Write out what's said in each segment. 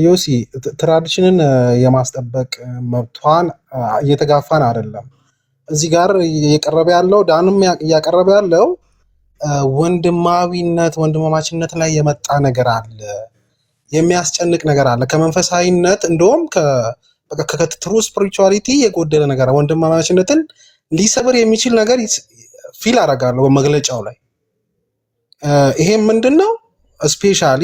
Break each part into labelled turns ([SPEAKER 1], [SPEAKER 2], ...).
[SPEAKER 1] ዮሲ ትራዲሽንን የማስጠበቅ መብቷን እየተጋፋን አይደለም። እዚህ ጋር እየቀረበ ያለው ዳንም እያቀረበ ያለው ወንድማዊነት ወንድማማችነት ላይ የመጣ ነገር አለ፣ የሚያስጨንቅ ነገር አለ። ከመንፈሳዊነት እንደውም ከትሩ ስፒሪቹዋሊቲ የጎደለ ነገር ወንድማማችነትን ሊሰብር የሚችል ነገር ፊል አደርጋለሁ በመግለጫው ላይ። ይሄም ምንድነው ስፔሻሊ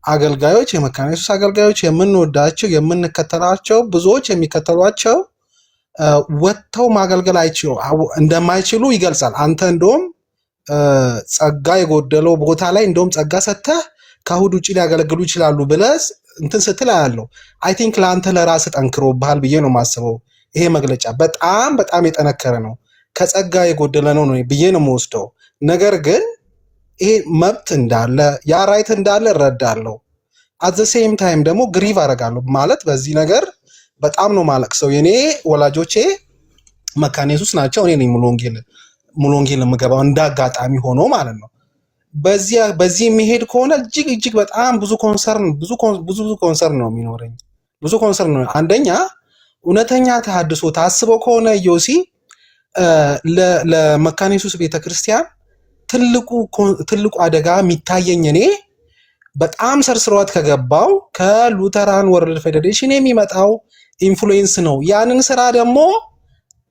[SPEAKER 1] አገልጋዮች የመካነ ኢየሱስ አገልጋዮች የምንወዳቸው የምንከተላቸው ብዙዎች የሚከተሏቸው ወጥተው ማገልገል እንደማይችሉ ይገልጻል። አንተ እንደውም ጸጋ የጎደለው ቦታ ላይ እንደውም ጸጋ ሰጥተህ ከእሑድ ውጭ ሊያገለግሉ ይችላሉ ብለህ እንትን ስትል አያለው። አይ ቲንክ ለአንተ ለራስህ ጠንክሮብሃል ብዬ ነው የማስበው። ይሄ መግለጫ በጣም በጣም የጠነከረ ነው፣ ከጸጋ የጎደለ ነው ብዬ ነው የምወስደው። ነገር ግን ይሄ መብት እንዳለ ያ ራይት እንዳለ እረዳለሁ። አት ዘ ሴም ታይም ደግሞ ግሪቭ አደርጋለሁ። ማለት በዚህ ነገር በጣም ነው ማለቅሰው። የኔ ወላጆቼ መካነ ኢየሱስ ናቸው። እኔ ነኝ ሙሉ ወንጌል የምገባው እንዳጋጣሚ ሆኖ ማለት ነው። በዚህ የሚሄድ ከሆነ እጅግ በጣም ብዙ ኮንሰርን ነው የሚኖረኝ። ብዙ ኮንሰርን ነው። አንደኛ እውነተኛ ተሐድሶ ታስበው ከሆነ ዮሲ ለመካነ ኢየሱስ ቤተክርስቲያን ትልቁ አደጋ የሚታየኝ እኔ በጣም ሰርስሯት ከገባው ከሉተራን ወርልድ ፌዴሬሽን የሚመጣው ኢንፍሉዌንስ ነው። ያንን ስራ ደግሞ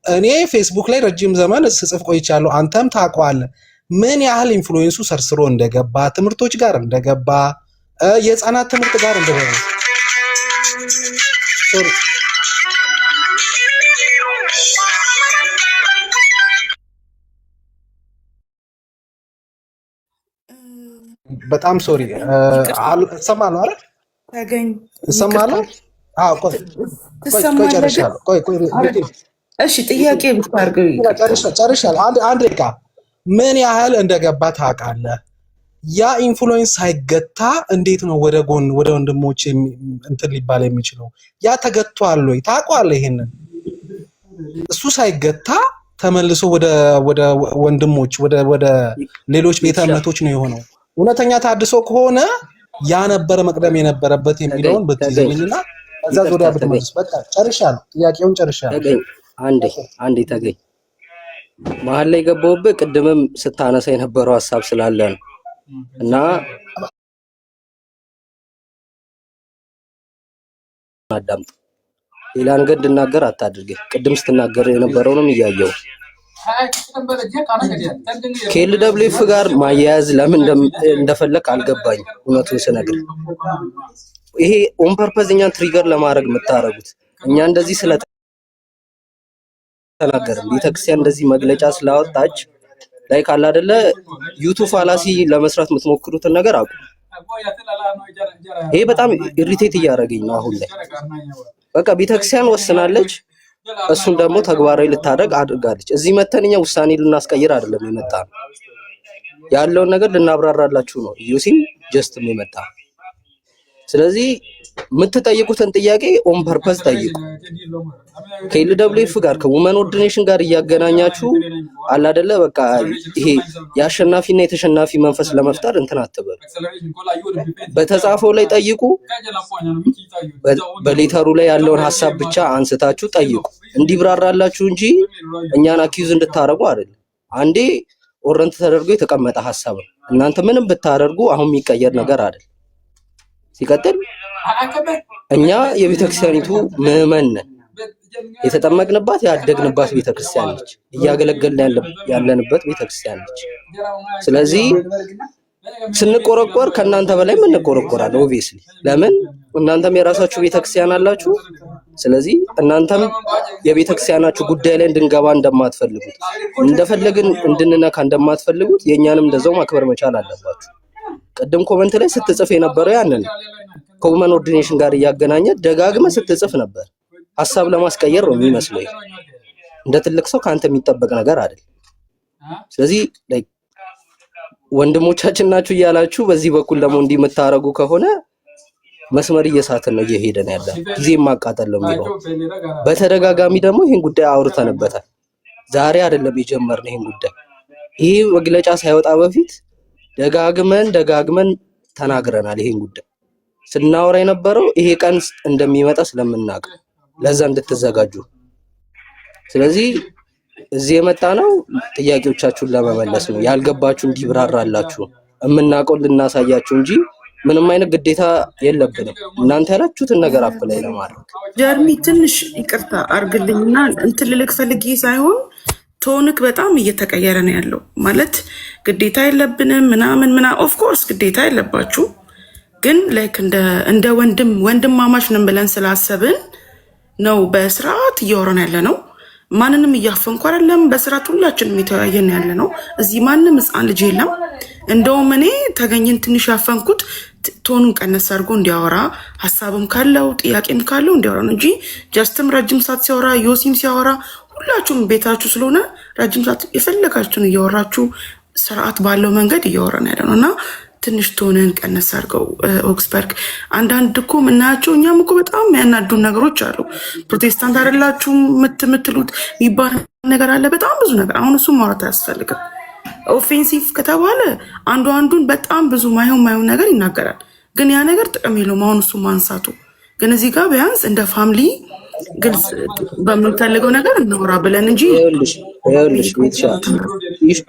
[SPEAKER 1] እኔ ፌስቡክ ላይ ረጅም ዘመን ስጽፍ ቆይቻለሁ። አንተም ታውቀዋለህ ምን ያህል ኢንፍሉዌንሱ ሰርስሮ እንደገባ፣ ትምህርቶች ጋር እንደገባ፣ የህፃናት ትምህርት ጋር እንደገባ በጣም ሶሪ እሰማለሁ አይደል? እሰማለሁ። አዎ ቆይ ጨርሻለሁ።
[SPEAKER 2] እሺ ጥያቄ ብታርገው
[SPEAKER 1] ጨርሻለሁ። አንድ ደቂቃ። ምን ያህል እንደገባ ታውቃለህ? ያ ኢንፍሉዌንስ ሳይገታ እንዴት ነው ወደ ጎን ወደ ወንድሞች እንትን ሊባል የሚችለው? ያ ተገቷል ወይ ታውቀዋለህ? ይሄንን እሱ ሳይገታ ተመልሶ ወደ ወንድሞች ወደ ሌሎች ቤተ እምነቶች ነው የሆነው። እውነተኛ ታድሶ ከሆነ ያ ነበረ መቅደም የነበረበት የሚለውን ብትይዘኝና ከዛ ዙሪያ ብትመልስ። በቃ ጨርሻለሁ። ጥያቄውን ጨርሻለሁ።
[SPEAKER 3] አንዴ ተገኝ መሀል ላይ ገባሁብህ። ቅድምም ስታነሳ የነበረው ሀሳብ ስላለ ነው እና አዳምጥ። ሌላ ነገር እንድናገር አታድርገኝ። ቅድም ስትናገር የነበረውንም እያየው ከኤልደብሊውኤፍ ጋር ማያያዝ ለምን እንደፈለክ አልገባኝ። እውነቱን ስነግር ይሄ ኦን ፐርፐዝ እኛን ትሪገር ለማድረግ የምታረጉት እኛ እንደዚህ ስለተናገርን ቤተክርስቲያን እንደዚህ መግለጫ ስላወጣች ላይ ካለ አይደለ ዩቱብ ፋላሲ ለመስራት የምትሞክሩትን ነገር አቁ። ይሄ በጣም ኢሪቴት እያደረገኝ ነው አሁን ላይ። በቃ ቤተክርስቲያን ወስናለች፣ እሱን ደግሞ ተግባራዊ ልታደርግ አድርጋለች። እዚህ መተንኛ ውሳኔ ልናስቀይር አይደለም የመጣ ነው፣ ያለውን ነገር ልናብራራላችሁ ነው። ዩሲም ጀስትም የመጣ ስለዚህ የምትጠይቁትን ጥያቄ ኦን ፐርፐዝ ጠይቁ። ከኤልደብሊውኤፍ ጋር ከውመን ኦርዲኔሽን ጋር እያገናኛችሁ አለ አይደለ በቃ ይሄ የአሸናፊና የተሸናፊ መንፈስ ለመፍጠር እንትን አትበሉ። በተጻፈው ላይ ጠይቁ። በሌተሩ ላይ ያለውን ሐሳብ ብቻ አንስታችሁ ጠይቁ እንዲብራራላችሁ እንጂ እኛን አኪዩዝ እንድታረጉ አይደለም። አንዴ ኦረንት ተደርጎ የተቀመጠ ሐሳብ ነው። እናንተ ምንም ብታደርጉ አሁን የሚቀየር ነገር አይደለም። ሲቀጥል እኛ የቤተክርስቲያኒቱ ምዕመን ነን። የተጠመቅንባት ያደግንባት ቤተክርስቲያን ነች። እያገለገልን ያለንበት ቤተክርስቲያን ነች። ስለዚህ ስንቆረቆር ከእናንተ በላይ ምን እንቆረቆራለን? ኦብቪየስሊ ለምን እናንተም የራሳችሁ ቤተክርስቲያን አላችሁ። ስለዚህ እናንተም የቤተክርስቲያናችሁ ጉዳይ ላይ እንድንገባ እንደማትፈልጉት እንደፈለግን እንድንነካ እንደማትፈልጉት የኛንም እንደዛው ማክበር መቻል አለባችሁ። ቀደም ኮሜንት ላይ ስትጽፍ የነበረው ያንን ከውመን ኦርዲኔሽን ጋር እያገናኘ ደጋግመ ስትጽፍ ነበር። ሐሳብ ለማስቀየር ነው የሚመስለው። እንደ ትልቅ ሰው ካንተ የሚጠበቅ ነገር አይደል። ስለዚህ ወንድሞቻችን ናችሁ እያላችሁ በዚህ በኩል ደግሞ እንዲመታረጉ ከሆነ መስመር እየሳትን ነው እየሄደን ያለ ጊዜ ማቃጠል ነው የሚለው። በተደጋጋሚ ደግሞ ይሄን ጉዳይ አውርተንበታል። ዛሬ አይደለም የጀመርነው ይሄን ጉዳይ። ይሄ መግለጫ ሳይወጣ በፊት ደጋግመን ተናግረናል ይሄን ጉዳይ። ስናወራ የነበረው ይሄ ቀን እንደሚመጣ ስለምናውቅ ለዛ እንድትዘጋጁ። ስለዚህ እዚህ የመጣ ነው ጥያቄዎቻችሁን ለመመለስ ነው። ያልገባችሁ እንዲብራራላችሁ የምናውቀው ልናሳያችሁ እንጂ ምንም አይነት ግዴታ የለብንም። እናንተ ያላችሁትን ነገር አፕላይ ለማድረግ
[SPEAKER 2] ጀርሚ ትንሽ ይቅርታ አርግልኝና እንትን ልልክ ፈልጌ ሳይሆን ቶንክ በጣም እየተቀየረ ነው ያለው። ማለት ግዴታ የለብንም ምናምን ኦፍ ኮርስ ግዴታ የለባችሁ፣ ግን ላይክ እንደ ወንድማማች ነን ብለን ስላሰብን ነው በስርዓት እያወራን ያለ ነው። ማንንም እያፈንኩ አይደለም። በስርዓት ሁላችንም የተወያየን ያለ ነው። እዚህ ማንም ህፃን ልጅ የለም። እንደውም እኔ ተገኝን ትንሽ ያፈንኩት ቶኑን ቀነስ አድርጎ እንዲያወራ ሀሳብም ካለው ጥያቄም ካለው እንዲያወራ ነው እንጂ ጀስትም ረጅም ሰዓት ሲያወራ ዮሲም ሲያወራ ሁላችሁም ቤታችሁ ስለሆነ ረጅም ሰዓት የፈለጋችሁን እያወራችሁ ስርዓት ባለው መንገድ እያወራን ያለ ነው እና ትንሽ ቶንን ቀነስ አድርገው። ኦክስበርግ አንዳንድ እኮ የምናያቸው እኛም እኮ በጣም የሚያናዱን ነገሮች አሉ። ፕሮቴስታንት አይደላችሁም የምትሉት የሚባል ነገር አለ። በጣም ብዙ ነገር። አሁን እሱም ማውራት አያስፈልግም። ኦፌንሲቭ ከተባለ አንዱን በጣም ብዙ ማይሆን ነገር ይናገራል። ግን ያ ነገር ጥቅም የለውም አሁን እሱ ማንሳቱ። ግን እዚህ ጋር ቢያንስ እንደ ፋሚሊ ግልጽ በምንፈልገው ነገር እናውራ ብለን እንጂ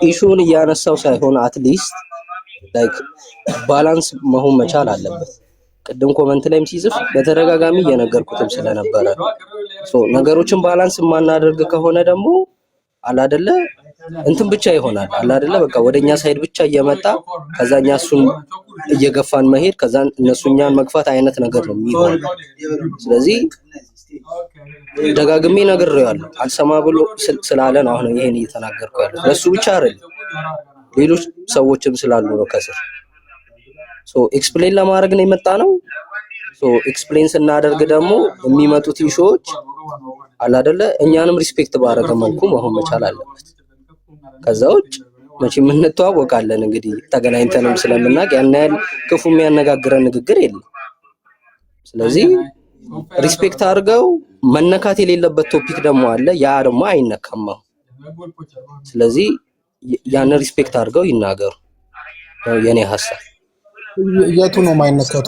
[SPEAKER 3] ኢሹን እያነሳው ሳይሆን አትሊስት ላይክ ባላንስ መሆን መቻል አለበት። ቅድም ኮመንት ላይም ሲጽፍ በተደጋጋሚ እየነገርኩትም ስለነበረ ነገሮችን ባላንስ የማናደርግ ከሆነ ደግሞ አላደለ እንትን ብቻ ይሆናል። አላደለ በቃ ወደኛ ሳይድ ብቻ እየመጣ ከዛኛ እሱን እየገፋን መሄድ ከዛ እነሱ እኛን መግፋት አይነት ነገር ነው የሚሆነው። ስለዚህ ደጋግሜ ነግሬዋለሁ። አልሰማ ብሎ ስላለ ነው አሁን ይሄን እየተናገርኩ ያለው። ለሱ ብቻ አይደለም ሌሎች ሰዎችም ስላሉ ነው ከስር። ኤክስፕሌን ለማድረግ ነው የመጣ ነው። ኤክስፕሌን ስናደርግ ደግሞ የሚመጡት ኢሹዎች አላደለ እኛንም ሪስፔክት ባደረገ መልኩ መሆን መቻል አለበት። ከዛ ውጭ መቼም እንተዋወቃለን እንግዲህ ተገናኝተንም ስለምናውቅ ያን ያህል ክፉ የሚያነጋግረን ንግግር የለም። ስለዚህ ሪስፔክት አድርገው መነካት የሌለበት ቶፒክ ደግሞ አለ። ያ ደግሞ አይነካም። ስለዚህ ያን ሪስፔክት አድርገው ይናገሩ ነው የኔ ሐሳብ።
[SPEAKER 1] የቱ ነው ማይነካቱ?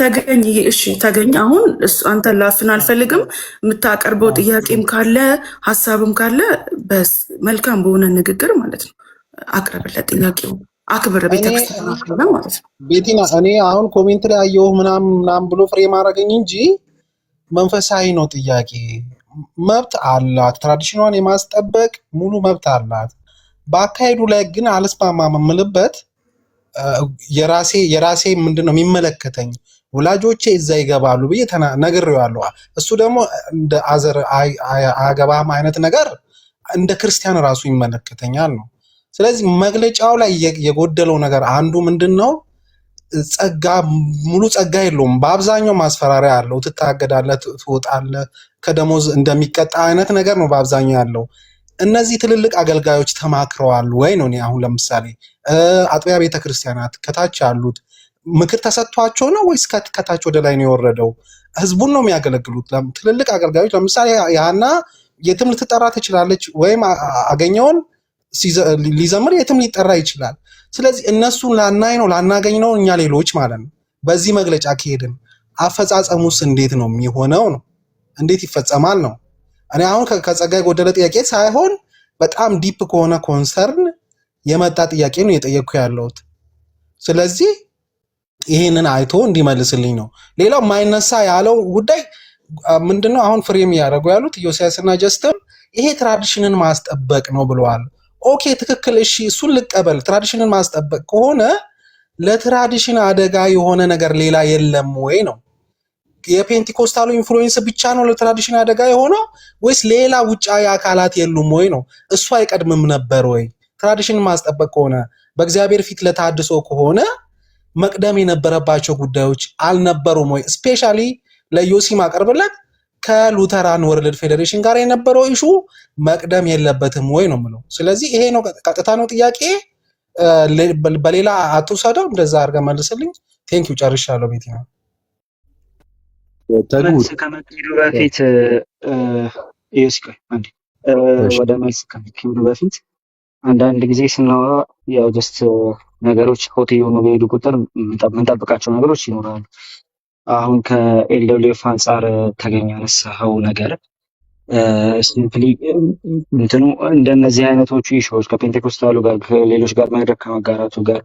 [SPEAKER 2] ተገኝ እሺ፣ ተገኝ አሁን አንተ ላፍን አልፈልግም። የምታቀርበው ጥያቄም ካለ ሀሳብም ካለ መልካም በሆነ ንግግር ማለት ነው አቅርብለት። ጥያቄው አክብር፣ ቤተክርስቲያን አክብር ማለት ነው።
[SPEAKER 1] ቤቲና እኔ አሁን ኮሜንት ላይ አየሁ ምናምን ብሎ ፍሬም አደረገኝ እንጂ መንፈሳዊ ነው ጥያቄ። መብት አላት፣ ትራዲሽኗን የማስጠበቅ ሙሉ መብት አላት። በአካሄዱ ላይ ግን አልስማማም የምልበት የራሴ ምንድነው የሚመለከተኝ ወላጆቼ እዛ ይገባሉ ብዬ ነግሬዋለሁ። እሱ ደግሞ እንደ አዘር አያገባም አይነት ነገር እንደ ክርስቲያን ራሱ ይመለከተኛል ነው። ስለዚህ መግለጫው ላይ የጎደለው ነገር አንዱ ምንድነው ጸጋ ሙሉ ጸጋ የለውም። በአብዛኛው ማስፈራሪያ አለው። ትታገዳለህ፣ ትወጣለህ፣ ከደሞዝ እንደሚቀጣ አይነት ነገር ነው በአብዛኛው ያለው። እነዚህ ትልልቅ አገልጋዮች ተማክረዋል ወይ ነው? አሁን ለምሳሌ አጥቢያ ቤተክርስቲያናት ከታች ያሉት ምክር ተሰጥቷቸው ነው ወይስ ከታች ወደ ላይ ነው የወረደው? ህዝቡን ነው የሚያገለግሉት። ትልልቅ አገልጋዮች ለምሳሌ ያና የትም ልትጠራ ትችላለች፣ ወይም አገኘውን ሊዘምር የትም ሊጠራ ይችላል። ስለዚህ እነሱን ላናይ ነው ላናገኝ ነው እኛ ሌሎች ማለት ነው። በዚህ መግለጫ ከሄድን አፈጻጸሙስ እንዴት ነው የሚሆነው? ነው እንዴት ይፈጸማል ነው። እኔ አሁን ከጸጋ የጎደለ ጥያቄ ሳይሆን በጣም ዲፕ ከሆነ ኮንሰርን የመጣ ጥያቄ ነው የጠየቅኩ ያለሁት። ስለዚህ ይሄንን አይቶ እንዲመልስልኝ ነው። ሌላው ማይነሳ ያለው ጉዳይ ምንድነው? አሁን ፍሬም ያደረጉ ያሉት ኢዮስያስና ጀስትም ይሄ ትራዲሽንን ማስጠበቅ ነው ብለዋል። ኦኬ ትክክል፣ እሺ እሱን ልቀበል። ትራዲሽንን ማስጠበቅ ከሆነ ለትራዲሽን አደጋ የሆነ ነገር ሌላ የለም ወይ ነው? የፔንቲኮስታሉ ኢንፍሉዌንስ ብቻ ነው ለትራዲሽን አደጋ የሆነው ወይስ ሌላ ውጫዊ አካላት የሉም ወይ ነው? እሱ አይቀድምም ነበር ወይ? ትራዲሽን ማስጠበቅ ከሆነ በእግዚአብሔር ፊት ለታድሶ ከሆነ መቅደም የነበረባቸው ጉዳዮች አልነበሩም ወይ? ስፔሻሊ ለዮሲ ማቀርብለት ከሉተራን ወርልድ ፌዴሬሽን ጋር የነበረው ኢሹ መቅደም የለበትም ወይ ነው የምለው። ስለዚህ ይሄ ነው ቀጥታ ነው ጥያቄ። በሌላ አትውሰደው። እንደዛ አድርገህ መልስልኝ። ቴንክ ዩ ጨርሻለሁ። ቤት ነው
[SPEAKER 4] ከመሄዱ በፊት ዮሲ ቆይ አንዴ ወደ መልስ ከመሄዱ በፊት
[SPEAKER 5] አንዳንድ ጊዜ ስናወራ ያው ጀስት ነገሮች ሆት የሆኑ በሄዱ ቁጥር የምንጠብቃቸው ነገሮች ይኖራሉ። አሁን ከኤልደብሊውኤፍ አንጻር ተገኘ ያነሳኸው ነገር ሲምፕሊ እንትኑ እንደነዚህ አይነቶቹ ኢሹዎች ከፔንቴኮስታሉ ጋር ከሌሎች ጋር መድረክ ከመጋራቱ ጋር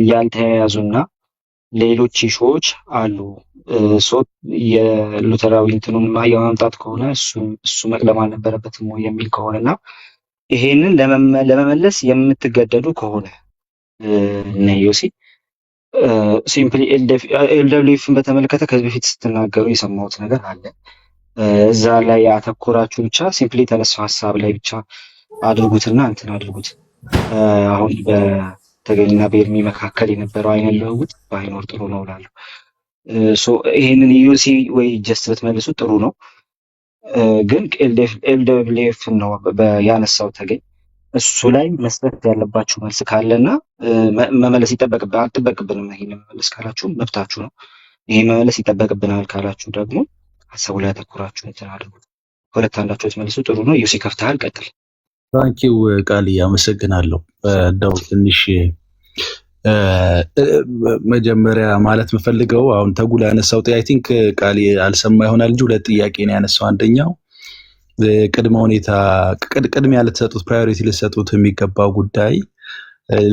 [SPEAKER 5] ያልተያያዙና ሌሎች ኢሹዎች አሉ። የሉተራዊ እንትኑን የማምጣት ከሆነ እሱ መቅደም አልነበረበትም ወይ የሚል ከሆነና ይሄንን ለመመለስ የምትገደዱ ከሆነ ነዮሲ ሲምፕሊ ኤልደብሊውኤፍን በተመለከተ ከዚህ በፊት ስትናገሩ የሰማሁት ነገር አለ። እዛ ላይ ያተኮራችሁ ብቻ ሲምፕሊ የተነሳው ሀሳብ ላይ ብቻ አድርጉትና እንትን አድርጉት። አሁን በተገኝና በኤርሚ መካከል የነበረው አይነት ልውውጥ ባይኖር ጥሩ ነው እላለሁ። ይሄንን ዩሲ ወይ ጀስት ብትመልሱ ጥሩ ነው። ግን ኤልደብሊውኤፍ ነው ያነሳው ተገኝ እሱ ላይ መስጠት ያለባችሁ መልስ ካለና መመለስ ይጠበቅብንም። ይሄን መመለስ ካላችሁ መብታችሁ ነው። ይሄ መመለስ ይጠበቅብናል ካላችሁ ደግሞ ሀሳቡ ላይ ያተኮራችሁ እንትን አድርጉ። ሁለት አንዳችሁ ትመልሱ ጥሩ ነው። ዩሲ ከፍተሃል፣ ቀጥል።
[SPEAKER 6] ታንኪው ቃል አመሰግናለሁ። እንደው ትንሽ መጀመሪያ ማለት የምፈልገው አሁን ተጉላ ያነሳው አይ ቲንክ ቃል አልሰማ ይሆናል እንጂ ሁለት ጥያቄ ነው ያነሳው። አንደኛው ቅድመ ሁኔታ ቅድሚያ ልትሰጡት ፕራዮሪቲ ልትሰጡት የሚገባው ጉዳይ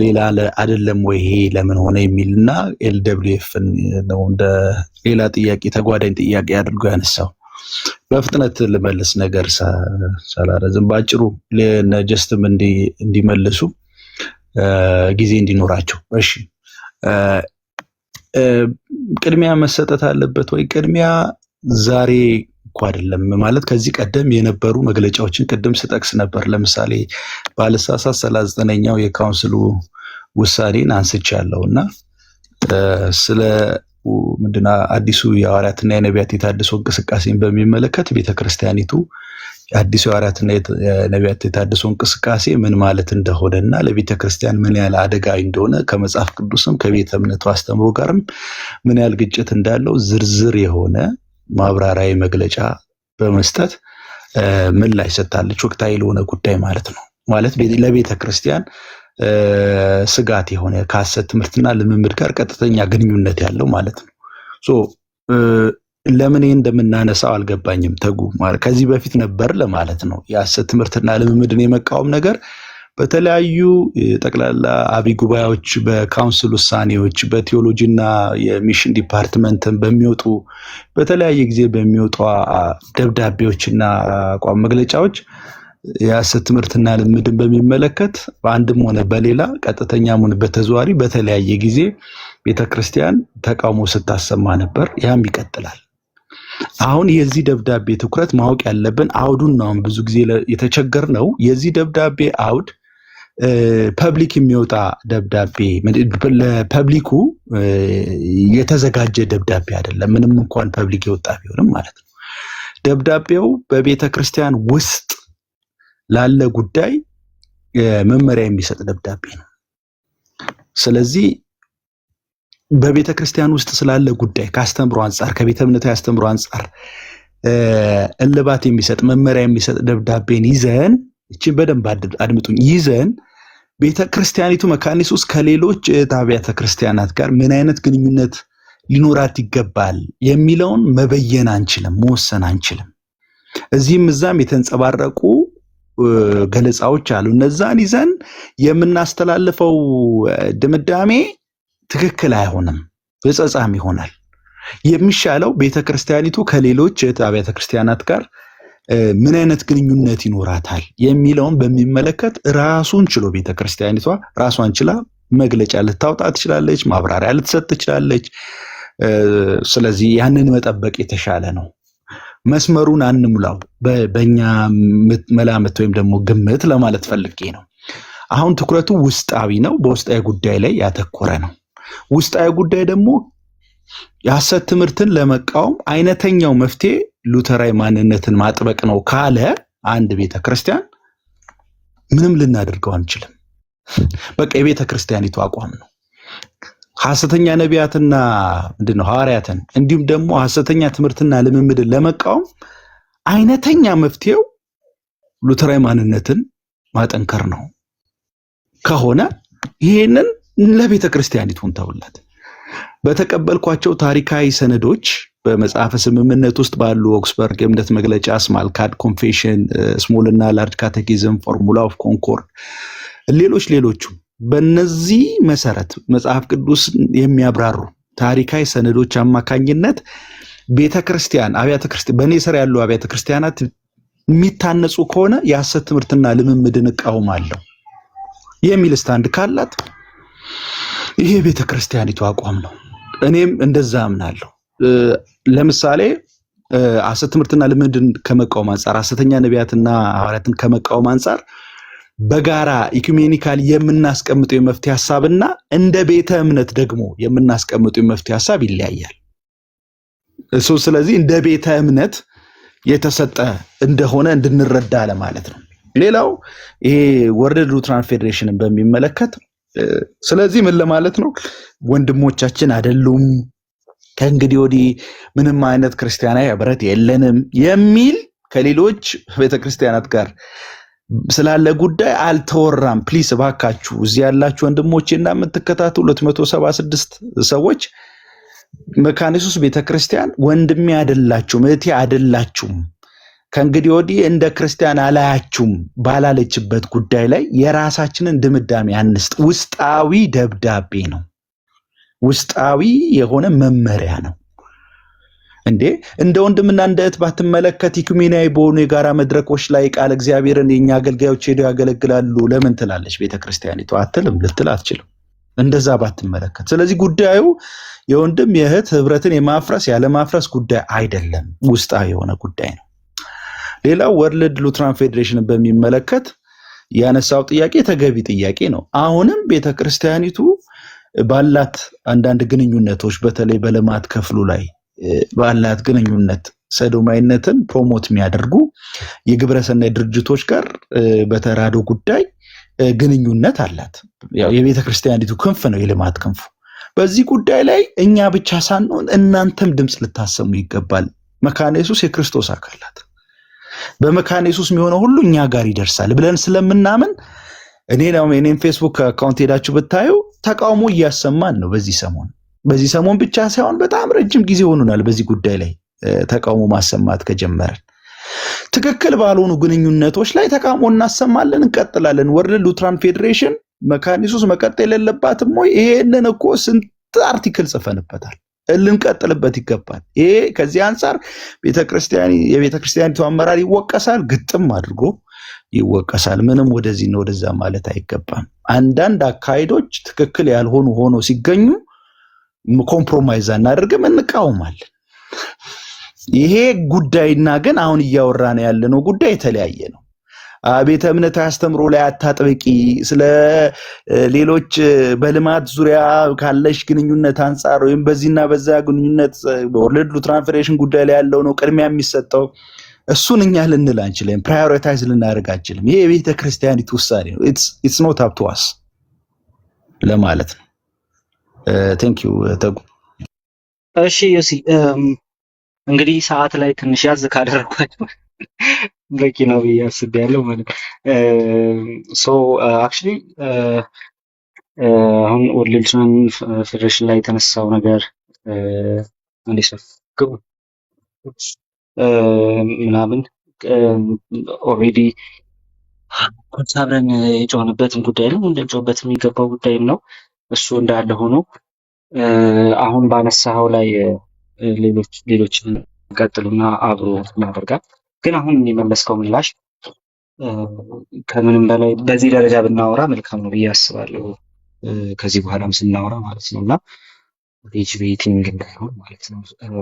[SPEAKER 6] ሌላ አይደለም ወይ ይሄ ለምን ሆነ የሚልና ኤልደብሊውኤፍ ነው እንደ ሌላ ጥያቄ ተጓዳኝ ጥያቄ አድርጎ ያነሳው። በፍጥነት ልመልስ ነገር ሳላረዝም ባጭሩ ለጀስትም እንዲመልሱ ጊዜ እንዲኖራቸው። እሺ ቅድሚያ መሰጠት አለበት ወይ? ቅድሚያ ዛሬ እኮ አይደለም ማለት ከዚህ ቀደም የነበሩ መግለጫዎችን ቅድም ስጠቅስ ነበር። ለምሳሌ ባለሳሳት 39ኛው የካውንስሉ ውሳኔን አንስቻለሁና ስለ ምንድነው አዲሱ የሐዋርያትና የነቢያት የታድሶ እንቅስቃሴን በሚመለከት ቤተክርስቲያኒቱ አዲሱ የሐዋርያትና የነቢያት የታድሶ እንቅስቃሴ ምን ማለት እንደሆነና ለቤተክርስቲያን ምን ያህል አደጋዊ እንደሆነ ከመጽሐፍ ቅዱስም ከቤተ እምነቱ አስተምሮ ጋርም ምን ያህል ግጭት እንዳለው ዝርዝር የሆነ ማብራሪያዊ መግለጫ በመስጠት ምላሽ ሰጥታለች። ወቅታዊ ለሆነ ጉዳይ ማለት ነው። ማለት ለቤተ ክርስቲያን ስጋት የሆነ ከሐሰት ትምህርትና ልምምድ ጋር ቀጥተኛ ግንኙነት ያለው ማለት ነው። ለምን ይሄን እንደምናነሳው አልገባኝም። ተጉ ማለት ከዚህ በፊት ነበር ለማለት ነው። የሐሰት ትምህርትና ልምምድን የመቃወም ነገር በተለያዩ ጠቅላላ አብይ ጉባኤዎች፣ በካውንስል ውሳኔዎች፣ በቴዎሎጂና የሚሽን ዲፓርትመንትን በሚወጡ በተለያየ ጊዜ በሚወጡ ደብዳቤዎችና አቋም መግለጫዎች የሐሰት ትምህርትና ልምምድን በሚመለከት በአንድም ሆነ በሌላ ቀጥተኛም ሆነ በተዘዋዋሪ በተለያየ ጊዜ ቤተክርስቲያን ተቃውሞ ስታሰማ ነበር። ያም ይቀጥላል። አሁን የዚህ ደብዳቤ ትኩረት ማወቅ ያለብን አውዱን ነው። ብዙ ጊዜ የተቸገርነው የዚህ ደብዳቤ አውድ ፐብሊክ የሚወጣ ደብዳቤ ለፐብሊኩ የተዘጋጀ ደብዳቤ አይደለም። ምንም እንኳን ፐብሊክ የወጣ ቢሆንም ማለት ነው። ደብዳቤው በቤተ ክርስቲያን ውስጥ ላለ ጉዳይ መመሪያ የሚሰጥ ደብዳቤ ነው። ስለዚህ በቤተ ክርስቲያን ውስጥ ስላለ ጉዳይ ከአስተምሮ አንጻር ከቤተ እምነቱ ያስተምሮ አንጻር እልባት የሚሰጥ መመሪያ የሚሰጥ ደብዳቤን ይዘን እቺን በደንብ አድምጡኝ ይዘን ቤተ ክርስቲያኒቱ መካኒስ ውስጥ ከሌሎች አብያተ ክርስቲያናት ጋር ምን አይነት ግንኙነት ሊኖራት ይገባል የሚለውን መበየን አንችልም፣ መወሰን አንችልም። እዚህም እዛም የተንጸባረቁ ገለጻዎች አሉ። እነዛን ይዘን የምናስተላልፈው ድምዳሜ ትክክል አይሆንም፣ በጸጻም ይሆናል። የሚሻለው ቤተክርስቲያኒቱ ከሌሎች አብያተ ክርስቲያናት ጋር ምን አይነት ግንኙነት ይኖራታል የሚለውን በሚመለከት ራሱን ችሎ ቤተክርስቲያኒቷ ራሷን ችላ መግለጫ ልታወጣ ትችላለች፣ ማብራሪያ ልትሰጥ ትችላለች። ስለዚህ ያንን መጠበቅ የተሻለ ነው። መስመሩን አንሙላው በእኛ መላምት ወይም ደግሞ ግምት ለማለት ፈልጌ ነው። አሁን ትኩረቱ ውስጣዊ ነው፣ በውስጣዊ ጉዳይ ላይ ያተኮረ ነው። ውስጣዊ ጉዳይ ደግሞ የሐሰት ትምህርትን ለመቃወም አይነተኛው መፍትሄ ሉተራዊ ማንነትን ማጥበቅ ነው ካለ አንድ ቤተክርስቲያን ምንም ልናደርገው አንችልም። በቃ የቤተክርስቲያኒቱ አቋም ነው። ሐሰተኛ ነቢያትና ምንድነው ሐዋርያትን እንዲሁም ደግሞ ሐሰተኛ ትምህርትና ልምምድን ለመቃወም አይነተኛ መፍትሄው ሉተራዊ ማንነትን ማጠንከር ነው። ከሆነ ይሄንን ለቤተ ክርስቲያኒቱን ተውላት። በተቀበልኳቸው ታሪካዊ ሰነዶች በመጽሐፈ ስምምነት ውስጥ ባሉ ኦክስፈርድ የእምነት መግለጫ፣ ስማልካድ ኮንፌሽን፣ ስሞል እና ላርጅ ካቴኪዝም፣ ፎርሙላ ኦፍ ኮንኮርድ፣ ሌሎችም በእነዚህ መሰረት መጽሐፍ ቅዱስ የሚያብራሩ ታሪካዊ ሰነዶች አማካኝነት ቤተክርስቲያን በእኔ ስር ያሉ አብያተ ክርስቲያናት የሚታነጹ ከሆነ የሐሰት ትምህርትና ልምምድን እቃወማለሁ የሚል ስታንድ ካላት ይሄ ቤተክርስቲያኒቱ አቋም ነው። እኔም እንደዛ አምናለሁ። ለምሳሌ ሐሰት ትምህርትና ልምምድን ከመቃወም አንጻር፣ ሐሰተኛ ነቢያትና ሐዋርያትን ከመቃወም አንጻር በጋራ ኢኩሜኒካል የምናስቀምጠው የመፍትሄ ሐሳብና እንደ ቤተ እምነት ደግሞ የምናስቀምጠው የመፍትሄ ሐሳብ ይለያያል። ስለዚህ እንደ ቤተ እምነት የተሰጠ እንደሆነ እንድንረዳ ለማለት ነው። ሌላው ይሄ ወርልድ ሉትራን ፌዴሬሽንን በሚመለከት ስለዚህ ምን ለማለት ነው? ወንድሞቻችን አይደሉም፣ ከእንግዲህ ወዲህ ምንም አይነት ክርስቲያናዊ ህብረት የለንም የሚል ከሌሎች ቤተክርስቲያናት ጋር ስላለ ጉዳይ አልተወራም። ፕሊስ እባካችሁ እዚህ ያላችሁ ወንድሞቼና የምትከታተሉ 276 ሰዎች መካነ ኢየሱስ ቤተክርስቲያን ወንድሜ አይደላችሁም፣ እህቴ አይደላችሁም፣ ከእንግዲህ ወዲህ እንደ ክርስቲያን አላያችሁም ባላለችበት ጉዳይ ላይ የራሳችንን ድምዳሜ አንስጥ። ውስጣዊ ደብዳቤ ነው፣ ውስጣዊ የሆነ መመሪያ ነው። እንዴ እንደ ወንድምና እንደ እህት ባትመለከት ኢኩሜናዊ በሆኑ የጋራ መድረኮች ላይ ቃል እግዚአብሔርን የኛ አገልጋዮች ሄደው ያገለግላሉ ለምን ትላለች ቤተክርስቲያኒቱ? አትልም፣ ልትል አትችልም። እንደዛ ባትመለከት። ስለዚህ ጉዳዩ የወንድም የእህት ህብረትን የማፍረስ ያለ ማፍረስ ጉዳይ አይደለም፣ ውስጣዊ የሆነ ጉዳይ ነው። ሌላው ወርልድ ሉትራን ፌዴሬሽንን በሚመለከት ያነሳው ጥያቄ ተገቢ ጥያቄ ነው። አሁንም ቤተክርስቲያኒቱ ባላት አንዳንድ ግንኙነቶች በተለይ በልማት ክፍሉ ላይ ባላት ግንኙነት ሰዶማዊነትን ፕሮሞት የሚያደርጉ የግብረሰናይ ድርጅቶች ጋር በተራዶ ጉዳይ ግንኙነት አላት። ያው የቤተክርስቲያኒቱ ክንፍ ነው የልማት ክንፉ። በዚህ ጉዳይ ላይ እኛ ብቻ ሳንሆን እናንተም ድምፅ ልታሰሙ ይገባል። መካነ ኢየሱስ የክርስቶስ አካላት በመካነ ኢየሱስ የሚሆነው ሁሉ እኛ ጋር ይደርሳል ብለን ስለምናምን እኔም ፌስቡክ አካውንት ሄዳችሁ ብታዩ ተቃውሞ እያሰማን ነው። በዚህ ሰሞን ብቻ ሳይሆን በጣም ረጅም ጊዜ ሆኖናል በዚህ ጉዳይ ላይ ተቃውሞ ማሰማት ከጀመረን። ትክክል ባልሆኑ ግንኙነቶች ላይ ተቃውሞ እናሰማለን፣ እንቀጥላለን። ወርልድ ሉትራን ፌዴሬሽን መካነ ኢየሱስ መቀጠል የለባትም ወይ? ይሄንን እኮ ስንት አርቲክል ጽፈንበታል። ልንቀጥልበት ይገባል። ይሄ ከዚህ አንፃር የቤተክርስቲያኒቱ አመራር ይወቀሳል፣ ግጥም አድርጎ ይወቀሳል። ምንም ወደዚህ ነው ወደዛ ማለት አይገባም። አንዳንድ አካሄዶች ትክክል ያልሆኑ ሆኖ ሲገኙ ኮምፕሮማይዝ አናደርግም፣ እንቃወማለን። ይሄ ጉዳይና ግን አሁን እያወራን ያለነው ጉዳይ የተለያየ ነው። ቤተ እምነት አስተምሮ ላይ አታጥብቂ፣ ስለ ሌሎች በልማት ዙሪያ ካለሽ ግንኙነት አንፃር ወይም በዚህና በዛ ግንኙነት በወርልድ ሉትራን ፌዴሬሽን ጉዳይ ላይ ያለው ነው ቅድሚያ የሚሰጠው፣ እሱን እኛ ልንል አንችልም፣ ፕራዮሪታይዝ ልናደርግ አንችልም። ይሄ የቤተ ክርስቲያኒቱ ውሳኔ ነው። ኢትስ ኖት አፕ ቱ አስ ለማለት ነው። ቴንክ ዩ ተጉ።
[SPEAKER 5] እሺ ዮሲ፣ እንግዲህ ሰዓት ላይ ትንሽ ያዝ ካደረኳቸው በቂ ነው ብዬ አስቤያለሁ ማለት ሶ አክቹሊ አሁን ወርልድ ሉትራን ፌዴሬሽን ላይ የተነሳው ነገር እንዲሰፍ ግቡ ምናምን ኦልሬዲ አብረን የጮህንበትም ጉዳይ ነው፣ እንደጮህበት የሚገባው ጉዳይም ነው። እሱ እንዳለ ሆኖ አሁን ባነሳው ላይ ሌሎችን ቀጥሉና አብሮ ያደርጋል። ግን አሁን የመለስከው ምላሽ ከምንም በላይ በዚህ ደረጃ ብናወራ መልካም ነው ብዬ አስባለሁ። ከዚህ በኋላም ስናወራ ማለት ነው እና ዲቤቲንግ እንዳይሆን ማለት ነው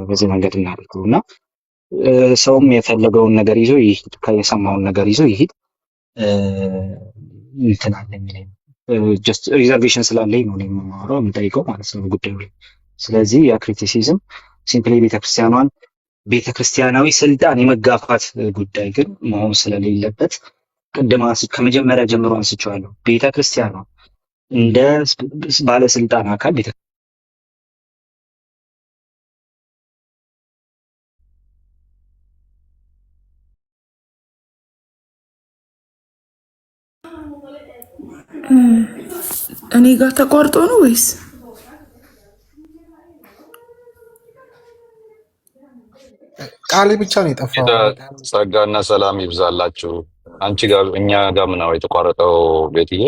[SPEAKER 5] በዚህ መንገድ እናደርገው እና ሰውም የፈለገውን ነገር ይዞ ይሄድ፣ የሰማውን ነገር ይዞ ይሄድ። እንትን አለኝ ላይ ጀስት ሪዘርቬሽን ስላለኝ ነው የማወራው የምጠይቀው ማለት ነው ጉዳዩ ላይ። ስለዚህ ያ ክሪቲሲዝም ሲምፕሊ ቤተክርስቲያናዊ ስልጣን የመጋፋት ጉዳይ ግን መሆን ስለሌለበት ቅድም ከመጀመሪያ ጀምሮ አንስቼዋለሁ። ቤተክርስቲያኗ እንደ ባለስልጣን አካል
[SPEAKER 2] እኔ ጋር ተቋርጦ ነው ወይስ?
[SPEAKER 1] ቃሌ ብቻ ነው የጠፋው።
[SPEAKER 7] ጸጋና ሰላም ይብዛላችሁ። አንቺ ጋር እኛ ጋር ምናው የተቋረጠው ቤትዬ?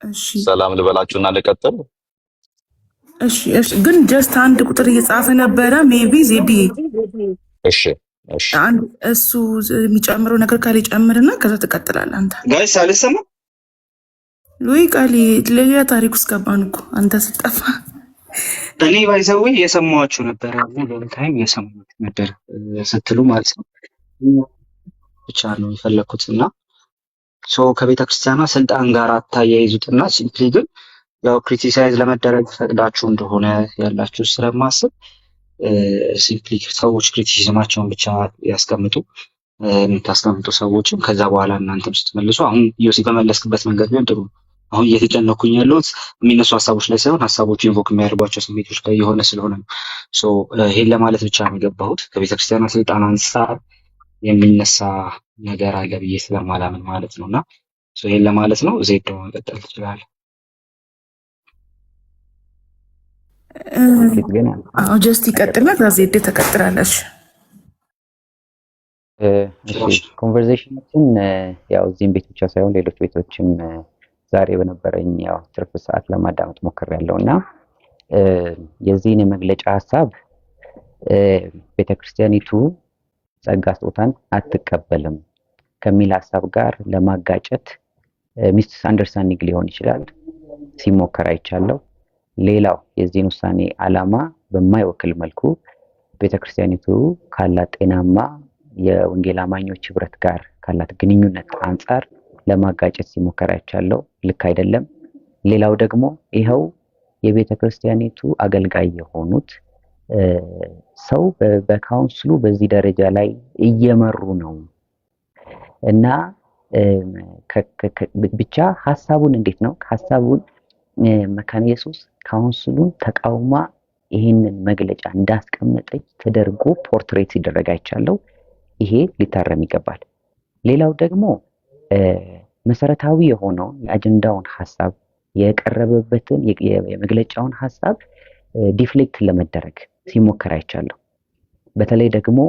[SPEAKER 2] እሺ
[SPEAKER 7] ሰላም ልበላችሁና ልቀጥል።
[SPEAKER 2] እሺ እሺ። ግን ጀስት አንድ ቁጥር እየጻፈ ነበረ። ሜቢ ዜዲ
[SPEAKER 7] እሺ እሺ።
[SPEAKER 2] አንድ እሱ የሚጨምረው ነገር ካለ ይጨምርና ከዛ ትቀጥላለህ አንተ።
[SPEAKER 5] ጋይስ አልሰማ
[SPEAKER 2] ወይ ቃሌ ሌላ ታሪክ ውስጥ ገባን እኮ አንተ ስጠፋ።
[SPEAKER 5] እኔ ባይዘው የሰማኋችሁ ነበር ሙሉ ታይም የሰማሁት ነበር ስትሉ ማለት ነው ብቻ ነው የፈለኩት እና ከቤተ ክርስቲያኗ ስልጣን ጋር አታያይዙትና ሲምፕሊ ግን ያው ክሪቲሳይዝ ለመደረግ ፈቅዳችሁ እንደሆነ ያላችሁ ስለማስብ ሲምፕሊ ሰዎች ክሪቲሲዝማቸውን ብቻ ያስቀምጡ፣ የምታስቀምጡ ሰዎችም ከዛ በኋላ እናንተም ስትመልሱ አሁን ዮሲ በመለስክበት መንገድ ቢሆን ጥሩ ነው። አሁን እየተጨነኩኝ ያለሁት የሚነሱ ሀሳቦች ላይ ሳይሆን ሀሳቦቹ ኢንቮክ የሚያደርጓቸው ስሜቶች ላይ የሆነ ስለሆነ ነው። ይሄን ለማለት ብቻ ነው የገባሁት። ከቤተክርስቲያኗ ስልጣን አንጻር የሚነሳ ነገር አለ ብዬ ስለማላምን ማለት ነው። እና ይሄን ለማለት ነው። ዜዶ መቀጠል ትችላለህ።
[SPEAKER 2] ጀስት ይቀጥልና ከዛ ዜድ ተቀጥላለች።
[SPEAKER 8] ኮንቨርሴሽናችን ያው እዚህም ቤት ብቻ ሳይሆን ሌሎች ቤቶችም ዛሬ በነበረኝ ያው ትርፍ ሰዓት ለማዳመጥ ሞክሬያለሁ እና የዚህን የመግለጫ ሀሳብ ቤተክርስቲያኒቱ ጸጋ ስጦታን አትቀበልም ከሚል ሀሳብ ጋር ለማጋጨት ሚስ አንደርስታንዲንግ ሊሆን ይችላል ሲሞከር አይቻለሁ። ሌላው የዚህን ውሳኔ ዓላማ በማይወክል መልኩ ቤተክርስቲያኒቱ ካላት ጤናማ የወንጌል አማኞች ህብረት ጋር ካላት ግንኙነት አንጻር ለማጋጨት ሲሞከር አይቻለሁ። ልክ አይደለም። ሌላው ደግሞ ይኸው የቤተክርስቲያኒቱ አገልጋይ የሆኑት ሰው በካውንስሉ በዚህ ደረጃ ላይ እየመሩ ነው እና ብቻ ሐሳቡን እንዴት ነው ሐሳቡን መካነ ኢየሱስ ካውንስሉን ተቃውማ ይሄንን መግለጫ እንዳስቀመጠች ተደርጎ ፖርትሬት ሲደረግ አይቻለሁ። ይሄ ሊታረም ይገባል። ሌላው ደግሞ መሰረታዊ የሆነውን የአጀንዳውን ሐሳብ የቀረበበትን የመግለጫውን ሐሳብ ዲፍሌክት ለመደረግ ሲሞከር አይቻለሁ። በተለይ ደግሞ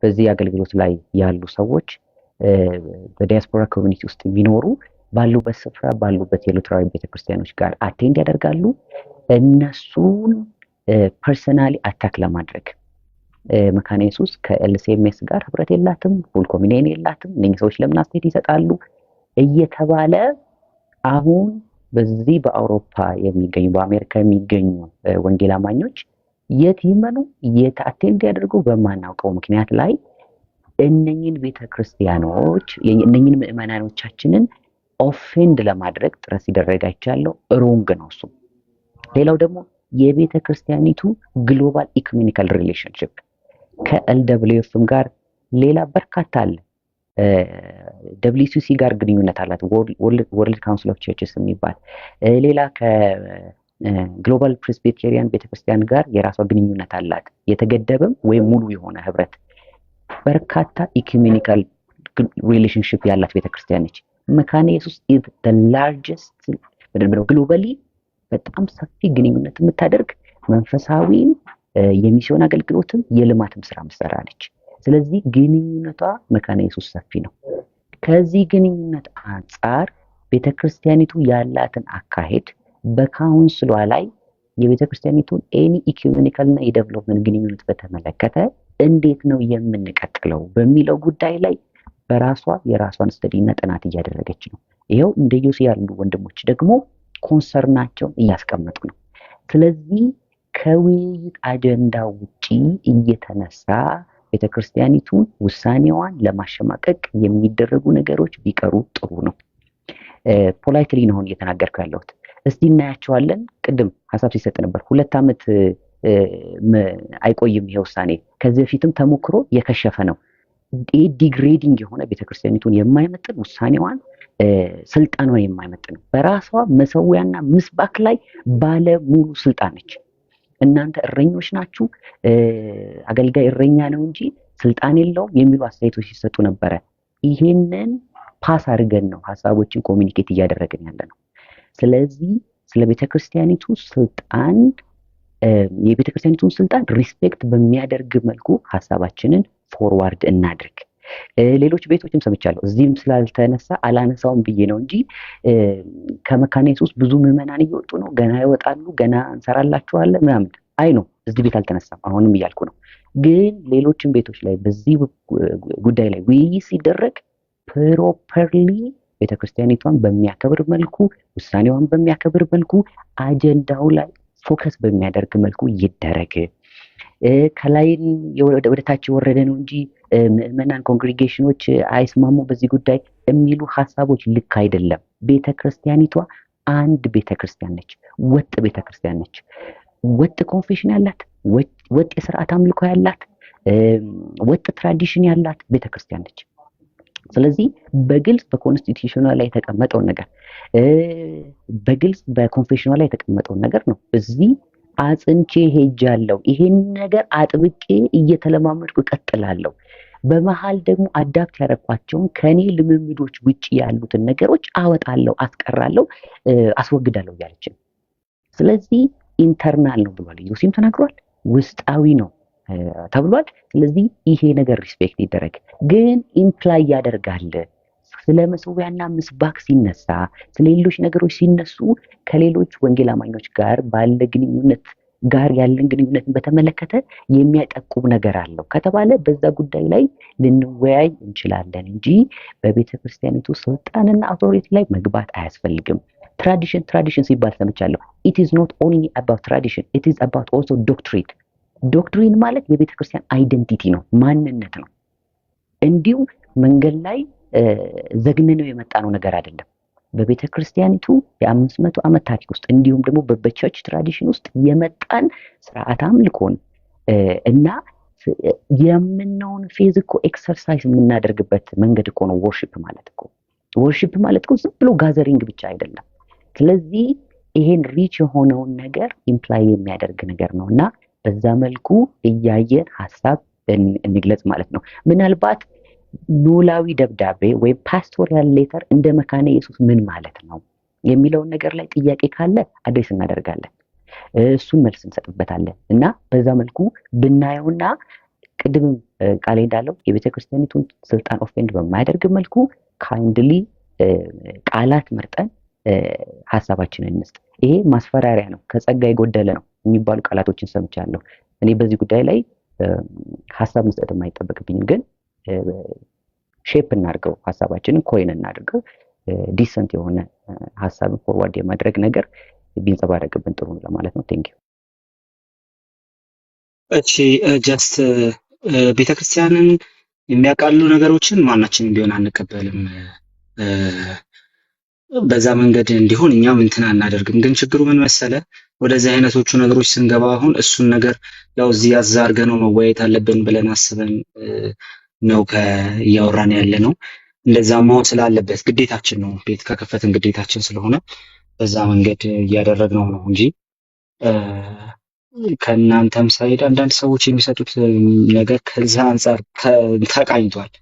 [SPEAKER 8] በዚህ አገልግሎት ላይ ያሉ ሰዎች በዲያስፖራ ኮሚኒቲ ውስጥ የሚኖሩ ባሉበት ስፍራ ባሉበት የሉትራዊ ቤተክርስቲያኖች ጋር አቴንድ ያደርጋሉ። እነሱን ፐርሰናሊ አታክ ለማድረግ መካነ ኢየሱስ ከኤልሲኤምኤስ ጋር ህብረት የላትም፣ ፉል ኮሚኒየን የላትም፣ እነዚህ ሰዎች ለምን አስተያየት ይሰጣሉ እየተባለ አሁን በዚህ በአውሮፓ የሚገኙ በአሜሪካ የሚገኙ ወንጌል አማኞች የት ይመኑ የት አቴንድ ያደርጉ በማናውቀው ምክንያት ላይ እነኝን ቤተክርስቲያኖች እነኝን ምዕመናኖቻችንን ኦፌንድ ለማድረግ ጥረት ሲደረግ አይቻለሁ። ሮንግ ነው እሱ። ሌላው ደግሞ የቤተ ክርስቲያኒቱ ግሎባል ኢኮኖሚካል ሪሌሽንሽፕ ከኤልደብሊውኤፍም ጋር ሌላ በርካታ አለ። ደብሊውሲሲ ጋር ግንኙነት አላት፣ ወርልድ ካውንስል ኦፍ ቸርችስ የሚባል ሌላ ከግሎባል ፕሬስቢቴሪያን ቤተክርስቲያን ጋር የራሷ ግንኙነት አላት። የተገደበም ወይም ሙሉ የሆነ ህብረት በርካታ ኢኮኖሚካል ሪሌሽንሽፕ ያላት ቤተክርስቲያን ነች። መካነ ኢየሱስ ኢዝ ዘ ላርጀስት ግሎባሊ በጣም ሰፊ ግንኙነት የምታደርግ መንፈሳዊም የሚስዮን አገልግሎትም የልማትም ስራ ምሰራ ነች። ስለዚህ ግንኙነቷ መካነ ኢየሱስ ሰፊ ነው። ከዚህ ግንኙነት አንጻር ቤተክርስቲያኒቱ ያላትን አካሄድ በካውንስሏ ላይ የቤተክርስቲያኒቱን ኤኒ ኢኮኖሚካል እና የዴቨሎፕመንት ግንኙነት በተመለከተ እንዴት ነው የምንቀጥለው በሚለው ጉዳይ ላይ በራሷ የራሷን ስተዲ እና ጥናት እያደረገች ነው። ይሄው እንደ ዮሴ ያሉ ወንድሞች ደግሞ ኮንሰርናቸውን እያስቀመጡ ነው። ስለዚህ ከውይይት አጀንዳ ውጪ እየተነሳ ቤተክርስቲያኒቱን ውሳኔዋን ለማሸማቀቅ የሚደረጉ ነገሮች ቢቀሩ ጥሩ ነው። ፖላይትሊ ነው እየተናገርኩ ያለሁት። እስቲ እናያቸዋለን። ቅድም ሀሳብ ሲሰጥ ነበር 2 ዓመት አይቆይም ይሄ ውሳኔ። ከዚህ በፊትም ተሞክሮ የከሸፈ ነው። ዲግሬዲንግ የሆነ ቤተክርስቲያኒቱን የማይመጥን ውሳኔዋን ስልጣኗን የማይመጥን ነው። በራሷ መሰዊያና ምስባክ ላይ ባለ ሙሉ ስልጣን ነች። እናንተ እረኞች ናችሁ፣ አገልጋይ እረኛ ነው እንጂ ስልጣን የለውም የሚሉ አስተያየቶች ሲሰጡ ነበረ። ይሄንን ፓስ አድርገን ነው ሀሳቦችን ኮሚኒኬት እያደረግን ያለ ነው። ስለዚህ ስለ ቤተክርስቲያኒቱ ስልጣን የቤተክርስቲያኒቱን ስልጣን ሪስፔክት በሚያደርግ መልኩ ሀሳባችንን ፎርዋርድ እናድርግ። ሌሎች ቤቶችም ሰምቻለሁ፣ እዚህም ስላልተነሳ አላነሳውም ብዬ ነው እንጂ ከመካነ ኢየሱስ ብዙ ምዕመናን እየወጡ ነው፣ ገና ይወጣሉ፣ ገና እንሰራላችኋለን ምናምን። አይ ነው እዚህ ቤት አልተነሳም፣ አሁንም እያልኩ ነው። ግን ሌሎችም ቤቶች ላይ በዚህ ጉዳይ ላይ ውይይት ሲደረግ ፕሮፐርሊ ቤተክርስቲያኒቷን በሚያከብር መልኩ፣ ውሳኔዋን በሚያከብር መልኩ፣ አጀንዳው ላይ ፎከስ በሚያደርግ መልኩ ይደረግ። ከላይ ወደ ታች የወረደ ነው እንጂ ምዕመናን ኮንግሪጌሽኖች አይስማሙ በዚህ ጉዳይ የሚሉ ሀሳቦች ልክ አይደለም። ቤተክርስቲያኒቷ አንድ ቤተክርስቲያን ነች፣ ወጥ ቤተክርስቲያን ነች። ወጥ ኮንፌሽን ያላት፣ ወጥ የስርዓት አምልኮ ያላት፣ ወጥ ትራዲሽን ያላት ቤተክርስቲያን ነች። ስለዚህ በግልጽ በኮንስቲቱሽኗ ላይ የተቀመጠውን ነገር በግልጽ በኮንፌሽኗ ላይ የተቀመጠውን ነገር ነው እዚህ አጽንቼ ሄጃለሁ። ይሄን ነገር አጥብቄ እየተለማመድኩ እቀጥላለሁ። በመሃል ደግሞ አዳፕት ያደረኳቸውን ከኔ ልምምዶች ውጭ ያሉትን ነገሮች አወጣለሁ፣ አስቀራለሁ፣ አስወግዳለሁ እያለች ነው። ስለዚህ ኢንተርናል ነው ብሏል፣ ዮሴም ተናግሯል። ውስጣዊ ነው ተብሏል። ስለዚህ ይሄ ነገር ሪስፔክት ይደረግ። ግን ኢምፕላይ ያደርጋል ስለ መሰዊያና ምስባክ ሲነሳ፣ ስለ ሌሎች ነገሮች ሲነሱ ከሌሎች ወንጌል አማኞች ጋር ባለ ግንኙነት ጋር ያለን ግንኙነትን በተመለከተ የሚያጠቁም ነገር አለው ከተባለ በዛ ጉዳይ ላይ ልንወያይ እንችላለን እንጂ በቤተ ክርስቲያኒቱ ስልጣንና አውቶሪቲ ላይ መግባት አያስፈልግም። ትራዲሽን ሲባል ሰምቻለሁ። it is not only about tradition, it is about also doctrine. ዶክትሪን ማለት የቤተ ክርስቲያን አይደንቲቲ ነው፣ ማንነት ነው። እንዲሁ መንገድ ላይ ዘግነነው የመጣ ነው ነገር አይደለም። በቤተ ክርስቲያኒቱ የ500 ዓመት ታሪክ ውስጥ እንዲሁም ደግሞ በቸርች ትራዲሽን ውስጥ የመጣን ስርዓት አምልኮን እና የምንነውን ፌዝ እኮ ኤክሰርሳይዝ የምናደርግበት መንገድ እኮ ነው። ወርሺፕ ማለት እኮ ዝም ብሎ ጋዘሪንግ ብቻ አይደለም። ስለዚህ ይሄን ሪች የሆነውን ነገር ኢምፕላይ የሚያደርግ ነገር ነው እና በዛ መልኩ እያየን ሀሳብ እንግለጽ ማለት ነው። ምናልባት ኖላዊ ደብዳቤ ወይም ፓስቶሪያል ሌተር እንደ መካነ ኢየሱስ ምን ማለት ነው የሚለውን ነገር ላይ ጥያቄ ካለ አድሬስ እናደርጋለን፣ እሱን መልስ እንሰጥበታለን እና በዛ መልኩ ብናየውና ቅድም ቃሌ እንዳለው የቤተ ክርስቲያኒቱን ስልጣን ኦፌንድ በማያደርግ መልኩ ካይንድሊ ቃላት መርጠን ሀሳባችንን እንስጥ። ይሄ ማስፈራሪያ ነው፣ ከጸጋ የጎደለ ነው የሚባሉ ቃላቶችን ሰምቻለሁ። እኔ በዚህ ጉዳይ ላይ ሀሳብ መስጠት የማይጠበቅብኝም፣ ግን ሼፕ እናድርገው፣ ሀሳባችንን ኮይን እናድርገው። ዲሰንት የሆነ ሀሳብን ፎርዋርድ የማድረግ ነገር ቢንጸባረቅብን ጥሩ ነው ለማለት ነው። ቴንክ ዩ።
[SPEAKER 5] እቺ ጀስት ቤተክርስቲያንን የሚያቃሉ ነገሮችን ማናችንም ቢሆን አንቀበልም። በዛ መንገድ እንዲሆን እኛም እንትን አናደርግም። ግን ችግሩ ምን መሰለ፣ ወደዚህ አይነቶቹ ነገሮች ስንገባ አሁን እሱን ነገር ያው እዚህ ያዛርገ ነው መወያየት አለብን ብለን አስበን ነው እያወራን ያለ ነው። እንደዛ መሆን ስላለበት ግዴታችን ነው፣ ቤት ከከፈትን ግዴታችን ስለሆነ በዛ መንገድ እያደረግነው ነው እንጂ ከእናንተም ሳይድ አንዳንድ ሰዎች የሚሰጡት ነገር ከዛ አንጻር ተቃኝቷል።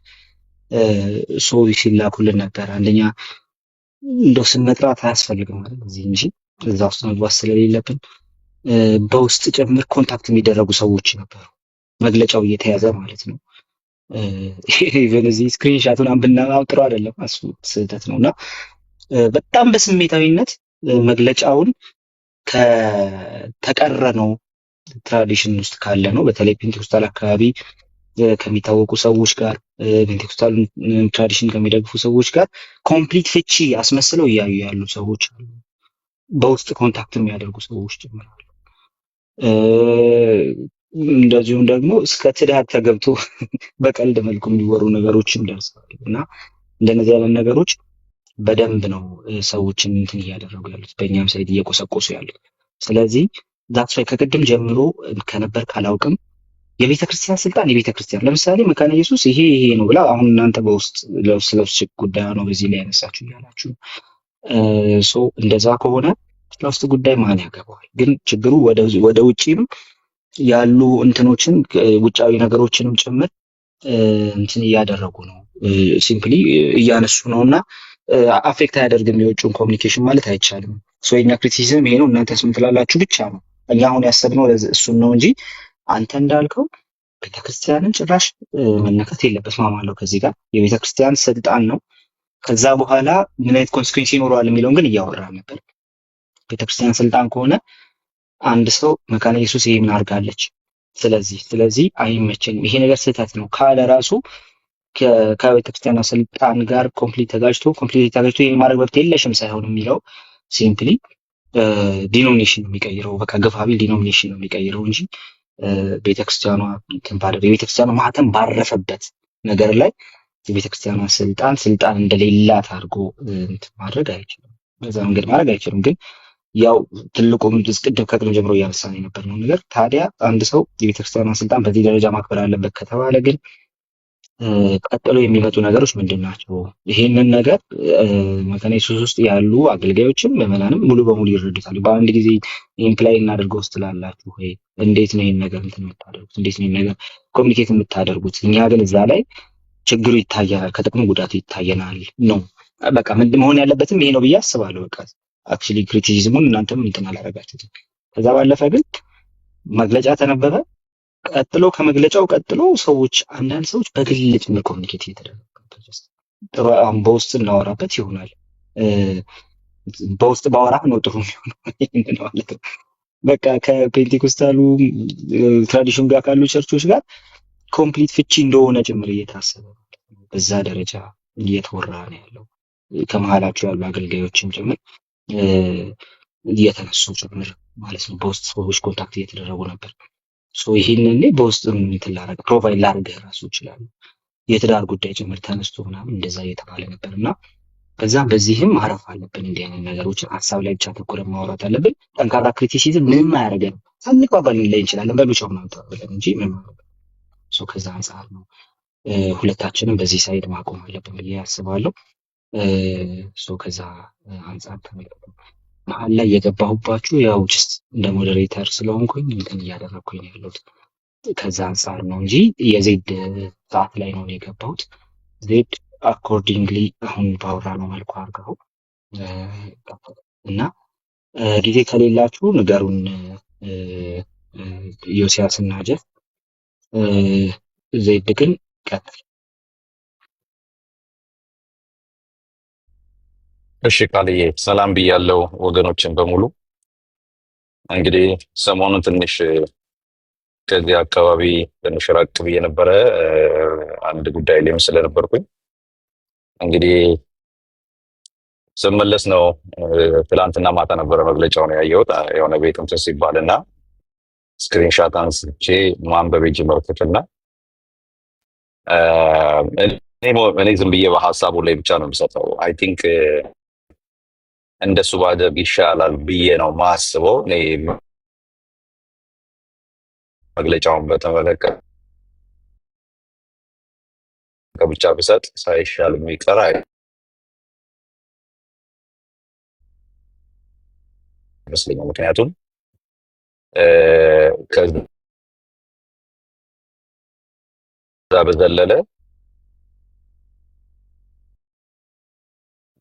[SPEAKER 5] ሰው ሲላኩልን ነበር። አንደኛ እንደው ስንመጥራት አያስፈልግም ማለት እዚህ እንጂ እዛ ውስጥ መግባት ስለሌለብን በውስጥ ጭምር ኮንታክት የሚደረጉ ሰዎች ነበሩ፣ መግለጫው እየተያዘ ማለት ነው። ኢቨን እዚህ ስክሪንሻቱን ብናማው ጥሩ አይደለም፣ እሱ ስህተት ነውና በጣም በስሜታዊነት መግለጫውን ከተቀረነው ትራዲሽን ውስጥ ካለ ነው በተለይ ፔንቴኮስታል አካባቢ ከሚታወቁ ሰዎች ጋር ፔንቴኮስታል ትራዲሽን ከሚደግፉ ሰዎች ጋር ኮምፕሊት ፍቺ አስመስለው እያዩ ያሉ ሰዎች አሉ። በውስጥ ኮንታክት የሚያደርጉ ሰዎች ጭምራሉ። እንደዚሁም ደግሞ እስከ ትዳር ተገብቶ በቀልድ መልኩ የሚወሩ ነገሮችም ደርሰዋል እና እንደነዚህ ያለ ነገሮች በደንብ ነው ሰዎችን እንትን እያደረጉ ያሉት፣ በእኛም ሳይድ እየቆሰቆሱ ያሉት። ስለዚህ ዛትስ ዋይ ከቅድም ጀምሮ ከነበር ካላውቅም የቤተ ክርስቲያን ስልጣን የቤተ ክርስቲያን ለምሳሌ መካነ ኢየሱስ ይሄ ነው ብላ አሁን እናንተ በውስጥ ለውስጥ ጉዳይ ነው በዚህ ላይ ያነሳችሁ እያላችሁ ሶ እንደዛ ከሆነ ለውስጥ ጉዳይ ማን ያገባዋል? ግን ችግሩ ወደ ውጪም ያሉ እንትኖችን ውጫዊ ነገሮችንም ጭምር እንትን እያደረጉ ነው፣ ሲምፕሊ እያነሱ ነውና አፌክት አያደርግም የውጭውን ኮሚኒኬሽን ማለት አይቻልም። የኛ ክሪቲሲዝም ይሄ ነው፣ እናንተስ ምን ትላላችሁ ብቻ ነው። እኛ አሁን ያሰብነው እሱን ነው እንጂ አንተ እንዳልከው ቤተክርስቲያንን ጭራሽ መነካት የለበትም ማማለው ከዚህ ጋር የቤተክርስቲያን ስልጣን ነው። ከዛ በኋላ ምን አይነት ኮንሲኩዌንስ ይኖረዋል የሚለውን ግን እያወራ ነበር። ቤተክርስቲያን ስልጣን ከሆነ አንድ ሰው መካነ ኢየሱስ ይሄ ምን አድርጋለች፣ ስለዚህ አይመቸኝም ይሄ ነገር ስህተት ነው ካለ ራሱ ከቤተክርስቲያኗ ስልጣን ጋር ኮምፕሊት ተጋጅቶ ይሄን ማድረግ መብት የለሽም ሳይሆን የሚለው ሲምፕሊ ዲኖሚኔሽን ነው የሚቀይረው። በቃ ገፋቢል ዲኖሚኔሽን ነው የሚቀይረው እንጂ ቤተክርስቲያኗ የቤተክርስቲያኗ ማህተም ባረፈበት ነገር ላይ የቤተክርስቲያኗ ስልጣን እንደሌላት አድርጎ ማድረግ አይችልም። በዛ መንገድ ማድረግ አይችልም። ግን ያው ትልቁ ከቅድም ጀምሮ እያነሳን የነበር ነው ነገር ታዲያ አንድ ሰው የቤተክርስቲያኗ ስልጣን በዚህ ደረጃ ማክበር አለበት ከተባለ ግን ቀጥሎ የሚመጡ ነገሮች ምንድን ናቸው? ይሄንን ነገር መካነ ኢየሱስ ውስጥ ያሉ አገልጋዮችም ምዕመናንም ሙሉ በሙሉ ይረዱታል። በአንድ ጊዜ ኢምፕላይ እናደርገው ውስጥ ላላችሁ ወይ እንዴት ነው ይሄን ነገር የምታደርጉት? እንዴት ነው ይሄን ነገር ኮሚኒኬት የምታደርጉት? እኛ ግን እዛ ላይ ችግሩ ይታያል፣ ከጥቅሙ ጉዳቱ ይታየናል ነው በቃ ምንድን መሆን ያለበትም ይሄ ነው ብዬ አስባለሁ። በቃ አክቹሊ ክሪቲሲዝሙን እናንተም እንትን አላደረጋችሁትም። ከዛ ባለፈ ግን መግለጫ ተነበበ። ቀጥሎ ከመግለጫው ቀጥሎ አንዳንድ ሰዎች በግል ጭምር ኮሚኒኬት እየተደረገ በውስጥ እናወራበት ይሆናል። በውስጥ ባወራህ ነው ጥሩ የሚሆነው ማለት ነው። በቃ ከፔንቴኮስታሉ ትራዲሽን ጋር ካሉ ቸርቾች ጋር ኮምፕሊት ፍቺ እንደሆነ ጭምር እየታሰበ በዛ ደረጃ እየተወራ ነው ያለው። ከመሀላቸው ያሉ አገልጋዮችም ጭምር እየተነሱ ጭምር ማለት ነው። በውስጥ ሰዎች ኮንታክት እየተደረጉ ነበር። ይሄንን በውስጥ እንትን ፕሮቫይድ ላድርግህ ራሱ ይችላሉ። የትዳር ጉዳይ ጭምር ተነስቶ ምናምን እንደዛ እየተባለ ነበር እና በዚህም ማረፍ አለብን። እንዲህ አይነት ነገሮችን ሀሳብ ላይ ብቻ ተኮረን ማውራት አለብን። ጠንካራ ክሪቲሲዝም ምንም አያደርገንም። ሳንግባባ ላይ እንችላለን በሉቻው ምናምን ተባብለን እንጂ ምን ከዛ አንጻር ነው ሁለታችንም በዚህ ሳይድ ማቆም አለብን ብዬ ያስባለሁ። ከዛ አንጻር ተመልከቱ። መሀል ላይ የገባሁባችሁ ያው ጀስት እንደ ሞዴሬተር ስለሆንኩኝ እንትን እያደረግኩኝ ነው ያለሁት። ከዛ አንጻር ነው እንጂ የዜድ ሰዓት ላይ ነው የገባሁት። ዜድ አኮርዲንግሊ አሁን ባወራ ነው መልኩ አድርገው እና ጊዜ ከሌላችሁ ንገሩን። ዮሲያስ እና ጀፍ ዜድ ግን ቀጥል።
[SPEAKER 7] እሺ ቃልዬ ሰላም ብያለው ወገኖችን በሙሉ። እንግዲህ ሰሞኑን ትንሽ ከዚህ አካባቢ ትንሽ ራቅ ብዬ ነበረ አንድ ጉዳይ ላይም ስለነበርኩኝ እንግዲህ ስመለስ ነው ትላንትና ማታ ነበረ መግለጫው ነው ያየሁት። የሆነ ቤት እንትን ሲባልና ስክሪንሻት አንስቼ ማንበብ ጀመርኩትና እኔ ዝም ብዬ በሀሳቡ ላይ ብቻ ነው የምሰጠው። አይ ቲንክ እንደሱ ባደርግ ይሻላል ብዬ ነው ማስበው። እኔ መግለጫውን በተመለከተ ብቻ ብሰጥ ሳይሻል የሚቀር አይመስለኝም። ምክንያቱም ከዛ በዘለለ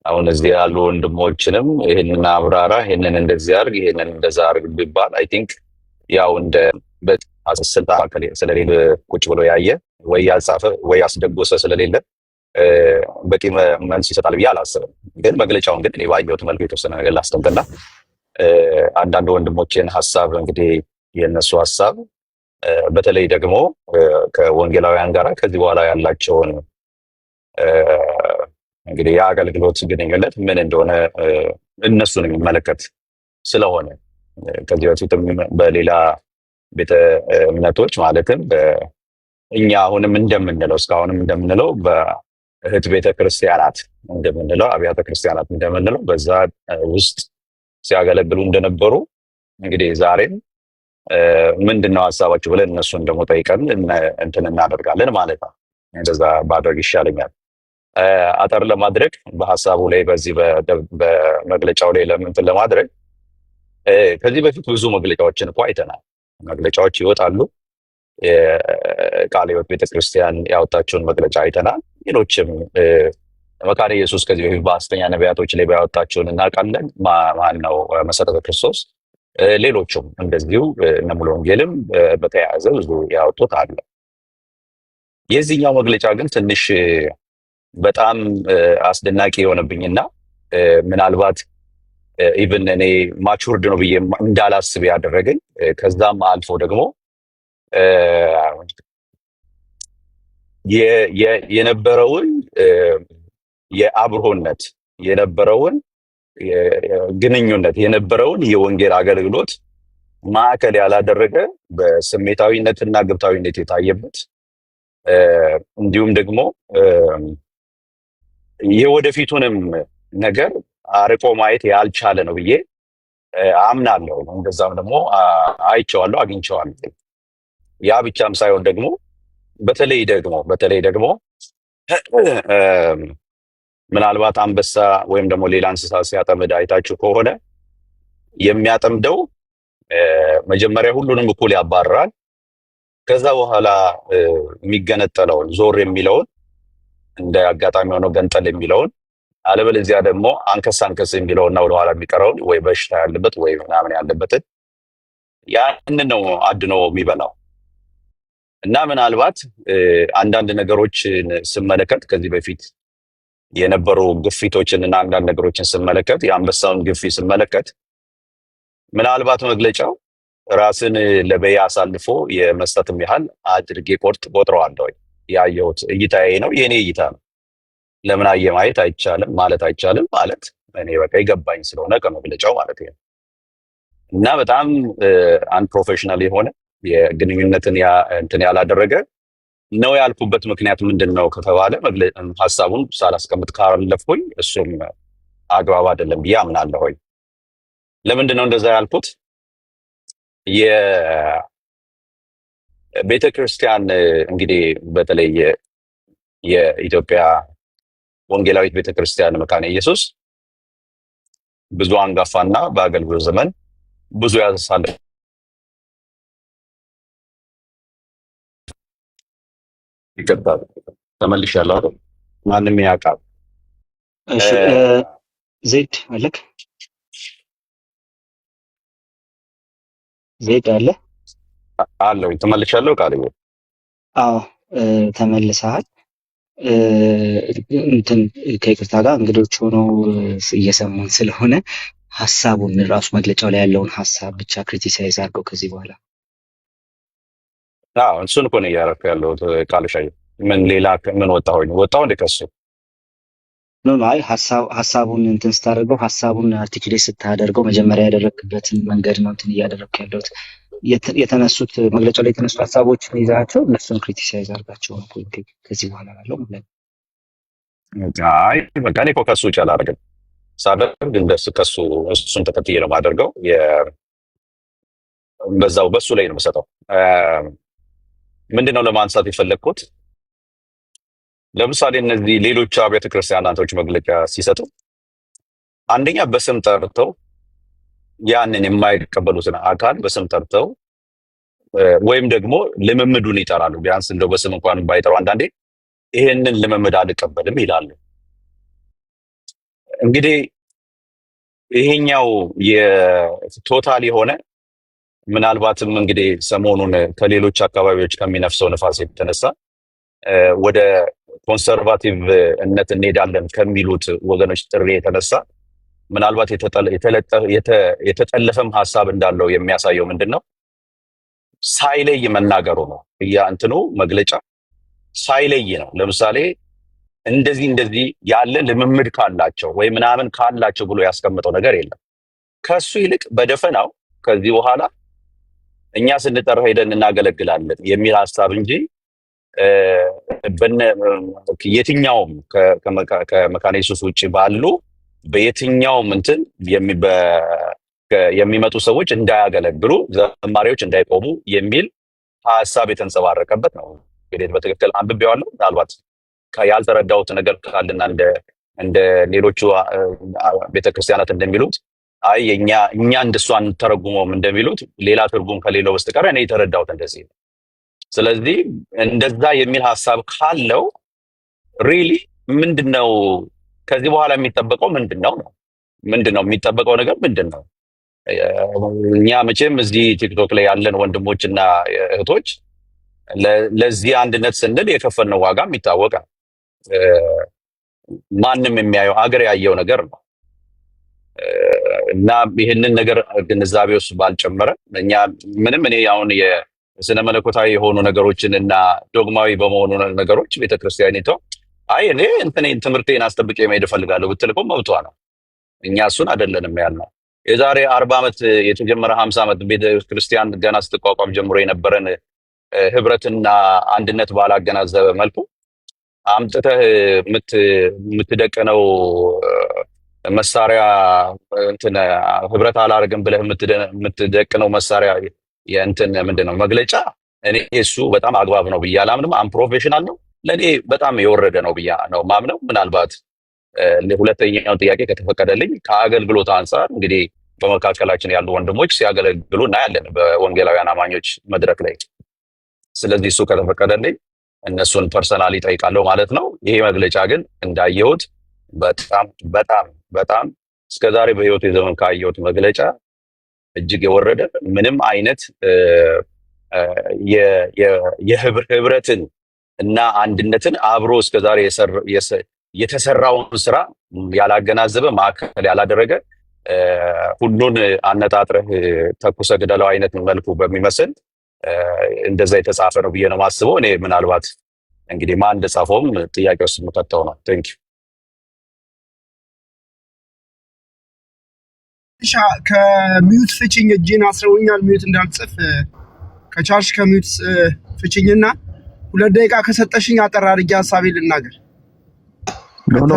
[SPEAKER 7] አሁን እዚህ ያሉ ወንድሞችንም ይሄንን አብራራ፣ ይሄንን እንደዚህ አድርግ፣ ይሄንን እንደዛ አድርግ ቢባል አይ ቲንክ ያው እንደ ስልጣን ስለሌለ ቁጭ ብሎ ያየ ወይ ያልጻፈ ወይ ያስደጎሰ ስለሌለ በቂ መልስ ይሰጣል ብዬ አላስብም። ግን መግለጫውን ግን እኔ ባየሁት መልኩ የተወሰነ ነገር ላስቀምጥና አንዳንድ ወንድሞችን ሀሳብ እንግዲህ የነሱ ሀሳብ በተለይ ደግሞ ከወንጌላውያን ጋር ከዚህ በኋላ ያላቸውን እንግዲህ የአገልግሎት ግንኙነት ምን እንደሆነ እነሱን የሚመለከት ስለሆነ ከዚህ በፊትም በሌላ ቤተ እምነቶች ማለትም እኛ አሁንም እንደምንለው እስካሁንም እንደምንለው በእህት ቤተ ክርስቲያናት እንደምንለው አብያተ ክርስቲያናት እንደምንለው በዛ ውስጥ ሲያገለግሉ እንደነበሩ እንግዲህ ዛሬም ምንድነው ሀሳባችሁ ብለን እነሱን ደግሞ ጠይቀን እንትን እናደርጋለን ማለት ነው። እንደዛ ባደርግ ይሻለኛል። አጠር ለማድረግ በሀሳቡ ላይ በዚህ በመግለጫው ላይ ለምንትን ለማድረግ ከዚህ በፊት ብዙ መግለጫዎችን እኮ አይተናል። መግለጫዎች ይወጣሉ። የቃለ ሕይወት ቤተክርስቲያን ያወጣቸውን መግለጫ አይተናል። ሌሎችም መካነ ኢየሱስ ከዚህ በፊት በሐሰተኛ ነቢያቶች ላይ ባያወጣቸውን እናውቃለን። ማን ነው መሰረተ ክርስቶስ፣ ሌሎቹም እንደዚሁ እነ ሙሉ ወንጌልም በተያያዘ ብዙ ያወጡት አለ። የዚህኛው መግለጫ ግን ትንሽ በጣም አስደናቂ የሆነብኝና ምናልባት ኢቭን እኔ ማቹርድ ነው ብዬ እንዳላስብ ያደረገኝ ከዛም አልፎ ደግሞ የነበረውን የአብሮነት የነበረውን ግንኙነት የነበረውን የወንጌል አገልግሎት ማዕከል ያላደረገ በስሜታዊነትና ግብታዊነት የታየበት እንዲሁም ደግሞ የወደፊቱንም ነገር አርቆ ማየት ያልቻለ ነው ብዬ አምናለሁ። እንደዛም ደግሞ አይቼዋለሁ፣ አግኝቼዋለሁ። ያ ብቻም ሳይሆን ደግሞ በተለይ ደግሞ ምናልባት አንበሳ ወይም ደግሞ ሌላ እንስሳ ሲያጠምድ አይታችሁ ከሆነ የሚያጠምደው መጀመሪያ ሁሉንም እኩል ያባርራል። ከዛ በኋላ የሚገነጠለውን ዞር የሚለውን እንደ አጋጣሚ ሆነው ገንጠል የሚለውን አለበለዚያ ደግሞ አንከስ የሚለውና ወደኋላ የሚቀረውን ወይ በሽታ ያለበት ወይ ምናምን ያለበትን ያንን ነው አድኖ የሚበላው። እና ምናልባት አንዳንድ ነገሮችን ስመለከት ከዚህ በፊት የነበሩ ግፊቶችን እና አንዳንድ ነገሮችን ስመለከት የአንበሳውን ግፊ ስመለከት ምናልባት መግለጫው ራስን ለበያ አሳልፎ የመስጠትም ያህል አድርጌ ቆጥረዋለሁ። ያየሁት እይታዬ ነው፣ የኔ እይታ ነው። ለምን አየ ማየት አይቻልም ማለት እኔ በቃ ይገባኝ ስለሆነ ከመግለጫው ማለት ነው። እና በጣም አንፕሮፌሽናል የሆነ የግንኙነትን እንትን ያላደረገ ነው ያልኩበት ምክንያት ምንድን ነው ከተባለ ሀሳቡን ሳላስቀምጥ ካለፍኩኝ እሱም አግባብ አይደለም ብዬ አምናለሁ። ለምንድን ነው እንደዛ ያልኩት? የቤተ ክርስቲያን እንግዲህ በተለይ የኢትዮጵያ ወንጌላዊት ቤተ ክርስቲያን መካነ ኢየሱስ ብዙ አንጋፋና በአገልግሎት ዘመን ብዙ ያሳለፈ ይቀጥላል። ተመልሻለሁ አይደል? ማንም ያውቃል።
[SPEAKER 5] እሺ ዜድ አለክ? ዜድ አለ
[SPEAKER 7] አለው። ተመልሻለሁ ቃል ይወ
[SPEAKER 5] አዎ ተመልሰሃል። እንትን ከይቅርታ ጋር እንግዶች ሆነው እየሰሙን ስለሆነ ሀሳቡን ራሱ መግለጫው ላይ ያለውን ሀሳብ ብቻ ክሪቲሳይዝ አድርገው ከዚህ በኋላ
[SPEAKER 7] እሱን እኮ ነው እያደረኩ ያለሁት። ቃልሻይ ምን ሌላ ምን ወጣሁ እንደ ከሱ
[SPEAKER 5] አይ ሀሳቡን እንትን ስታደርገው ሀሳቡን አርቲኩሌት ስታደርገው መጀመሪያ ያደረግበትን መንገድ ነው እንትን እያደረግክ ያለሁት። የተነሱት መግለጫው ላይ የተነሱ ሀሳቦችን ይዛቸው እነሱን ክሪቲሳይዝ አድርጋቸው ነው ፖይንት ከዚህ በኋላ ያለው ማለት
[SPEAKER 7] ነው። አይ በቃ እኔ እኮ ከሱ ውጭ አላደርግም። ሳደርግ እንደሱ ከሱ እሱን ተከትዬ ነው የማደርገው። በዛው በሱ ላይ ነው የምሰጠው። ምንድነው ለማንሳት የፈለግኩት? ለምሳሌ እነዚህ ሌሎች አብያተ ክርስቲያናቶች መግለጫ ሲሰጡ አንደኛ በስም ጠርተው ያንን የማይቀበሉትን አካል በስም ጠርተው ወይም ደግሞ ልምምዱን ይጠራሉ። ቢያንስ እንደው በስም እንኳን ባይጠሩ አንዳንዴ ይሄንን ልምምድ አልቀበልም ይላሉ። እንግዲህ ይሄኛው የቶታል የሆነ ምናልባትም እንግዲህ ሰሞኑን ከሌሎች አካባቢዎች ከሚነፍሰው ንፋስ የተነሳ ወደ ኮንሰርቫቲቭ እነት እንሄዳለን ከሚሉት ወገኖች ጥሪ የተነሳ ምናልባት የተጠለፈም ሀሳብ እንዳለው የሚያሳየው ምንድነው? ሳይለይ መናገሩ ነው። እንትኑ መግለጫ ሳይለይ ነው። ለምሳሌ እንደዚህ ያለ ልምምድ ካላቸው ወይ ምናምን ካላቸው ብሎ ያስቀምጠው ነገር የለም። ከሱ ይልቅ በደፈናው ከዚህ በኋላ እኛ ስንጠራ ሄደን እናገለግላለን የሚል ሀሳብ እንጂ የትኛውም ከመካነ ኢየሱስ ውጭ ባሉ በየትኛውም እንትን የሚመጡ ሰዎች እንዳያገለግሉ፣ ዘማሪዎች እንዳይቆሙ የሚል ሀሳብ የተንጸባረቀበት ነው። እንግዲህ በትክክል አንብቤዋለሁ። ምናልባት ያልተረዳሁት ነገር ካለና እንደ ሌሎቹ ቤተክርስቲያናት እንደሚሉት አይ እኛ እንደሱ አንተረጉመውም እንደሚሉት ሌላ ትርጉም ከሌለው በስተቀር እኔ የተረዳሁት እንደዚህ ነው። ስለዚህ እንደዛ የሚል ሀሳብ ካለው ሪሊ ምንድነው ከዚህ በኋላ የሚጠበቀው ምንድነው ነው? ምንድነው የሚጠበቀው ነገር ምንድነው? እኛ መቼም እዚህ ቲክቶክ ላይ ያለን ወንድሞችና እህቶች ለዚህ አንድነት ስንል የከፈልነው ዋጋም ይታወቃል። ማንም የሚያየው አገር ያየው ነገር ነው እና ይህንን ነገር ግንዛቤ ውስጥ ባልጨመረ እኛ ምንም እኔ አሁን የስነ መለኮታዊ የሆኑ ነገሮችን እና ዶግማዊ በመሆኑ ነገሮች ቤተክርስቲያኒቷ አይ እኔ ትምህርቴን አስጠብቄ መሄድ እፈልጋለሁ ብትል እኮ መብቷ ነው። እኛ እሱን አይደለንም ያልነው። የዛሬ 40 ዓመት የተጀመረ 50 ዓመት ቤተክርስቲያን ገና ስትቋቋም ጀምሮ የነበረን ህብረትና አንድነት ባላገናዘበ መልኩ አምጥተህ የምትደቀነው መሳሪያ ህብረት አላርግም ብለህ የምትደቅነው መሳሪያ ምንድነው መግለጫ እኔ እሱ በጣም አግባብ ነው ብዬ አላምንም። ፕሮፌሽናል ነው ለኔ በጣም የወረደ ነው ብዬ ነው ማምነው። ምናልባት ሁለተኛው ጥያቄ ከተፈቀደልኝ ከአገልግሎት አንፃር እንግዲህ በመካከላችን ያሉ ወንድሞች ሲያገለግሉ እናያለን በወንጌላውያን አማኞች መድረክ ላይ። ስለዚህ እሱ ከተፈቀደልኝ እነሱን ፐርሰናሊ ጠይቃለሁ ማለት ነው። ይሄ መግለጫ ግን እንዳየሁት በጣም በጣም በጣም እስከዛሬ በህይወት ዘመን ካየሁት መግለጫ እጅግ የወረደ ምንም አይነት የህብረትን እና አንድነትን አብሮ እስከዛሬ የተሰራውን ስራ ያላገናዘበ ማዕከል ያላደረገ ሁሉን አነጣጥረህ ተኩሰ ግደለው አይነት መልኩ በሚመስል እንደዛ የተጻፈ ነው ብዬ ነው ማስበው። እኔ ምናልባት እንግዲህ ማን እንደጻፈውም ጥያቄ ውስጥ የምከተው ነው። ቴንክ ዩ።
[SPEAKER 9] ከሚዩት ፍቺኝ እጄን አስረውኛል። ሚዩት እንዳልጽፍ ከቻልሽ ከሚዩት ፍቺኝና 2 ደቂቃ ከሰጠሽኝ አጠር አድርጌ ሀሳቤ ልናገር።
[SPEAKER 6] ኖ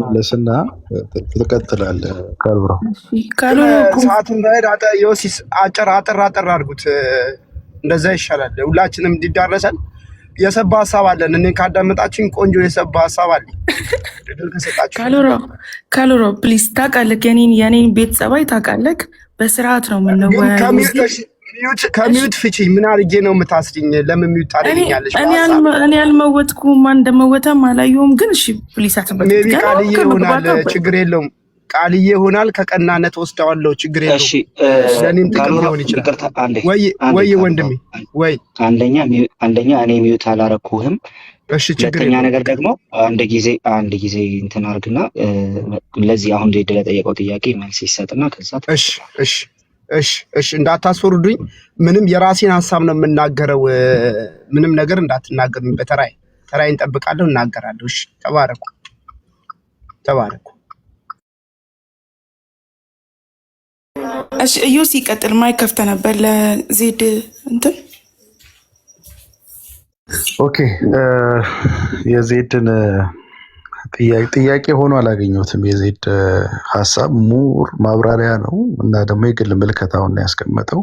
[SPEAKER 6] መለስና ትቀጥላለህ።
[SPEAKER 9] ሰዓት እንዳይሄድ ዮሲስ አጠር አድርጉት። እንደዛ ይሻላል፣ ሁላችንም እንዲዳረሰን። የሰባ ሀሳብ አለን። እኔ ካዳመጣችሁኝ ቆንጆ የሰባ ሀሳብ አለ።
[SPEAKER 2] ካሎሮ ፕሊዝ፣ ታውቃለህ የኔን ቤት ጸባይ ታውቃለህ። በስርዓት ነው የምንወያየው።
[SPEAKER 9] ከሚዩት ፍቺኝ። ምን አድርጌ ነው የምታስሪኝ? ለምን ሚዩት ታደርጊኛለሽ?
[SPEAKER 2] እኔ አልመወጥኩም፣ ማን እንደመወተም አላየሁም። ግን እሺ ፕሊዝ አትበል።
[SPEAKER 9] ሜቢ ቃልዬ ይሆናል፣ ችግር የለውም። ቃልዬ ይሆናል፣ ከቀናነት ወስደዋለሁ፣ ችግር የለውም። ለእኔም ጥቅም ሊሆን ይችላል። ወይ ወንድሜ፣ ወይ
[SPEAKER 5] አንደኛ እኔ ሚዩት አላረኩህም።
[SPEAKER 9] እሺ ችግር
[SPEAKER 5] ሁለተኛ ነገር ደግሞ አንድ ጊዜ እንትን አድርግና ለዚህ አሁን ለጠየቀው ጥያቄ መልስ ይሰጥና ከዛ
[SPEAKER 9] እሺ እንዳታስወርዱኝ። ምንም የራሴን ሀሳብ ነው የምናገረው። ምንም ነገር እንዳትናገሩ። ተራዬን ጠብቃለሁ፣ እናገራለሁ። እሺ ተባረኩ።
[SPEAKER 2] እሺ እዩ ሲቀጥል ማይክ ከፍተህ ነበር ለዜድ እንትን።
[SPEAKER 6] ኦኬ የዜድን ጥያቄ ሆኖ አላገኘሁትም። የዜድ ሀሳብ ሙር ማብራሪያ ነው እና ደግሞ የግል ምልከታውን ያስቀመጠው።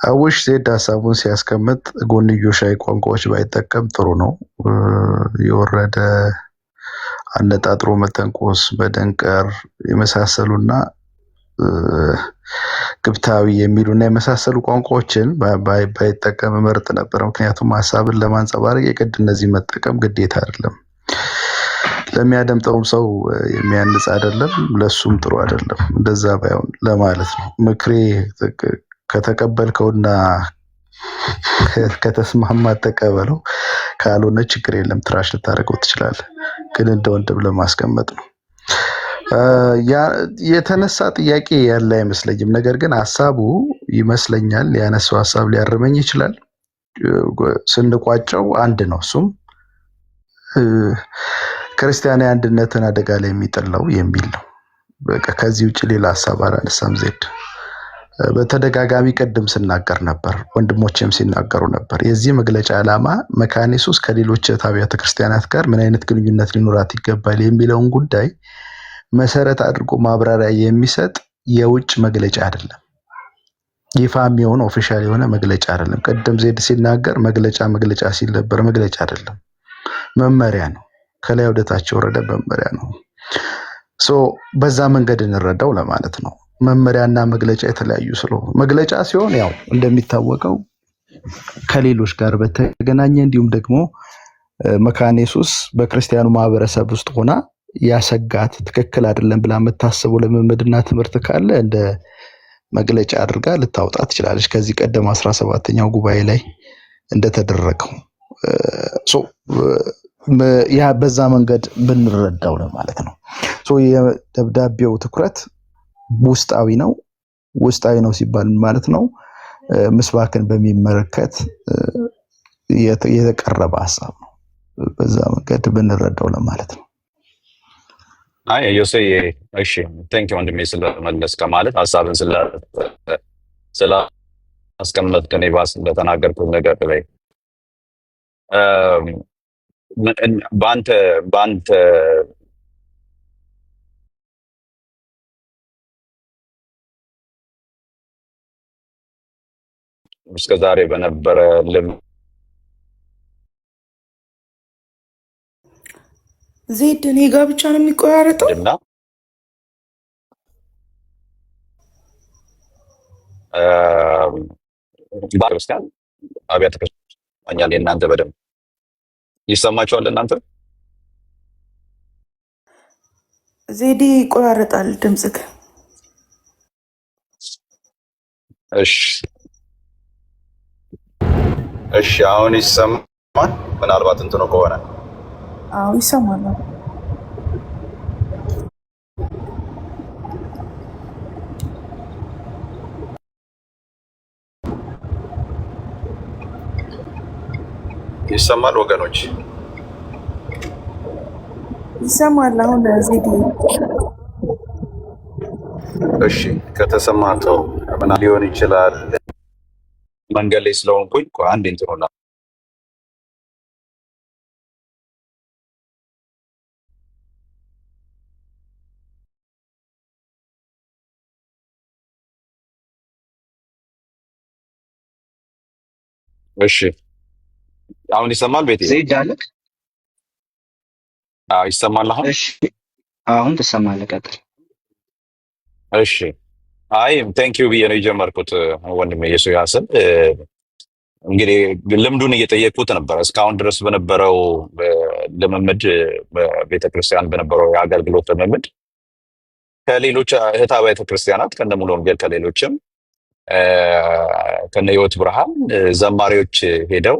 [SPEAKER 6] አውሽ ዜድ ሀሳቡን ሲያስቀምጥ ጎንዮሻዊ ቋንቋዎች ባይጠቀም ጥሩ ነው። የወረደ አነጣጥሮ መተንኮስ፣ መደንቀር የመሳሰሉና ግብታዊ የሚሉና የመሳሰሉ ቋንቋዎችን ባይጠቀም መርጥ ነበር። ምክንያቱም ሀሳብን ለማንጸባረቅ የግድ እነዚህ መጠቀም ግዴታ አይደለም። ለሚያደምጠውም ሰው የሚያንጽ አይደለም፣ ለሱም ጥሩ አይደለም። እንደዛ ባይሆን ለማለት ነው። ምክሬ ከተቀበልከውና ከተስማማ ተቀበለው፣ ካልሆነ ችግር የለም፣ ትራሽ ልታደርገው ትችላለህ። ግን እንደ ወንድም ለማስቀመጥ ነው። የተነሳ ጥያቄ ያለ አይመስለኝም። ነገር ግን ሀሳቡ ይመስለኛል ያነሳው ሀሳብ ሊያርመኝ ይችላል። ስንቋጨው አንድ ነው፣ እሱም ክርስቲያናዊ አንድነትን አደጋ ላይ የሚጥል ነው የሚል ነው። በቃ ከዚህ ውጭ ሌላ ሀሳብ አላነሳም። ዜድ በተደጋጋሚ ቅድም ስናገር ነበር፣ ወንድሞቼም ሲናገሩ ነበር። የዚህ መግለጫ ዓላማ መካነ ኢየሱስ ከሌሎች አብያተ ክርስቲያናት ጋር ምን አይነት ግንኙነት ሊኖራት ይገባል የሚለውን ጉዳይ መሰረት አድርጎ ማብራሪያ የሚሰጥ የውጭ መግለጫ አይደለም። ይፋ የሚሆን ኦፊሻል የሆነ መግለጫ አይደለም። ቅድም ዜድ ሲናገር መግለጫ ሲል ነበር። መግለጫ አይደለም፣ መመሪያ ነው። ከላይ ወደታች የወረደ መመሪያ ነው። በዛ መንገድ እንረዳው ለማለት ነው። መመሪያና መግለጫ የተለያዩ ስለሆኑ መግለጫ ሲሆን ያው እንደሚታወቀው ከሌሎች ጋር በተገናኘ እንዲሁም ደግሞ መካነ ኢየሱስ በክርስቲያኑ ማህበረሰብ ውስጥ ሆና ያሰጋት ትክክል አይደለም ብላ የምታስበው ልምምድና ትምህርት ካለ እንደ መግለጫ አድርጋ ልታወጣ ትችላለች። ከዚህ ቀደም 17ኛው ጉባኤ ላይ እንደተደረገው ያ በዛ መንገድ ብንረዳው ነው ማለት ነው። የደብዳቤው ትኩረት ውስጣዊ ነው። ውስጣዊ ነው ሲባል ማለት ነው ምስባክን በሚመለከት የተቀረበ ሐሳብ ነው። በዛ መንገድ ብንረዳው ለማለት ነው።
[SPEAKER 7] አይ ዮሴ እሺ ቴንክ ዩ ወንድሜ ስለመለስ ከማለት ሐሳብን ስለ አስቀመጥከኝ ባስ እንደተናገርኩት ነገር ላይ በአንተ እስከ ዛሬ በነበረ
[SPEAKER 2] ዜድ እኔ ጋ ብቻ ነው የሚቆራረጠው
[SPEAKER 7] እና ክርስቲያን አብያተ ክርስቲያን የእናንተ በደንብ ይሰማችኋል? እናንተ
[SPEAKER 2] ዜዲ ይቆራረጣል ድምጽክ።
[SPEAKER 7] እሺ አሁን ይሰማል? ምናልባት እንትኑ ከሆነ
[SPEAKER 2] አዎ ይሰማል።
[SPEAKER 7] ይሰማል ወገኖች?
[SPEAKER 2] ይሰማል አሁን ዜዲ።
[SPEAKER 7] እሺ ከተሰማተው ምን ሊሆን ይችላል? መንገድ ላይ ስለሆንኩኝ አንድ እንትኑና እሺ አሁን ይሰማል? ቤቴ
[SPEAKER 5] ዜድ አለክ?
[SPEAKER 7] አዎ ይሰማል አሁን?
[SPEAKER 5] እሺ አሁን ተሰማለ። ቀጥል።
[SPEAKER 7] እሺ አይ ቴንክ ዩ ብዬ ነው የጀመርኩት ወንድሜ ኢየሱስን። እንግዲህ ልምዱን እየጠየቁት ነበር እስካሁን ድረስ በነበረው ልምምድ በቤተክርስቲያን በነበረው የአገልግሎት ልምምድ ከሌሎች እህት አብያተ ክርስቲያናት ከነ ሙሉ ወንጌል ከሌሎችም ከነ ሕይወት ብርሃን ዘማሪዎች ሄደው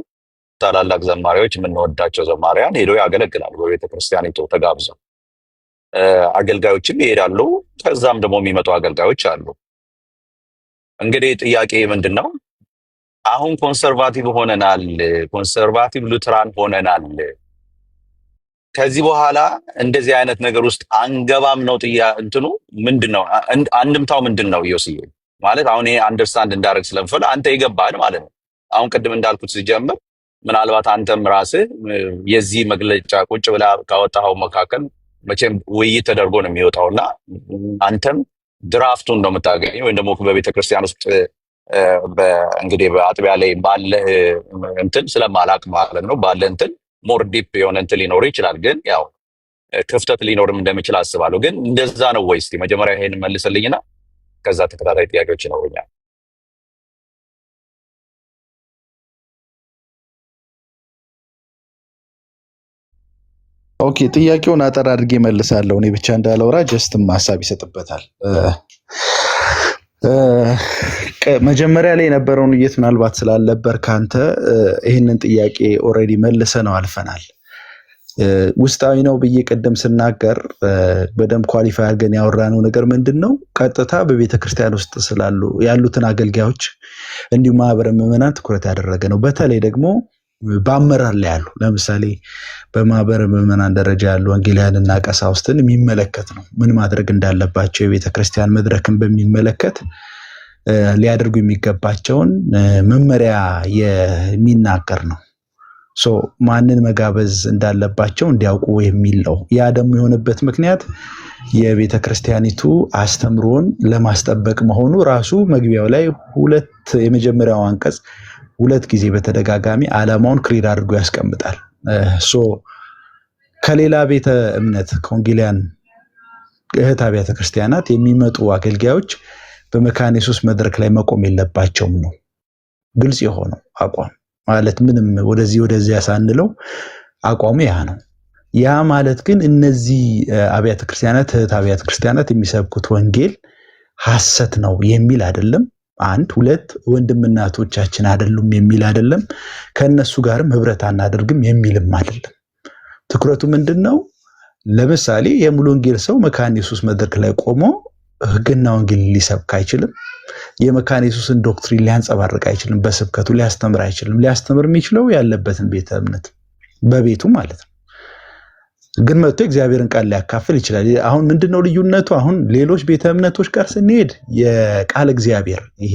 [SPEAKER 7] ታላላቅ ዘማሪዎች የምንወዳቸው ዘማሪያን ሄደው ያገለግላሉ። በቤተክርስቲያኒቱ ተጋብዘው አገልጋዮችም ይሄዳሉ። ከዛም ደግሞ የሚመጡ አገልጋዮች አሉ። እንግዲህ ጥያቄ ምንድነው? አሁን ኮንሰርቫቲቭ ሆነናል፣ ኮንሰርቫቲቭ ሉትራን ሆነናል። ከዚህ በኋላ እንደዚህ አይነት ነገር ውስጥ አንገባም ነው እንትኑ ምንድነው? አንድምታው ምንድነው? ዮስዬ ማለት አሁን ይሄ አንደርስታንድ እንዳደረግ ስለምፈል አንተ ይገባል ማለት ነው። አሁን ቅድም እንዳልኩት ሲጀምር ምናልባት አንተም ራስህ የዚህ መግለጫ ቁጭ ብላ ካወጣው መካከል መቼም ውይይት ተደርጎ ነው የሚወጣውና አንተም ድራፍቱን ነው የምታገኘው ወይም ደግሞ በቤተክርስቲያን ውስጥ እንግዲህ በአጥቢያ ላይ ባለ እንትን ስለማላቅ ማለት ነው ባለ እንትን ሞር ዲፕ የሆነ እንትን ሊኖር ይችላል። ግን ያው ክፍተት ሊኖርም እንደሚችል አስባለሁ። ግን እንደዛ ነው ወይስ? መጀመሪያ ይሄን መልስልኝና ከዛ ተከታታይ ጥያቄዎች ይኖሩኛል።
[SPEAKER 6] ኦኬ ጥያቄውን አጠር አድርጌ መልሳለሁ። እኔ ብቻ እንዳላወራ ጀስትም ሐሳብ ይሰጥበታል። መጀመሪያ ላይ የነበረውን ውይይት ምናልባት ስላልነበር ካንተ ይህንን ጥያቄ ኦልሬዲ መልሰ ነው አልፈናል። ውስጣዊ ነው ብዬ ቅድም ስናገር በደንብ ኳሊፋይ አድርገን ያወራነው ነገር ምንድነው? ቀጥታ በቤተ ክርስቲያን ውስጥ ስላሉ ያሉትን አገልጋዮች እንዲሁም ማህበረ ምዕመናን ትኩረት ያደረገ ነው። በተለይ ደግሞ በአመራር ላይ ያሉ ለምሳሌ በማህበረ ምዕመናን ደረጃ ያሉ ወንጌላውያንና ቀሳውስትን የሚመለከት ነው። ምን ማድረግ እንዳለባቸው የቤተ ክርስቲያን መድረክን በሚመለከት ሊያደርጉ የሚገባቸውን መመሪያ የሚናገር ነው። ማንን መጋበዝ እንዳለባቸው እንዲያውቁ የሚል ነው። ያ ደግሞ የሆነበት ምክንያት የቤተ ክርስቲያኒቱ አስተምሮን ለማስጠበቅ መሆኑ ራሱ መግቢያው ላይ የመጀመሪያው አንቀጽ 2 ጊዜ በተደጋጋሚ ዓላማውን ክሊር አድርጎ ያስቀምጣል። ከሌላ ቤተ እምነት ከወንጌላውያን እህት አብያተ ክርስቲያናት የሚመጡ አገልጋዮች በመካነ ኢየሱስ መድረክ ላይ መቆም የለባቸውም ነው ግልጽ የሆነው አቋም። ማለት ምንም ወደዚያ ሳንለው አቋሙ ያ ነው። ያ ማለት ግን እነዚህ አብያተ ክርስቲያናት አብያተ ክርስቲያናት የሚሰብኩት ወንጌል ሐሰት ነው የሚል አይደለም። አንድ ሁለት ወንድምናቶቻችን አይደሉም የሚል አይደለም። ከነሱ ጋርም ህብረት አናደርግም የሚልም አይደለም። ትኩረቱ ምንድነው? ለምሳሌ የሙሉ ወንጌል ሰው መካነ ኢየሱስ መድረክ ላይ ቆሞ ህግና ወንጌል ሊሰብክ አይችልም። የመካነ ኢየሱስን ዶክትሪን ሊያንጸባርቅ አይችልም። በስብከቱ ሊያስተምር አይችልም። ሊያስተምር የሚችለው ያለበትን ቤተ እምነት በቤቱ ማለት ነው። ግን መጥቶ እግዚአብሔርን ቃል ሊያካፍል ይችላል። አሁን ምንድነው ልዩነቱ? አሁን ሌሎች ቤተ እምነቶች ጋር ስንሄድ የቃል እግዚአብሔር ይሄ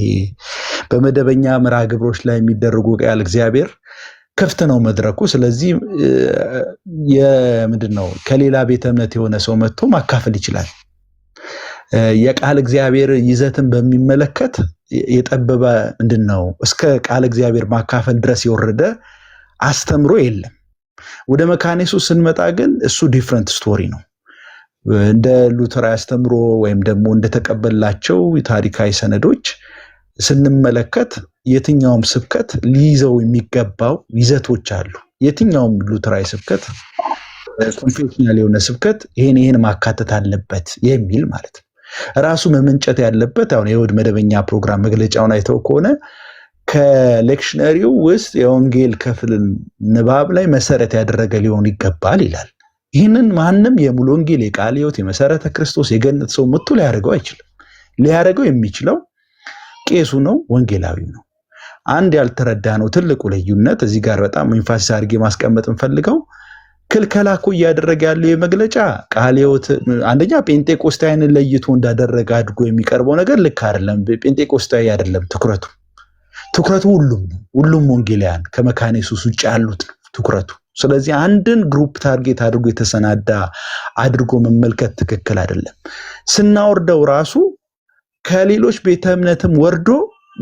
[SPEAKER 6] በመደበኛ መርሃ ግብሮች ላይ የሚደረጉ ቃል እግዚአብሔር ክፍት ነው መድረኩ። ስለዚህ የምንድነው ከሌላ ቤተ እምነት የሆነ ሰው መጥቶ ማካፈል ይችላል። የቃል እግዚአብሔር ይዘትን በሚመለከት የጠበበ ምንድነው እስከ ቃል እግዚአብሔር ማካፈል ድረስ የወረደ አስተምሮ የለም። ወደ መካነ ኢየሱስ ስንመጣ ግን እሱ ዲፍረንት ስቶሪ ነው። እንደ ሉተር አስተምሮ ወይም ደግሞ እንደተቀበላቸው ታሪካዊ ሰነዶች ስንመለከት የትኛውም ስብከት ሊይዘው የሚገባው ይዘቶች አሉ። የትኛውም ሉተራዊ ስብከት ኮንፌሽናል የሆነ ስብከት ይሄን ማካተት አለበት የሚል ማለት ነው። ራሱ መመንጨት ያለበት አሁን የወድ መደበኛ ፕሮግራም መግለጫውን አይተው ከሆነ ከሌክሽነሪው ውስጥ የወንጌል ክፍልን ንባብ ላይ መሰረት ያደረገ ሊሆን ይገባል ይላል። ይህንን ማንም የሙሉ ወንጌል የቃለ ሕይወት የመሰረተ ክርስቶስ የገነት ሰው መጥቶ ሊያደርገው አይችልም። ሊያደርገው የሚችለው ቄሱ ነው፣ ወንጌላዊው ነው። አንድ ያልተረዳ ነው ትልቁ ልዩነት እዚህ ጋር በጣም ኢንፋሲስ አድርጌ ማስቀመጥ እንፈልገው ክልከላ እኮ እያደረገ ያለው የመግለጫ ቃለ ሕይወት አንደኛ ጴንጤቆስታውያንን ለይቶ እንዳደረገ አድርጎ የሚቀርበው ነገር ልክ አይደለም። ጴንጤቆስታዊ አይደለም ትኩረቱ ሁሉም ነው። ሁሉም ወንጌላውያን ከመካነ ኢየሱስ ውጭ ያሉት ነው ትኩረቱ። ስለዚህ አንድን ግሩፕ ታርጌት አድርጎ የተሰናዳ አድርጎ መመልከት ትክክል አይደለም። ስናወርደው ራሱ ከሌሎች ቤተ እምነትም ወርዶ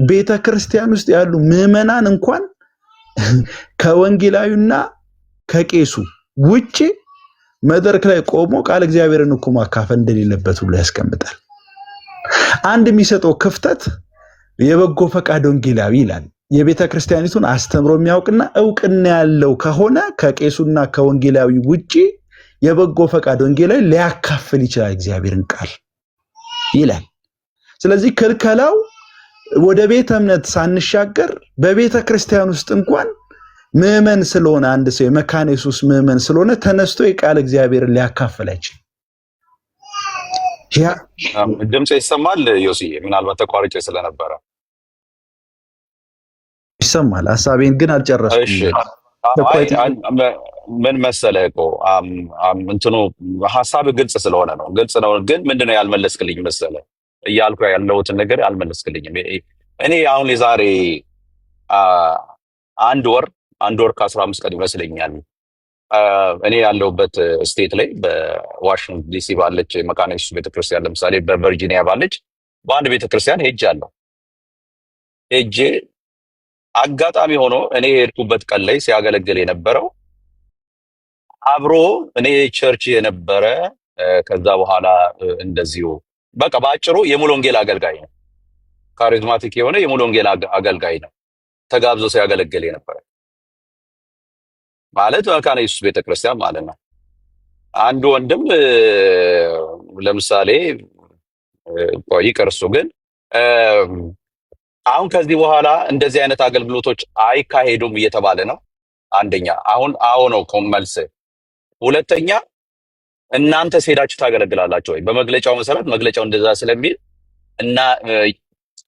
[SPEAKER 6] ቤተ ክርስቲያን ውስጥ ያሉ ምዕመናን እንኳን ከወንጌላዊና ከቄሱ ውጪ መድረክ ላይ ቆሞ ቃል እግዚአብሔርን እኮ ማካፈል እንደሌለበት ሁሉ ያስቀምጣል። አንድ የሚሰጠው ክፍተት የበጎ ፈቃድ ወንጌላዊ ይላል። የቤተ ክርስቲያኒቱን አስተምሮ የሚያውቅና እውቅና ያለው ከሆነ ከቄሱና ከወንጌላዊ ውጪ የበጎ ፈቃድ ወንጌላዊ ሊያካፍል ይችላል እግዚአብሔርን ቃል ይላል። ስለዚህ ክልከላው ወደ ቤተ እምነት ሳንሻገር በቤተ ክርስቲያን ውስጥ እንኳን ምዕመን ስለሆነ አንድ ሰው የመካነ ኢየሱስ ምዕመን ስለሆነ ተነስቶ የቃል እግዚአብሔርን ሊያካፍል አይችልም።
[SPEAKER 7] ድምጽ ይሰማል ዮሲ? ምናልባት ተቋርጬ ስለነበረ
[SPEAKER 6] ይሰማል። ሐሳቤን ግን አልጨረስኩም።
[SPEAKER 7] እሺ ምን መሰለህ እኮ እንትኑ ሐሳብ ግልጽ ስለሆነ ነው። ግልጽ ነው፣ ግን ምንድነው ያልመለስክልኝ መሰለህ? እያልኩ ያለሁትን ነገር አልመለስክልኝም። እኔ አሁን የዛሬ አንድ ወር ከ15 ቀን ይመስለኛል እኔ ያለሁበት ስቴት ላይ በዋሽንግተን ዲሲ ባለች መካነ ኢየሱስ ቤተክርስቲያን ለምሳሌ በቨርጂኒያ ባለች በአንድ ቤተክርስቲያን ሄጄ አጋጣሚ ሆኖ እኔ የሄድኩበት ቀን ላይ ሲያገለግል የነበረው አብሮ እኔ ቸርች የነበረ ከዛ በኋላ እንደዚሁ በቃ ባጭሩ የሙሉ ወንጌል አገልጋይ ነው። ካሪዝማቲክ የሆነ የሙሉ ወንጌል አገልጋይ ነው። ተጋብዞ ሲያገለግል የነበረ ማለት መካነ ኢየሱስ ቤተክርስቲያን ማለት ነው። አንዱ ወንድም ለምሳሌ ይቅርሱ ግን አሁን ከዚህ በኋላ እንደዚህ አይነት አገልግሎቶች አይካሄዱም እየተባለ ነው። አንደኛ አሁን ነው መልስ። ሁለተኛ እናንተ ሄዳችሁ ታገለግላላችሁ ወይ? በመግለጫው መሰረት መግለጫው እንደዛ ስለሚል እና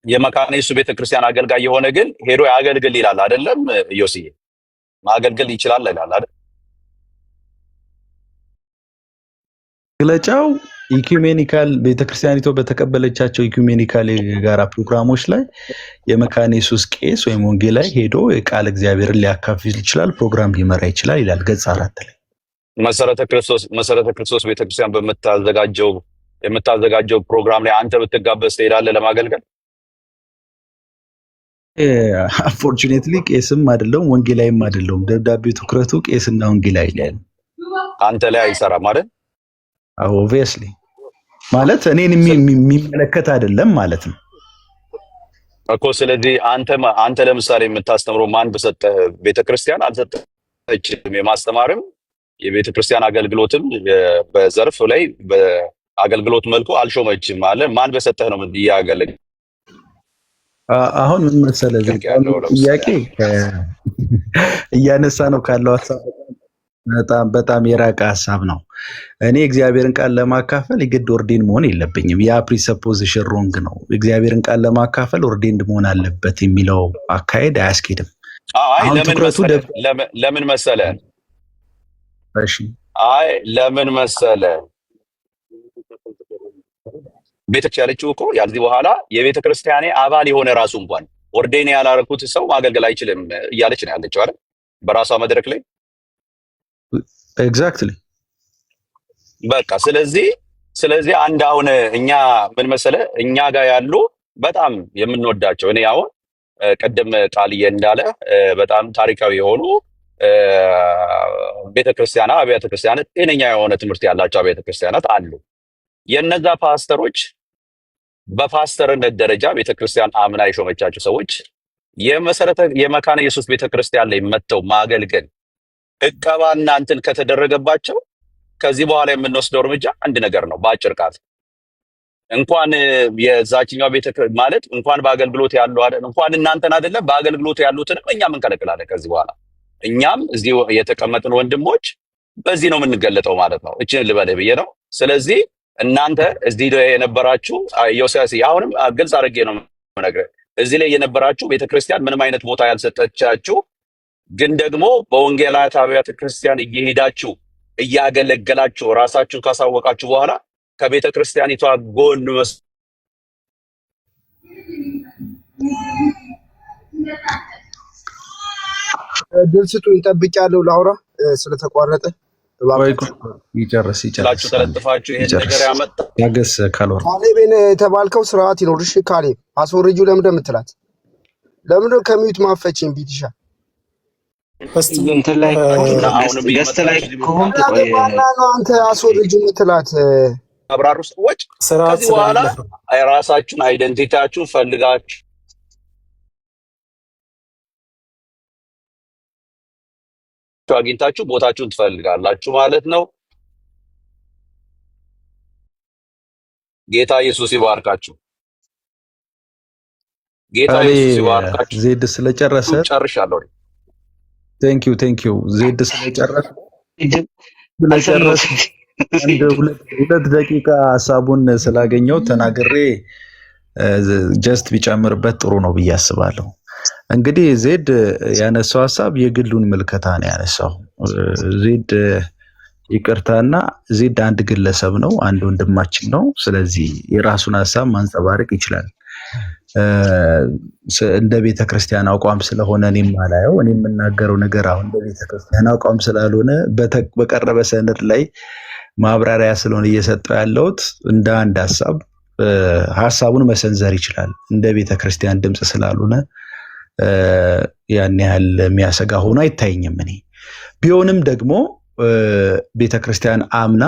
[SPEAKER 7] የመካነ ኢየሱስ ቤተክርስቲያን አገልጋይ የሆነ ግን ሄዶ ያገልግል ይላል አይደለም ዮሲዬ? ማገልገል ይችላል ይላል አይደል?
[SPEAKER 6] መግለጫው ኢኩሜኒካል ቤተክርስቲያኒቱ በተቀበለቻቸው ኢኩሜኒካል የጋራ ፕሮግራሞች ላይ የመካነ ኢየሱስ ቄስ ወይም ወንጌላዊ ሄዶ የቃል እግዚአብሔርን ሊያካፍል ይችላል፣ ፕሮግራም ሊመራ ይችላል ይላል ገጽ 4 ላይ። መሰረተ ክርስቶስ ቤተክርስቲያን የምታዘጋጀው ፕሮግራም ላይ አንተ ብትጋበዝ ትሄዳለህ ለማገልገል? አንፎርቹኔትሊ ቄስም አይደለሁም ወንጌላዊም አይደለሁም። ደብዳቤው ትኩረቱ ቄስና ወንጌላዊ ላይ ነው። አንተ ላይ አይሰራም ማለት? ኦብቪየስሊ ማለት እኔን የሚመለከት አይደለም ማለት ነው
[SPEAKER 7] እኮ። ስለዚህ አንተ ለምሳሌ የምታስተምረው ማን በሰጠህ ቤተክርስቲያን አልሰጠህ? የማስተማርም የቤተ ክርስቲያን አገልግሎትም በዘርፍ ላይ በአገልግሎት መልኩ አልሾመችም አለ። ማን በሰጠህ ነው እያገለግ
[SPEAKER 6] አሁን ምን መሰለህ ጥያቄ እያነሳ ነው ካለው ሀሳብ በጣም የራቀ ሀሳብ ነው። እኔ እግዚአብሔርን ቃል ለማካፈል የግድ ኦርዴን መሆን የለብኝም። ያ ፕሪሰፖዚሽን ሮንግ ነው። እግዚአብሔርን ቃል ለማካፈል ኦርዴንድ መሆን አለበት የሚለው አካሄድ አያስኬድም።
[SPEAKER 7] አሁን ትኩረቱ ለምን መሰለ?
[SPEAKER 6] እሺ
[SPEAKER 7] ለምን መሰለ? ቤተክርስቲያን ያለችው እኮ ያዚህ በኋላ የቤተ ክርስቲያኔ አባል የሆነ ራሱ እንኳን ኦርዴን ያላረኩት ሰው ማገልገል አይችልም እያለች ነው ያለችው አይደል? በራሷ መድረክ ላይ
[SPEAKER 6] ኤግዛክትሊ።
[SPEAKER 7] በቃ ስለዚህ አንድ አሁን እኛ ምን መሰለ እኛ ጋር ያሉ በጣም የምንወዳቸው እኔ አሁን ቀደም ቃልዬ እንዳለ በጣም ታሪካዊ የሆኑ ቤተክርስቲያናት አብያተ ክርስቲያናት ጤነኛ የሆነ ትምህርት ያላቸው አብያተ ክርስቲያናት አሉ። የነዛ ፓስተሮች በፓስተርነት ደረጃ ቤተክርስቲያን አምና የሾመቻቸው ሰዎች የመካነ ኢየሱስ ቤተክርስቲያን ላይ መጥተው ማገልገል እቀባና እንትን ከተደረገባቸው ከዚህ በኋላ የምንወስደው እርምጃ አንድ ነገር ነው። በአጭር ቃል እንኳን የዛችኛው ማለት እንኳን በአገልግሎት ያለው አይደል እንኳን እናንተን አይደለም በአገልግሎት ያሉትንም እኛም እንከለክላለን። ከዚህ በኋላ እኛም እዚህ የተቀመጥን ወንድሞች በዚህ ነው የምንገለጠው ማለት ነው። እቺን ልበልህ ብዬ ነው። ስለዚህ እናንተ እዚህ ላይ የነበራችሁ ዮሴያስ አሁንም ግልጽ አድርጌ ነው የምነግርህ። እዚህ ላይ የነበራችሁ ቤተክርስቲያን ምንም አይነት ቦታ ያልሰጠቻችሁ ግን ደግሞ በወንጌላዊት አብያተ ክርስቲያን እየሄዳችሁ እያገለገላችሁ ራሳችሁን ካሳወቃችሁ በኋላ ከቤተ ክርስቲያኒቷ ጎን
[SPEAKER 9] ድል ስጡኝ፣ ጠብቄያለሁ። ላውራ ስለተቋረጠ
[SPEAKER 6] ይጨርስ
[SPEAKER 7] ተለጥፋችሁ ይሄን ነገር ያመጣ
[SPEAKER 6] ያገስ ካልወር
[SPEAKER 9] ካሌብን የተባልከው ስርዓት ይኖርሽ። ካሌብ አስወርጂው ለምን እንደምትላት ለምን ከሚዩት ማፈችኝ ቢትሻ
[SPEAKER 5] እንትን ላይ ገስት ላይ ከሆነ
[SPEAKER 9] አንተ አስወርጂው የምትላት
[SPEAKER 7] አብራሩ ሰዎች ከዚህ በኋላ ራሳችሁን አይደንቲቲያችሁን ፈልጋችሁ አግኝታችሁ ቦታችሁን ትፈልጋላችሁ ማለት ነው። ጌታ ኢየሱስ ይባርካችሁ። ጌታ ኢየሱስ ይባርካችሁ።
[SPEAKER 6] ዜድ ስለጨረሰ
[SPEAKER 7] ጨርሻለሁ።
[SPEAKER 6] ቴንክ ዩ ዜድ ስለጨረሰ ሁለት ደቂቃ ሀሳቡን ስላገኘው ተናግሬ ጀስት ቢጨምርበት ጥሩ ነው ብዬ አስባለሁ። እንግዲህ ዜድ ያነሳው ሀሳብ የግሉን ምልከታ ነው ያነሳው። ዜድ ይቅርታና ዜድ አንድ ግለሰብ ነው፣ አንድ ወንድማችን ነው። ስለዚህ የራሱን ሀሳብ ማንጸባረቅ ይችላል። እንደ ቤተክርስቲያን አቋም ስለሆነ እኔም አላየው እኔ የምናገረው ነገር አሁን እንደ ቤተክርስቲያን አቋም ስላልሆነ በቀረበ ሰነድ ላይ ማብራሪያ ስለሆነ እየሰጠው ያለውት እንደ አንድ ሀሳቡን መሰንዘር ይችላል። እንደ ቤተክርስቲያን ድምጽ ስላልሆነ ያን ያህል የሚያሰጋ ሆኖ አይታየኝም። እኔ ቢሆንም ደግሞ ቤተክርስቲያን አምና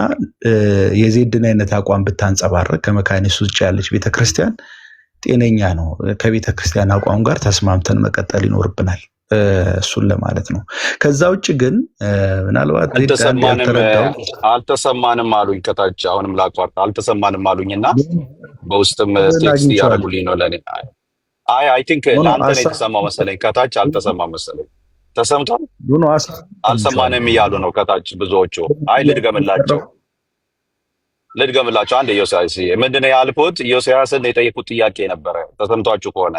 [SPEAKER 6] የዜድን አይነት አቋም ብታንጸባረቅ ከመካነ ኢየሱስ ውጭ ያለች ቤተክርስቲያን ጤነኛ ነው። ከቤተክርስቲያን አቋም ጋር ተስማምተን መቀጠል ይኖርብናል። እሱን ለማለት ነው። ከዛ ውጭ ግን ምናልባት
[SPEAKER 7] አልተሰማንም አሉኝ ከታች አሁንም ላቋርጥ አልተሰማንም አሉኝና በውስጥም ቴክስት ያደርጉልኝ ነው ለኔ። አይ ቲንክ ለአንተ ነው የተሰማው መሰለኝ፣ ከታች አልተሰማም መሰለኝ። ተሰምቷል? አልሰማንም እያሉ ነው ከታች ብዙዎቹ። ልድገምላቸው አንድ ኢዮስያስ ምንድነው ያልኩት? ኢዮስያስን የጠየቁት ጥያቄ ነበረ። ተሰምቷችሁ ከሆነ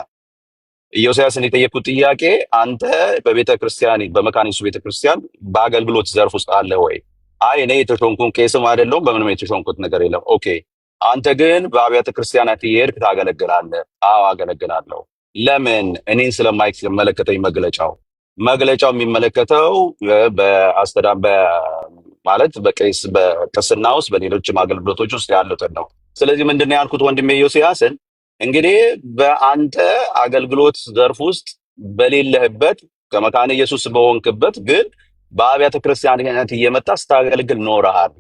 [SPEAKER 7] ኢዮስያስን የጠየቁት ጥያቄ አንተ በቤተ ክርስቲያን በመካነ ኢየሱስ ቤተ ክርስቲያን በአገልግሎት ዘርፍ ውስጥ አለ ወይ? አይ እኔ የተሾምኩት ቄስም አይደለሁም በምንም የተሾምኩት ነገር የለም። ኦኬ አንተ ግን በአብያተ ክርስቲያናት እየሄድክ ታገለግላለህ? አዎ አገለግላለሁ። ለምን? እኔን ስለማይመለከተኝ መግለጫው የሚመለከተው ማለት በቅስና ውስጥ በሌሎችም አገልግሎቶች ውስጥ ያሉትን ነው። ስለዚህ ምንድነው ያልኩት ወንድሜ ኢዮስያስን እንግዲህ በአንተ አገልግሎት ዘርፍ ውስጥ በሌለህበት ከመካነ ኢየሱስ በሆንክበት ግን በአብያተ ክርስቲያናት እየመጣ ስታገለግል ኖረሃል።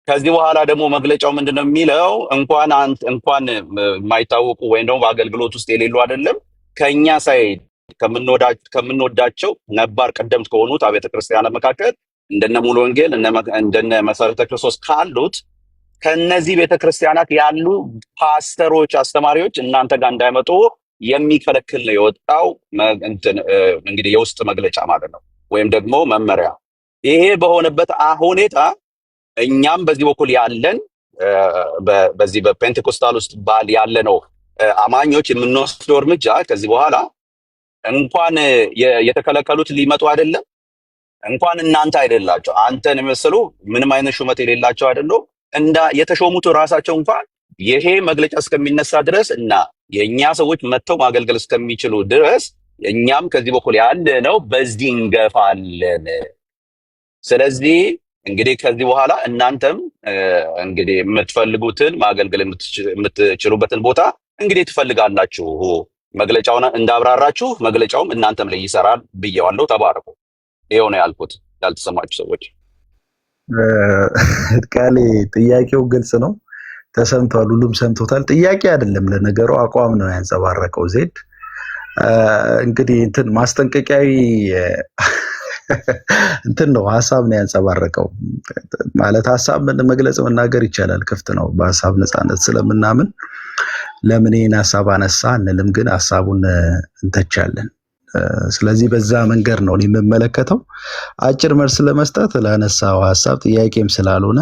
[SPEAKER 7] ከዚህ በኋላ ደግሞ መግለጫው ምንድነው የሚለው? እንኳን የማይታወቁ ወይም ደግሞ በአገልግሎት ውስጥ የሌሉ አይደለም ከኛ ሳይድ ከምንወዳቸው ነባር ቀደምት ከሆኑት አብያተ ክርስቲያናት መካከል እንደነ ሙሉ ወንጌል እንደነ መሰረተ ክርስቶስ ካሉት ከነዚህ ቤተክርስቲያናት ያሉ ፓስተሮች፣ አስተማሪዎች እናንተ ጋር እንዳይመጡ የሚከለክል ነው የወጣው እንግዲህ የውስጥ መግለጫ ማለት ነው፣ ወይም ደግሞ መመሪያ። ይሄ በሆነበት ሁኔታ እኛም በዚህ በኩል ያለን በዚህ በፔንቴኮስታል ውስጥ ያለ ነው አማኞች የምንወስደው እርምጃ ከዚህ በኋላ እንኳን የተከለከሉት ሊመጡ አይደለም፣ እንኳን እናንተ አይደላቸው አንተን የመሰሉ ምንም አይነት ሹመት የሌላቸው አይደለም የተሾሙት ራሳቸው እንኳን ይሄ መግለጫ እስከሚነሳ ድረስ እና የኛ ሰዎች መጥተው ማገልገል እስከሚችሉ ድረስ እኛም ከዚህ በኩል ያለ ነው በዚህ እንገፋለን። ስለዚህ እንግዲህ ከዚህ በኋላ እናንተም እንግዲህ የምትፈልጉትን ማገልገል የምትችሉበትን ቦታ እንግዲህ ትፈልጋላችሁ። መግለጫውን እንዳብራራችሁ መግለጫውም እናንተም ላይ ይሰራል ብየዋለሁ። ተባረኩ። ይሄው ነው ያልኩት። ያልተሰማችሁ ሰዎች
[SPEAKER 6] ቃሌ ጥያቄው ግልጽ ነው፣ ተሰምቷል፣ ሁሉም ሰምቶታል። ጥያቄ አይደለም ለነገሩ አቋም ነው ያንጸባረቀው። ዜድ እንግዲህ ማስጠንቀቂያዊ ነው ሀሳብ ነው ያንጸባረቀው። ማለት ሀሳብ መግለጽ መናገር ይቻላል፣ ክፍት ነው በሀሳብ ነፃነት ስለምናምን ለምን ይሄን ሀሳብ አነሳ አንልም፣ ግን ሀሳቡን እንተቻለን። ስለዚህ በዛ መንገድ ነው የምመለከተው። አጭር መልስ ለመስጠት ላነሳው ሀሳብ ጥያቄም ስላልሆነ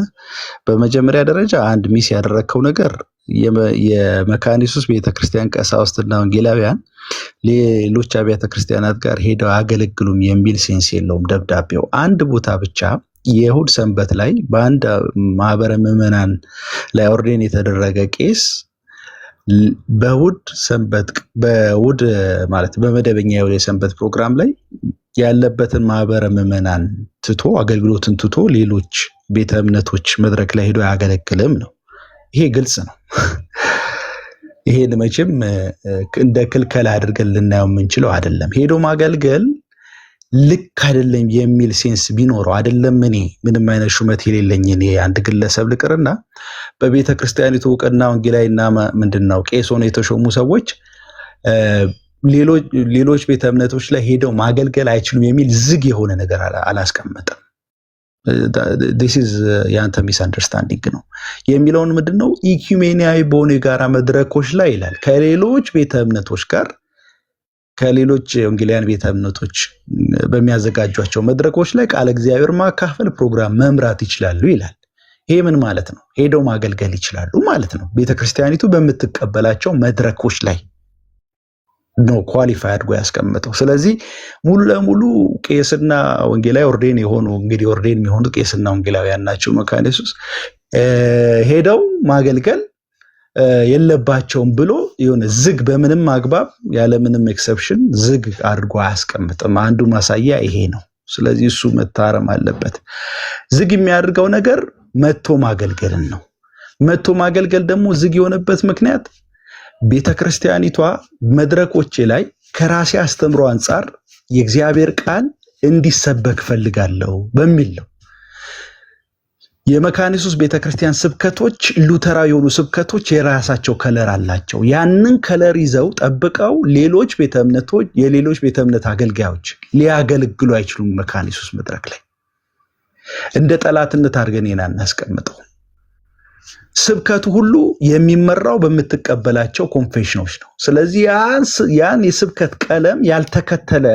[SPEAKER 6] በመጀመሪያ ደረጃ አንድ ሚስ ያደረከው ነገር የመካነ ኢየሱስ ቤተክርስቲያን ቀሳውስትና ወንጌላውያን ሌሎች አብያተ ክርስቲያናት ጋር ሄደው አያገለግሉም የሚል ሴንስ የለውም። ደብዳቤው አንድ ቦታ ብቻ የእሑድ ሰንበት ላይ በአንድ ማህበረ ምዕመናን ላይ ኦርዴን የተደረገ ቄስ በእሑድ ማለት በመደበኛ የሰንበት ፕሮግራም ላይ ያለበትን ማህበረ ምዕመናን ትቶ አገልግሎትን ትቶ ሌሎች ቤተ እምነቶች መድረክ ላይ ሄዶ አያገለግልም ነው። ይሄ ግልጽ ነው። ይሄን መቼም እንደ ክልከላ አድርገን ልናየው የምንችለው አይደለም። ሄዶ ማገልገል ልክ አይደለም የሚል ሴንስ ቢኖረው አይደለም እኔ ምንም አይነት ሹመት የሌለኝ እኔ አንድ ግለሰብ ልቅርና በቤተ ክርስቲያኒቱ ዕውቅና ወንጌላዊና ምንድነው ቄስ ሆነው የተሾሙ ሰዎች ሌሎች ቤተ እምነቶች ላይ ሄደው ማገልገል አይችሉም የሚል ዝግ የሆነ ነገር አላስቀመጠም። this is ያንተ ሚስ አንደርስታንዲንግ ነው የሚለውን ምንድነው ኢኩሜኒያዊ በሆነ የጋራ መድረኮች ላይ ይላል ከሌሎች ቤተ እምነቶች ጋር ከሌሎች ወንጌላውያን ቤተ እምነቶች በሚያዘጋጇቸው መድረኮች ላይ ቃለ እግዚአብሔር ማካፈል ፕሮግራም መምራት ይችላሉ ይላል። ይሄ ምን ማለት ነው? ሄደው ማገልገል ይችላሉ ማለት ነው። ቤተክርስቲያኒቱ በምትቀበላቸው መድረኮች ላይ ነው ኳሊፋይ አድርጎ ያስቀምጠው። ስለዚህ ሙሉ ለሙሉ ቄስና ወንጌላዊ ኦርዴን የሆኑ እንግዲህ ኦርዴን የሚሆኑ ቄስና ወንጌላውያን ናቸው መካነ ኢየሱስ ሄደው ማገልገል የለባቸውም ብሎ የሆነ ዝግ በምንም አግባብ ያለ ምንም ኤክሰፕሽን ዝግ አድርጎ አያስቀምጥም። አንዱ ማሳያ ይሄ ነው። ስለዚህ እሱ መታረም አለበት። ዝግ የሚያደርገው ነገር መጥቶ ማገልገልን ነው። መጥቶ ማገልገል ደግሞ ዝግ የሆነበት ምክንያት ቤተክርስቲያኒቷ መድረኮች ላይ ከራሴ አስተምሮ አንጻር የእግዚአብሔር ቃል እንዲሰበክ ፈልጋለሁ በሚል ነው። የመካነ ኢየሱስ ቤተክርስቲያን ስብከቶች ሉተራዊ የሆኑ ስብከቶች የራሳቸው ከለር አላቸው። ያንን ከለር ይዘው ጠብቀው ሌሎች ቤተ እምነቶች የሌሎች ቤተ እምነት አገልጋዮች ሊያገለግሉ አይችሉም። መካነ ኢየሱስ መድረክ ላይ እንደ ጠላትነት አድርገን እናስቀምጠው። ስብከቱ ሁሉ የሚመራው በምትቀበላቸው ኮንፌሽኖች ነው። ስለዚህ ያን የስብከት ቀለም ያልተከተለ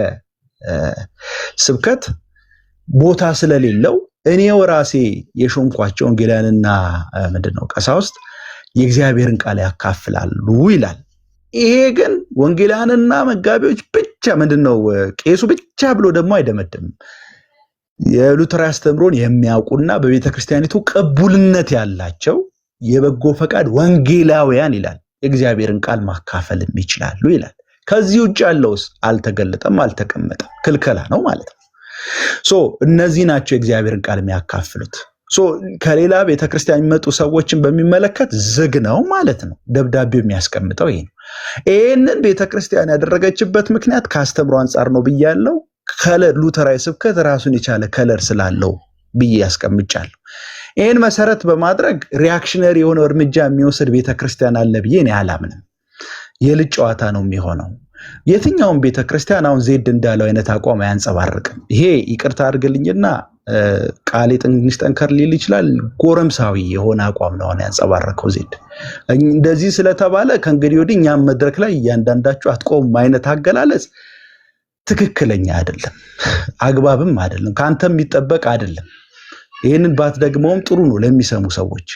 [SPEAKER 6] ስብከት ቦታ ስለሌለው እኔው ራሴ የሾምኳቸው ወንጌላውያንና ምንድነው ቀሳውስት የእግዚአብሔርን ቃል ያካፍላሉ ይላል። ይሄ ግን ወንጌላውያንና መጋቢዎች ብቻ ምንድነው ቄሱ ብቻ ብሎ ደግሞ አይደመድምም። የሉተራዊ አስተምሮን የሚያውቁና በቤተክርስቲያኒቱ ቅቡልነት ያላቸው የበጎ ፈቃድ ወንጌላውያን ይላል የእግዚአብሔርን ቃል ማካፈልም ይችላሉ ይላል። ከዚህ ውጭ ያለውስ አልተገለጠም፣ አልተቀመጠም፣ ክልከላ ነው ማለት ነው። እነዚህ ናቸው የእግዚአብሔርን ቃል የሚያካፍሉት። ከሌላ ቤተክርስቲያን የሚመጡ ሰዎችን በሚመለከት ዝግ ነው ማለት ነው። ደብዳቤው የሚያስቀምጠው ይሄ ነው። ይህንን ቤተክርስቲያን ያደረገችበት ምክንያት ከአስተምሮ አንጻር ነው ብያለው። ከለር ሉተራዊ ስብከት ራሱን የቻለ ከለር ስላለው ብዬ ያስቀምጫለሁ። ይህን መሰረት በማድረግ ሪያክሽነሪ የሆነ እርምጃ የሚወስድ ቤተክርስቲያን አለ ብዬ እኔ አላምንም። የልጅ ጨዋታ ነው የሚሆነው። የትኛውም ቤተክርስቲያን አሁን ዜድ እንዳለው አይነት አቋም አያንጸባርቅም። ይሄ ይቅርታ አድርግልኝና ቃሌ ትንሽ ጠንከር ሊል ይችላል፣ ጎረምሳዊ የሆነ አቋም ነው ያንጸባረቀው ዜድ። እንደዚህ ስለተባለ ከእንግዲህ ወዲህ እኛም መድረክ ላይ እያንዳንዳችሁ አትቆሙም አይነት አገላለጽ ትክክለኛ አይደለም፣ አግባብም አይደለም፣ ካንተም የሚጠበቅ አይደለም። ይህንን ባትደግመውም ጥሩ ነው ለሚሰሙ ሰዎች።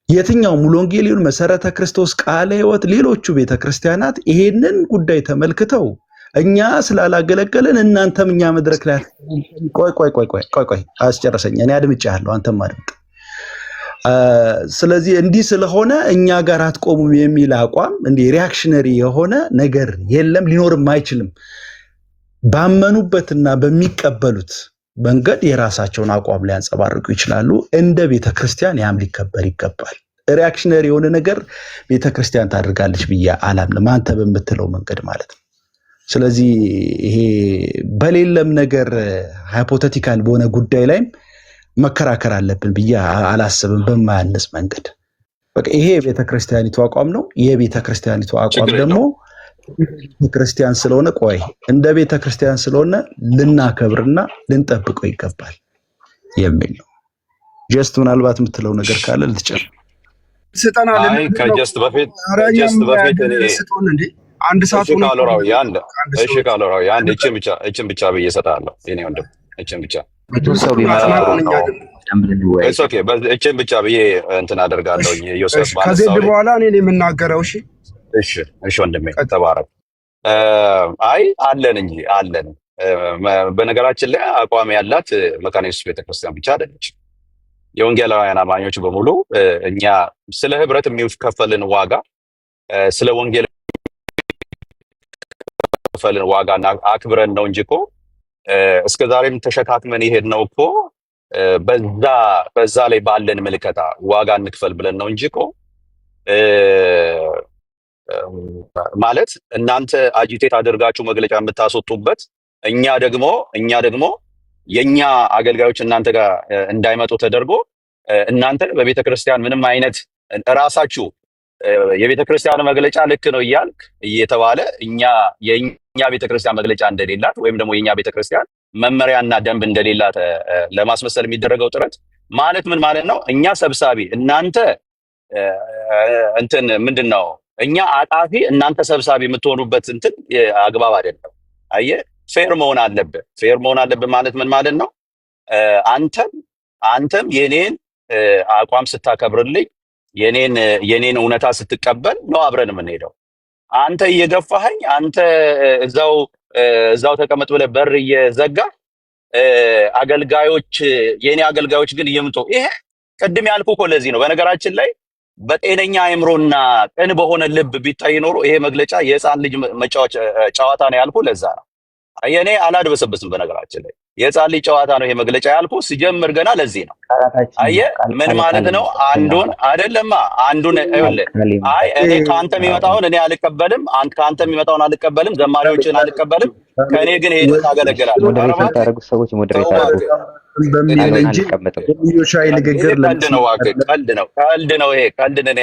[SPEAKER 6] የትኛው ሙሉ ወንጌል ይሁን መሰረተ ክርስቶስ ቃለ ሕይወት ሌሎቹ ቤተክርስቲያናት ይሄንን ጉዳይ ተመልክተው እኛ ስላላገለገለን እናንተም እኛ መድረክ ላይ ቆይ አስጨረሰኝ። እኔ አድምጬሃለሁ፣ አንተም አድምጥ። ስለዚህ እንዲህ ስለሆነ እኛ ጋር አትቆሙም የሚል አቋም እንዲህ ሪአክሽነሪ የሆነ ነገር የለም፣ ሊኖርም አይችልም። ባመኑበትና በሚቀበሉት መንገድ የራሳቸውን አቋም ሊያንጸባርቁ ይችላሉ። እንደ ቤተክርስቲያን ያም ሊከበር ይገባል። ሪአክሽነሪ የሆነ ነገር ቤተክርስቲያን ታደርጋለች ብዬ አላምንም፣ አንተ በምትለው መንገድ ማለት ነው። ስለዚህ ይሄ በሌለም ነገር ሃይፖቴቲካል በሆነ ጉዳይ ላይም መከራከር አለብን ብዬ አላስብም፣ በማያነስ መንገድ። በቃ ይሄ የቤተክርስቲያኒቱ አቋም ነው። የቤተክርስቲያኒቱ አቋም ደግሞ ክርስቲያን ስለሆነ እንደ ቤተክርስቲያን ስለሆነ ልናከብርና ልንጠብቀው ይገባል የሚል ነው። ጀስት ምናልባት የምትለው ነገር ካለ ልትጨርስ።
[SPEAKER 9] ስጠና
[SPEAKER 7] ከጀስት በፊት
[SPEAKER 9] ስጡን እንዴ አንድ ሰዓት ሆነ።
[SPEAKER 7] ካሎራዊ አንድ እችን ብቻ ብዬ እሰጥሃለሁ። የኔ ወንድም እችን ብቻ እችን ብቻ ብዬ እንትን አደርጋለሁ። ዮሴፍ
[SPEAKER 9] ከዚህ በኋላ እኔ የምናገረው
[SPEAKER 7] እሺ ወንድሜ ተባረክ። አይ አለን እንጂ አለን። በነገራችን ላይ አቋም ያላት መካነ ኢየሱስ ቤተክርስቲያን ብቻ አይደለች። የወንጌላውያን አማኞች በሙሉ እኛ ስለ ህብረት የሚከፈልን ዋጋ፣ ስለ ወንጌል የሚከፈልን ዋጋና አክብረን ነው እንጂ እኮ እስከ ዛሬም ተሸካክመን ይሄድ ነው እኮ በዛ ላይ ባለን ምልከታ ዋጋ እንክፈል ብለን ነው እንጂ እኮ ማለት እናንተ አጂቴት አድርጋችሁ መግለጫ የምታስወጡበት እኛ ደግሞ የኛ አገልጋዮች እናንተ ጋር እንዳይመጡ ተደርጎ እናንተ በቤተክርስቲያን ምንም አይነት ራሳችሁ የቤተክርስቲያን መግለጫ ልክ ነው እያልክ እየተባለ የኛ ቤተክርስቲያን መግለጫ እንደሌላት ወይም ደግሞ የኛ ቤተክርስቲያን መመሪያና ደንብ እንደሌላት ለማስመሰል የሚደረገው ጥረት ማለት ምን ማለት ነው? እኛ ሰብሳቢ እናንተ እንትን ምንድነው? እኛ አጣፊ እናንተ ሰብሳቢ የምትሆኑበት እንትን አግባብ አይደለም። አየህ፣ ፌር መሆን አለብህ ማለት ምን ማለት ነው? አንተም የኔን አቋም ስታከብርልኝ የኔን እውነታ ስትቀበል ነው አብረን የምንሄደው። አንተ እየገፋኸኝ አንተ እዛው ተቀመጥ ብለህ በር እየዘጋ የኔ አገልጋዮች ግን እየምጡ ይሄ ቅድም ያልኩህ እኮ ለዚህ ነው። በነገራችን ላይ በጤነኛ አእምሮና ቅን በሆነ ልብ ቢታይ ኖሮ ይሄ መግለጫ የህፃን ልጅ መጫወቻ ጨዋታ ነው ያልኩህ ለዛ ነው። እኔ አላድበሰብስም። በነገራችን ላይ የህፃን ልጅ ጨዋታ ነው ይሄ መግለጫ ያልኩህ ሲጀምር ገና ለዚህ ነው። አየህ ምን ማለት ነው? አንዱን ይኸውልህ፣ አይ እኔ ከአንተ የሚመጣውን እኔ አልቀበልም፣ ከአንተ የሚመጣውን አልቀበልም፣ ዘማሪዎችን አልቀበልም፣ ከእኔ ግን ሄደህ ታገለግላለህ። ቀልድ ነው።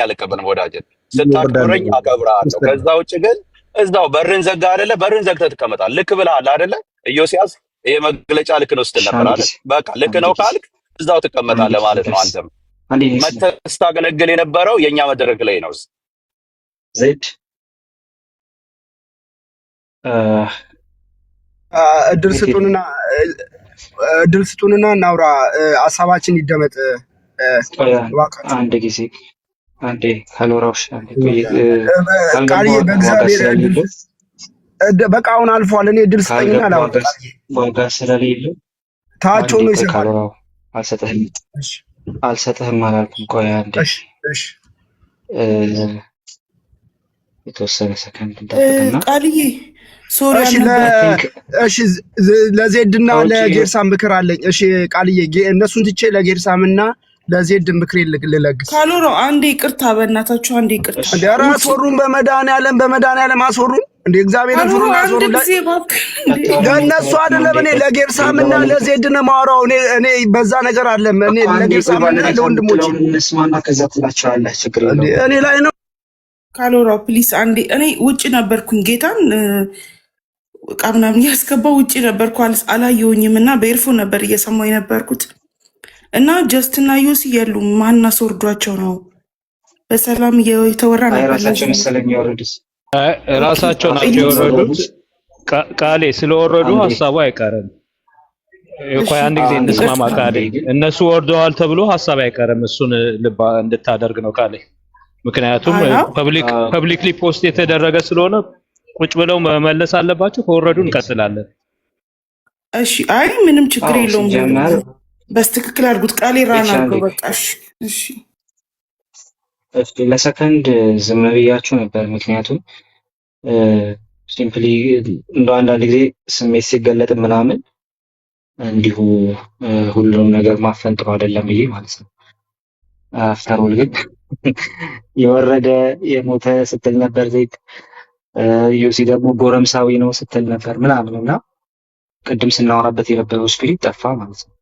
[SPEAKER 7] አልቀበልም። ወዳጅ ስታክብረኝ አከብርሃለሁ። ከዛ ውጭ ግን እዛው በርን ዘጋ አይደለ? በርን ዘግተህ ትቀመጣለህ። ልክ ብለሃል አይደለ? ኢዮስያስ ይሄ መግለጫ ልክ ነው ስትል ነበር አይደል? በቃ ልክ ነው ካልክ እዛው ትቀመጣለህ ማለት ነው። አንተም መተህ ስታገለግል የነበረው የኛ መድረክ ላይ ነው።
[SPEAKER 5] ዜድ
[SPEAKER 9] እድል ስጡንና እናውራ፣ ሀሳባችን ይደመጥ።
[SPEAKER 5] አንድ ጊዜ ካሎራውሽ
[SPEAKER 9] ቃልዬ በእግዚአብሔር በቃ አሁን አልፏል። እኔ እድል ስጠኝና ላውራ።
[SPEAKER 5] ዋጋ ስለሌለው
[SPEAKER 9] ታች ሆኖ ይሰማል።
[SPEAKER 5] አልሰጥህም አላልኩም። ቆይ አንዴ የተወሰነ ሰከንድ እንጠብቅና
[SPEAKER 2] ቃልዬ
[SPEAKER 9] ለዜድና ለጌርሳም ምክር አለኝ። እሺ ቃልዬ እነሱን ትቼ ለጌርሳምና ለዜድ ምክር ልለግስ።
[SPEAKER 2] ካሎሮ አንዴ ይቅርታ፣ በእናታችሁ አንዴ ይቅርታ።
[SPEAKER 9] እንደ አስወሩን በመድኃኒዓለም አስወሩን። እንደ እግዚአብሔርን ፍሩን አስወሩን። ለእነሱ አይደለም እኔ ለጌርሳምና ለዜድ ነው የማወራው። እኔ በዛ ነገር አለ እኔ ለጌርሳምና ለወንድሞቼ
[SPEAKER 5] እንስማና ከዛ ትላቸዋለህ። ችግር የለውም።
[SPEAKER 9] እኔ ላይ ነው
[SPEAKER 2] ካሎራው ፕሊስ አንዴ እኔ ውጭ ነበርኩኝ ጌታን እቃ ምናምን ያስገባው ውጭ ነበርኩ አላየሁኝም እና በኤርፎን ነበር እየሰማሁ የነበርኩት እና ጀስትና ዮሲ የሉም ማን አስወርዷቸው ነው በሰላም የተወራ ነበር
[SPEAKER 5] ራሳቸው መሰለኝ ያወረዱት
[SPEAKER 10] ራሳቸው ናቸው የወረዱት ቃሌ ስለወረዱ ሀሳቡ አይቀርም እኮ አንድ ጊዜ እንስማማ ቃሌ እነሱ ወርደዋል ተብሎ ሀሳብ አይቀርም እሱን ልባ እንድታደርግ ነው ቃሌ ምክንያቱም ፐብሊክሊ ፖስት የተደረገ ስለሆነ ቁጭ ብለው መመለስ አለባቸው ከወረዱ እንቀጥላለን
[SPEAKER 2] እሺ አይ ምንም ችግር የለውም በስትክክል አድርጉት ቃሌ ራና አድርገው በቃ እሺ
[SPEAKER 5] ለሰከንድ ዝም ብያችሁ ነበር ምክንያቱም ሲምፕሊ እንደው አንዳንድ ጊዜ ስሜት ሲገለጥ ምናምን እንዲሁ ሁሉንም ነገር ማፈን ጥሩ አይደለም ብዬ ማለት ነው አፍተር ኦል ግን የወረደ የሞተ ስትል ነበር ዘይት ዩሲ ደግሞ ጎረምሳዊ ነው ስትል ነበር ምናምን እና ቅድም ስናወራበት የነበረው ስፒሪት ጠፋ ማለት ነው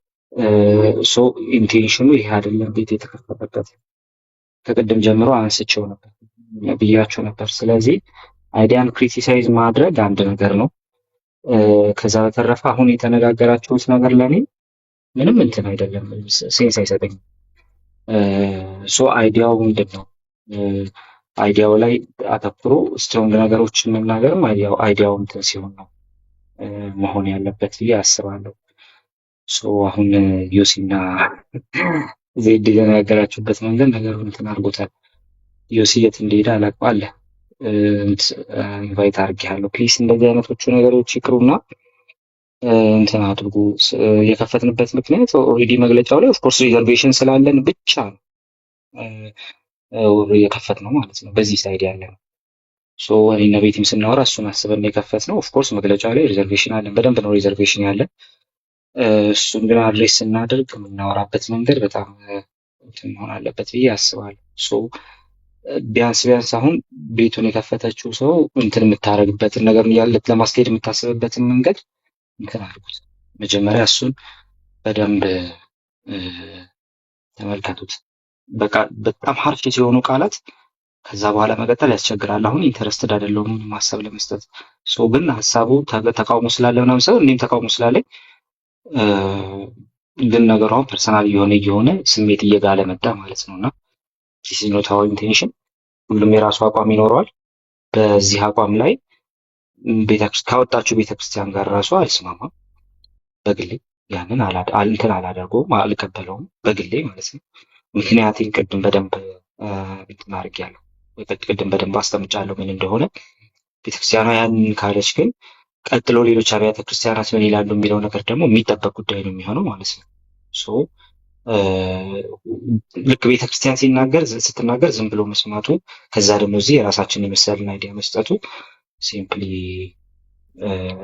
[SPEAKER 5] ሶ ኢንቴንሽኑ ይሄ አይደለም ቤት የተከፈተበት ከቅድም ጀምሮ አንስቼው ነበር ብያችሁ ነበር ስለዚህ አይዲያን ክሪቲሳይዝ ማድረግ አንድ ነገር ነው ከዛ በተረፈ አሁን የተነጋገራችሁት ነገር ለኔ ምንም እንትን አይደለም ሴንስ አይሰጠኝም ሶ አይዲያው ምንድነው አይዲያው ላይ አተኩሮ ስትሮንግ ነገሮችን መናገርም አይዲያው እንትን ሲሆን ነው መሆን ያለበት ብዬ አስባለሁ ሶ አሁን ዮሲና ዜድ የተነጋገራችሁበት መንገድ ነገሩን እንትን አድርጎታል ዮሲ የት እንደሄደ አላውቅም አለ ኢንቫይት አድርጌሃለሁ ፕሊስ እንደዚህ አይነቶቹ ነገሮች ይቅሩና እንትን አድርጉ የከፈትንበት ምክንያት ኦልሬዲ መግለጫው ላይ ኦፍኮርስ ሪዘርቬሽን ስላለን ብቻ የከፈትነው ማለት ነው በዚህ ሳይድ ያለ ነው ሶ እኔና ቤቲም ስናወራ እሱን አስበን የከፈትነው ኦፍኮርስ መግለጫው ላይ ሪዘርቬሽን አለን በደንብ ነው ሪዘርቬሽን ያለን እሱን ግን አድሬስ ስናደርግ የምናወራበት መንገድ በጣም እንትን መሆን አለበት ብዬ አስባለሁ ሶ ቢያንስ አሁን ቤቱን የከፈተችው ሰው እንትን የምታረግበትን ነገር ያለት ለማስኬድ የምታስብበትን መንገድ እንትን አድርጉት መጀመሪያ እሱን በደንብ ተመልከቱት በቃ በጣም ሀርሽ ሲሆኑ ቃላት ከዛ በኋላ መቀጠል ያስቸግራል አሁን ኢንተረስትድ አይደለሁም ማሰብ ለመስጠት ሶ ግን ሀሳቡ ተቃውሞ ስላለ ምናምን ሰው እኔም ተቃውሞ ስላለኝ ግን ነገሩ አሁን ፐርሰናል የሆነ ስሜት እየጋለ መጣ ማለት ነውና this is not our intention ሁሉም የራሱ አቋም ይኖረዋል በዚህ አቋም ላይ ካወጣችሁ ቤተክርስቲያን ጋር ራሱ አልስማማም በግሌ ያንን እንትን አላደርገውም አልቀበለውም በግሌ ማለት ነው ምክንያቱም ቅድም በደንብ እንትን አድርጌያለሁ ቅድም በደንብ አስቀምጫለሁ ምን እንደሆነ ቤተክርስቲያኗ ያንን ካለች ግን ቀጥሎ ሌሎች አብያተ ክርስቲያናት ምን ይላሉ የሚለው ነገር ደግሞ የሚጠበቅ ጉዳይ ነው የሚሆነው ማለት ነው ሶ ልክ ቤተክርስቲያን ስትናገር ዝም ብሎ መስማቱ ከዛ ደግሞ እዚህ የራሳችን የመሰልን አይዲያ መስጠቱ ሲምፕሊ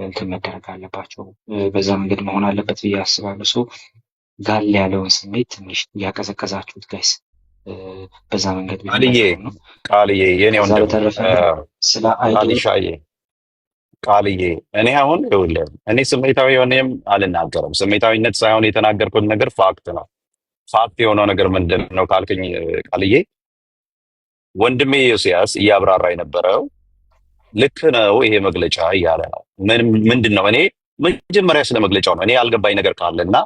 [SPEAKER 5] እንትን መደረግ አለባቸው በዛ መንገድ መሆን አለበት ብዬ አስባለሁ ሶ ጋል ያለውን ስሜት ትንሽ ያቀዘቀዛችሁት ጋይስ በዛ መንገድ
[SPEAKER 7] ቃልዬ የኔ ወንድም
[SPEAKER 5] ስለ አይዲያ
[SPEAKER 7] ቃልዬ እኔ አሁን ይኸውልህ እኔ ስሜታዊ የሆነም አልናገርም ስሜታዊነት ሳይሆን የተናገርኩት ነገር ፋክት ነው ፋክት የሆነው ነገር ምንድን ነው ካልከኝ ቃልዬ ወንድሜ ዮሲያስ እያብራራ የነበረው ልክ ነው ይሄ መግለጫ እያለ ነው ምንድነው እኔ መጀመሪያ ስለ መግለጫው ነው እኔ ያልገባኝ ነገር ካለና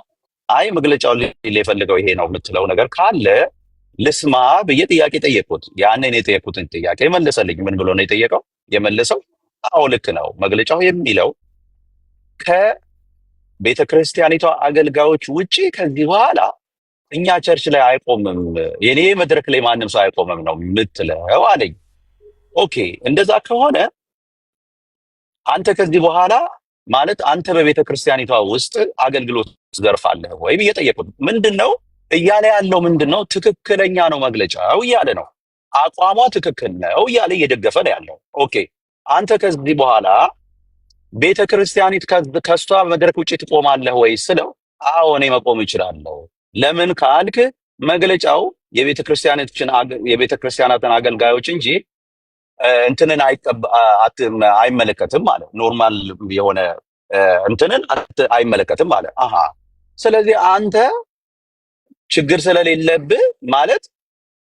[SPEAKER 7] አይ መግለጫው ሊፈልገው ይሄ ነው የምትለው ነገር ካለ ልስማ ብዬ ጥያቄ ጠየቅኩት ያንን የጠየቅኩትን ጥያቄ መለሰልኝ ምን ብሎ ነው የጠየቀው የመለሰው አዎ ልክ ነው መግለጫው የሚለው ከቤተ ክርስቲያኒቷ አገልጋዮች ውጪ ከዚህ በኋላ እኛ ቸርች ላይ አይቆምም የኔ መድረክ ላይ ማንም ሰው አይቆምም ነው የምትለው አለኝ ኦኬ እንደዛ ከሆነ አንተ ከዚህ በኋላ ማለት አንተ በቤተ ክርስቲያኒቷ ውስጥ አገልግሎት ዘርፋለህ ወይ ብዬ ጠየቅኩት ምንድነው እያለ ያለው ምንድነው ትክክለኛ ነው መግለጫው እያለ ነው አቋሟ ትክክል ነው እያለ እየደገፈ ነው ያለው ኦኬ አንተ ከዚህ በኋላ ቤተ ክርስቲያኒት ከሷ መድረክ ውጪ ትቆማለህ ወይ ስለው አዎ እኔ መቆም እችላለሁ ለምን ካልክ መግለጫው የቤተ ክርስቲያናትን አገልጋዮች እንጂ እንትንን አይመለከትም ማለት ኖርማል የሆነ እንትንን አይመለከትም ማለት አሃ ስለዚህ አንተ ችግር ስለሌለብህ ማለት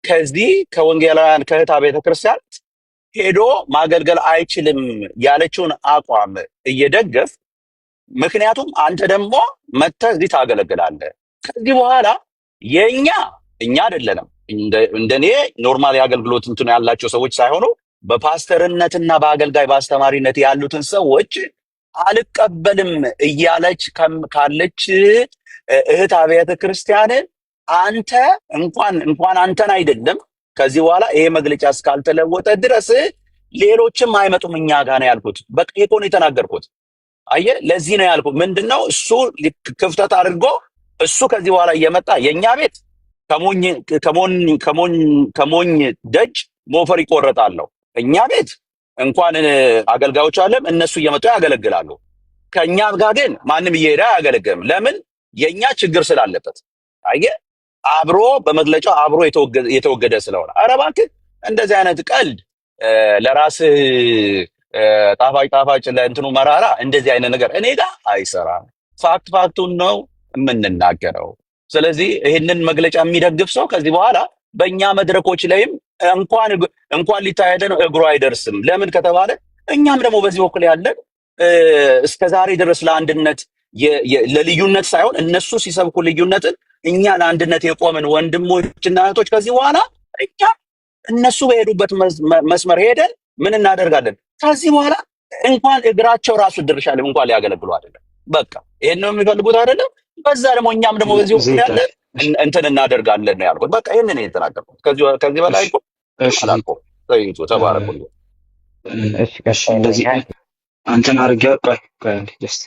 [SPEAKER 7] ከዚህ ከወንጌላውያን ከህታ ቤተ ክርስቲያን ሄዶ ማገልገል አይችልም ያለችውን አቋም እየደገፍ ምክንያቱም አንተ ደግሞ መተህ እዚህ ታገለግላለህ። ከዚህ በኋላ እኛ አይደለንም እንደኔ ኖርማል የአገልግሎት እንትን ያላቸው ሰዎች ሳይሆኑ በፓስተርነትና በአገልጋይ በአስተማሪነት ያሉትን ሰዎች አልቀበልም እያለች ካለች እህት አብያተ ክርስቲያን አንተ እንኳን አንተን አይደለም ከዚህ በኋላ ይሄ መግለጫ እስካልተለወጠ ድረስ ሌሎችም አይመጡም እኛ ጋር ነው ያልኩት። በቃ ይሄ ነው የተናገርኩት። አየህ፣ ለዚህ ነው ያልኩት። ምንድነው እሱ ክፍተት አድርጎ እሱ ከዚህ በኋላ እየመጣ የኛ ቤት ከሞኝ ደጅ ሞፈር ይቆረጣል። እኛ ቤት እንኳን አገልጋዮች አለም እነሱ እየመጡ ያገለግላሉ። ከኛ ጋር ግን ማንም እየሄደ አያገለግልም። ለምን? የኛ ችግር ስላለበት። አየህ፣ አብሮ በመግለጫው አብሮ የተወገደ ስለሆነ። ኧረ እባክህ እንደዚህ አይነት ቀልድ ለራስህ ጣፋጭ ለእንትኑ መራራ እንደዚህ አይነት ነገር እኔ ጋር አይሰራም። ፋክቱን ነው የምንናገረው። ስለዚህ ይህንን መግለጫ የሚደግፍ ሰው ከዚህ በኋላ በእኛ መድረኮች ላይም እንኳን ሊታያደ ነው እግሩ አይደርስም። ለምን ከተባለ እኛም ደግሞ በዚህ በኩል ያለን እስከዛሬ ድረስ ለአንድነት ለልዩነት ሳይሆን እነሱ ሲሰብኩ ልዩነትን እኛ ለአንድነት የቆምን ወንድሞችና እህቶች ከዚህ በኋላ እኛ እነሱ በሄዱበት መስመር ሄደን ምን እናደርጋለን? ከዚህ በኋላ እንኳን እግራቸው ራሱ ድርሻለም እንኳን ሊያገለግሉ አይደለም። በቃ ይሄን ነው የሚፈልጉት አይደለም። በዛ ደግሞ እኛም ደግሞ በዚህ ወቅት ያለ እንትን እናደርጋለን ነው ያልኩት። በቃ ይሄንን ነው የተናገርኩት። ከዚህ በላይ እኮ አላልኩም። ዘይቱ ተባረኩ።
[SPEAKER 5] እሺ እንደዚህ አንተን አርጋው ቆይ ጀስት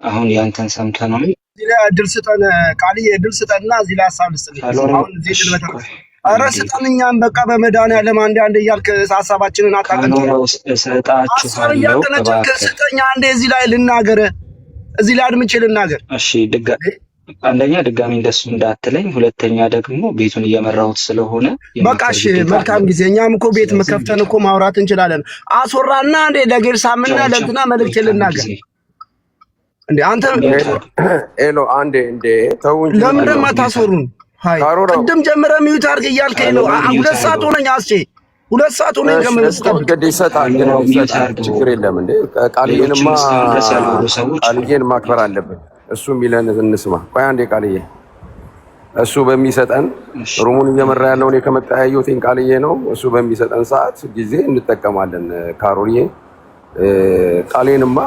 [SPEAKER 5] አሁን ያንተን ሰምተናል።
[SPEAKER 9] እዚህ ላይ እድል ስጠን፣ ቃልዬ እድል ስጠንና እዚህ ላይ ሀሳብ ልስጥልኝ። አሁን እዚህ እድል በተረፈ ኧረ ስጠን። እኛም በቃ በመድኃኒዓለም አንዴ እያልክ ሀሳባችንን
[SPEAKER 5] አታቀንጨው።
[SPEAKER 9] ሀሳብ እያቀነጨንክ ስጠኝ አንዴ እዚህ ላይ ልናገር፣ እዚህ ላይ አድምጬ ልናገር።
[SPEAKER 5] እሺ አንደኛ ድጋሚ እንደሱ እንዳትለኝ፣ ሁለተኛ ደግሞ ቤቱን እየመራሁት ስለሆነ
[SPEAKER 9] በቃ እሺ፣ መልካም ጊዜ። እኛም እኮ ቤት መከፍተን እኮ ማውራት እንችላለን። አስወራና እንዴ ለጌርሳምና ለእንትና መልእክት ልናገር እንዴ አንተ
[SPEAKER 11] ኤሎ አንዴ እንዴ ተው እንጂ
[SPEAKER 9] ለምን ማታስወሩን? ሃይ ቅድም ጀምረህ ሚዩት አድርግ እያልከኝ ነው። 2 ሰዓት ሆነኝ አስቼ 2 ሰዓት ሆነኝ ከመስተብ
[SPEAKER 11] እንግዲህ ይሰጣል ችግር የለም እንዴ ቃልዬንማ ቃልዬን ማክበር አለብን። እሱ የሚለን እንስማ። ቆይ አንዴ ቃልዬ እሱ በሚሰጠን ሩሙን እየመራ ያለው እኔ ከመጣ ያየሁትኝ ቃልዬ ነው። እሱ በሚሰጠን ሰዓት ጊዜ እንጠቀማለን። ካሮልዬ ቃሌንማ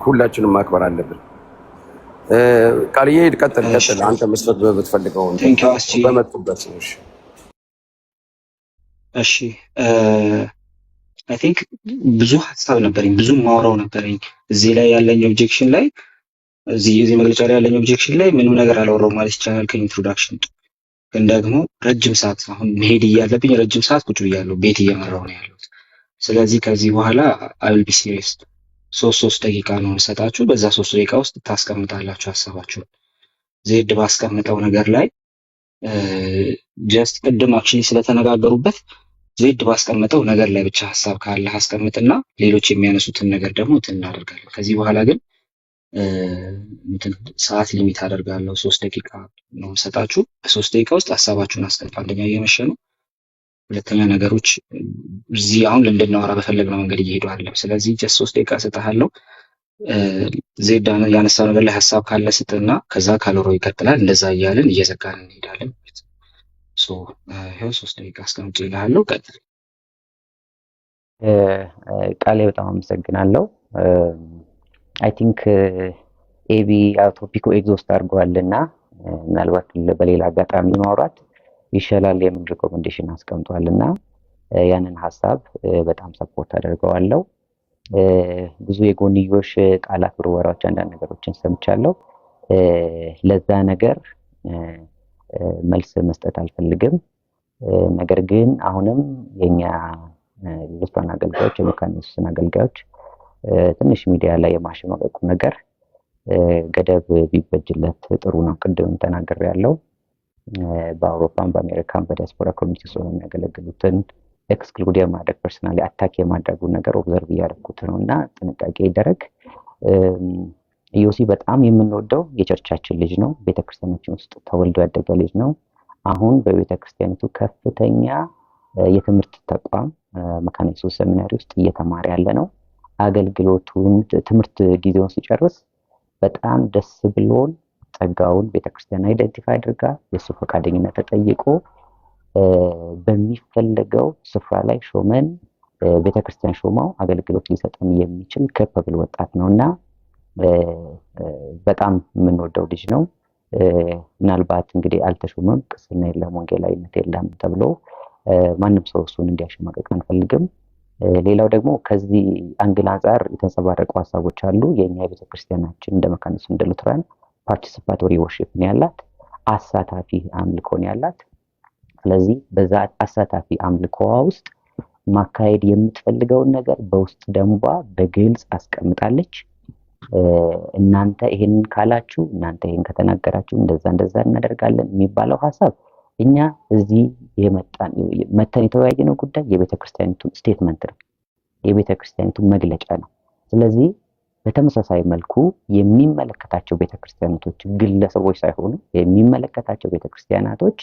[SPEAKER 11] ሁላችንም ማክበር አለብን። ቃልዬ ቀጥል አንተ መስጠት በምትፈልገው በመጡበት ነው።
[SPEAKER 5] እሺ አይ ቲንክ ብዙ ሀሳብ ነበረኝ፣ ብዙ ማውራው ነበረኝ። እዚህ ላይ ያለኝ ኦብጀክሽን ላይ እዚህ መግለጫ ላይ ያለኝ ኦብጀክሽን ላይ ምንም ነገር አላወራው ማለት ይቻላል ከኢንትሮዳክሽን። ግን ደግሞ ረጅም ሰዓት አሁን መሄድ እያለብኝ ረጅም ሰዓት ቁጭ ብያለሁ፣ ቤት እየመራው ነው ያለሁት። ስለዚህ ከዚህ በኋላ አይ ዊል ቢ ሲሪየስ። 3 ደቂቃ ነው የምሰጣችሁ። በዛ 3 ደቂቃ ውስጥ ታስቀምጣላችሁ ሀሳባችሁን። ዜድ ባስቀምጠው ነገር ላይ ጀስት ቅድም አክቹሊ ስለተነጋገሩበት ዜድ ባስቀምጠው ነገር ላይ ብቻ ሀሳብ ካለ አስቀምጥና ሌሎች የሚያነሱትን ነገር ደግሞ እናደርጋለን። ከዚህ በኋላ ግን ሰዓት ሊሚት አደርጋለሁ። 3 ደቂቃ ነው የምሰጣችሁ። በ3 ደቂቃ ውስጥ ሀሳባችሁን አስቀምጡ። አንደኛ እየመሸ ነው፣ ሁለተኛ ነገሮች እዚህ አሁን እንድናወራ በፈለግነው መንገድ እየሄዱ አይደለም። ስለዚህ ጀስት 3 ደቂቃ እሰጥሃለሁ። ዜድ ያነሳው ነገር ላይ ሀሳብ ካለ ስጥና ከዛ ካልሆነ ይቀጥላል። እንደዛ እያልን እየዘጋን እንሄዳለን። ይኸው 3 ደቂቃ አስቀምጬ እልሃለሁ። ቀጥል።
[SPEAKER 8] ቃሌ በጣም አመሰግናለሁ። አይ ቲንክ ኤቢ ቶፒኩ ኤግዞስት አድርገዋልና ምናልባት በሌላ አጋጣሚ ማውራት ይሻላል የሚል ሪኮሜንዴሽን አስቀምጧልና ያንን ሀሳብ በጣም ሰፖርት አደርገዋለሁ። ብዙ የጎንዮሽ ቃላት ውርወራዎች፣ አንዳንድ ነገሮችን ሰምቻለሁ። ለዛ ነገር መልስ መስጠት አልፈልግም። ነገር ግን አሁንም የኛ የልሳን አገልጋዮች የመካነ ኢየሱስን አገልጋዮች ትንሽ ሚዲያ ላይ የማሸማቀቁ ነገር ገደብ ቢበጅለት ጥሩ ነው። ቅድም ተናግሬያለሁ። በአውሮፓም በአሜሪካም በዲያስፖራ ኮሚኒቲ ውስጥ የሚያገለግሉትን ኤክስክሉድ የማድረግ ፐርሰናሊ አታክ የማድረጉ ነገር ኦብዘርቭ እያደረኩት ነው እና ጥንቃቄ ይደረግ። ኢዮሲ በጣም የምንወደው የቸርቻችን ልጅ ነው። ቤተክርስቲያናችን ውስጥ ተወልዶ ያደገ ልጅ ነው። አሁን በቤተክርስቲያኒቱ ከፍተኛ የትምህርት ተቋም መካነ ኢየሱስ ሰሚናሪ ውስጥ እየተማረ ያለ ነው። አገልግሎቱን ትምህርት ጊዜውን ሲጨርስ በጣም ደስ ብሎን ጸጋውን ቤተክርስቲያን አይደንቲፋይ አድርጋ የሱ ፈቃደኝነት ተጠይቆ በሚፈልገው ስፍራ ላይ ሾመን ቤተክርስቲያን ሾማው አገልግሎት ሊሰጠን የሚችል ከፐብል ወጣት ነውና በጣም የምንወደው ልጅ ነው። ምናልባት እንግዲህ አልተሾመም፣ ቅስና የለም፣ ወንጌላዊነት የለም ተብሎ ማንም ሰው እሱን እንዲያሸማቀቅ አንፈልግም። ሌላው ደግሞ ከዚህ አንግል አንጻር የተንጸባረቁ ሀሳቦች አሉ። የኛ ቤተክርስቲያናችን እንደ መካነ ኢየሱስ እንደ ሉትራን ፓርቲሲፓቶሪ ወርሺፕ ነው ያላት፣ አሳታፊ አምልኮ ነው ያላት። ስለዚህ በዛ አሳታፊ አምልኮዋ ውስጥ ማካሄድ የምትፈልገውን ነገር በውስጥ ደንቧ በግልጽ አስቀምጣለች። እናንተ ይሄንን ካላችሁ፣ እናንተ ይሄን ከተናገራችሁ እንደዛ እናደርጋለን የሚባለው ሀሳብ እኛ እዚህ መተን የተወያየነው ጉዳይ የቤተክርስቲያኒቱ ስቴትመንት ነው፣ የቤተክርስቲያኒቱ መግለጫ ነው። ስለዚህ በተመሳሳይ መልኩ የሚመለከታቸው ቤተክርስቲያናቶች ግለሰቦች ሳይሆኑ የሚመለከታቸው ቤተክርስቲያናቶች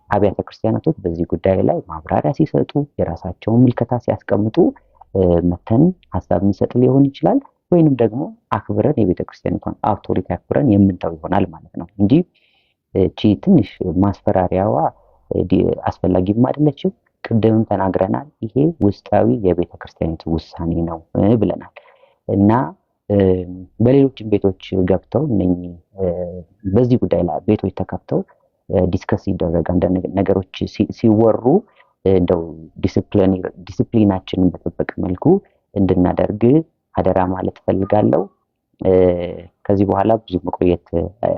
[SPEAKER 8] አብያተ ክርስቲያናቶች በዚህ ጉዳይ ላይ ማብራሪያ ሲሰጡ የራሳቸውን ምልከታ ሲያስቀምጡ መተን ሀሳብ እንሰጥ ሊሆን ይችላል፣ ወይንም ደግሞ አክብረን የቤተክርስቲያኒቷን አውቶሪቲ አክብረን የምንተው ይሆናል ማለት ነው እንጂ እቺ ትንሽ ማስፈራሪያዋ አስፈላጊም አይደለችም። ቅድምም ተናግረናል። ይሄ ውስጣዊ የቤተክርስቲያኒቱ ውሳኔ ነው ብለናል እና በሌሎችም ቤቶች ገብተው እነኚህ በዚህ ጉዳይ ላይ ቤቶች ተከፍተው ዲስከስ ይደረግ አንዳንድ ነገሮች ሲወሩ እንደው ዲሲፕሊናችንን በተጠበቀ መልኩ እንድናደርግ አደራ ማለት ፈልጋለሁ። ከዚህ በኋላ ብዙ መቆየት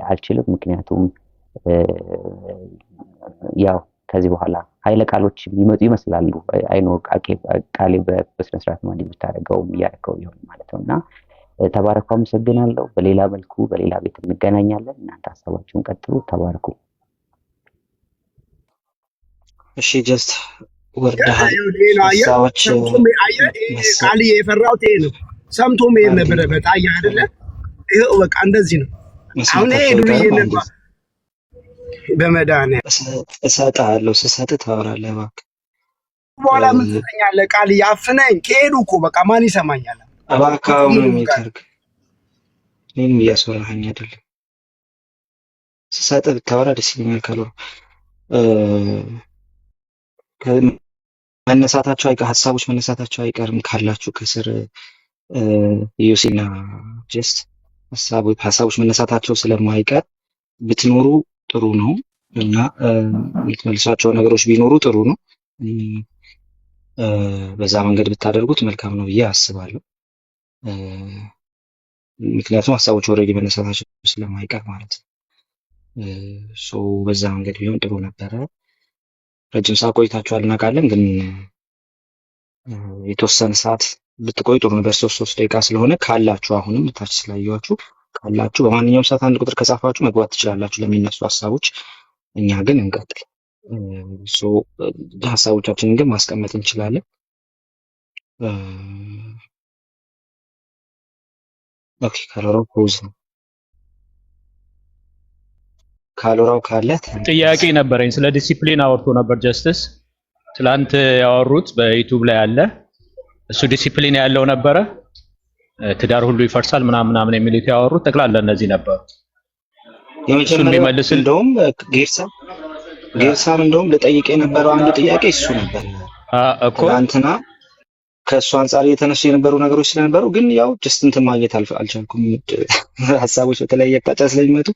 [SPEAKER 8] አልችልም፣ ምክንያቱም ያው ከዚህ በኋላ ኃይለ ቃሎች የሚመጡ ይመስላሉ። አይኖ ቃሌ በስነ ስርዓት ማለት የምታደርገውም እያደረገው ይሆን ማለት ነውና ተባረኩ። አመሰግናለሁ። በሌላ መልኩ በሌላ ቤት እንገናኛለን። እናንተ ሀሳባችሁን ቀጥሉ። ተባረኩ።
[SPEAKER 5] እሺ ጀስት ወርደሃል። ሀሳቦች
[SPEAKER 9] ቃል የፈራሁት ይሄ ነው። ሰምቶ መሄድ ነበረበት። አየህ አይደለ? ይሄው በቃ እንደዚህ ነው። አሁን ይሄ ዱርዬ ነበር። በመድኃኒዓለም
[SPEAKER 5] እሰጥሃለሁ፣ ስሰጥህ ታወራለህ። እባክህ
[SPEAKER 9] በኋላ ምን ትሰጠኛለህ? ቃል ያፍነኝ ከሄዱ እኮ በቃ ማን ይሰማኛል?
[SPEAKER 5] እባክህ አሁን የሚተርክ እኔንም እያስወራኸኝ አይደለም። ስሰጥህ ብታወራ ደስ ይለኛል። ካልሆነ መነሳታቸው ሀሳቦች መነሳታቸው አይቀርም ካላችሁ ከስር ዩሲና ጀስት ሀሳቦች መነሳታቸው ስለማይቀር ብትኖሩ ጥሩ ነው እና የምትመልሷቸው ነገሮች ቢኖሩ ጥሩ ነው። በዛ መንገድ ብታደርጉት መልካም ነው ብዬ አስባለሁ። ምክንያቱም ሀሳቦች ኦልሬዲ መነሳታቸው ስለማይቀር ማለት ነው። በዛ መንገድ ቢሆን ጥሩ ነበረ። ረጅም ሰዓት ቆይታችኋል እናውቃለን፣ ግን የተወሰነ ሰዓት ብትቆይ ጥሩ ነበር። 3 ደቂቃ ስለሆነ ካላችሁ አሁንም ታች ስላየኋችሁ ካላችሁ በማንኛውም ሰዓት አንድ ቁጥር ከጻፋችሁ መግባት ትችላላችሁ ለሚነሱ ሀሳቦች። እኛ ግን እንቀጥል። ሀሳቦቻችንን ግን ማስቀመጥ እንችላለን። ኦኬ ካሎራው ፖዝ ነው። ካሎራው ካለ
[SPEAKER 10] ጥያቄ ነበረኝ። ስለ ዲሲፕሊን አወርቶ ነበር ጀስትስ ትላንት ያወሩት በዩቲዩብ ላይ አለ። እሱ ዲሲፕሊን ያለው ነበረ። ትዳር ሁሉ ይፈርሳል ምናምን የሚሉት ያወሩት ጠቅላላ እነዚህ ነበሩ።
[SPEAKER 5] የመጀመሪያው እንደውም ጌርሳም እንደውም ልጠይቅ የነበረው አንዱ ጥያቄ እሱ ነበር
[SPEAKER 10] እኮ
[SPEAKER 5] ትናንትና ከእሱ አንጻር የተነሱ የነበሩ ነገሮች ስለነበሩ፣ ግን ያው ጀስት እንትን ማግኘት አልቻልኩም። ሀሳቦች በተለያየ አቅጣጫ ስለሚመጡ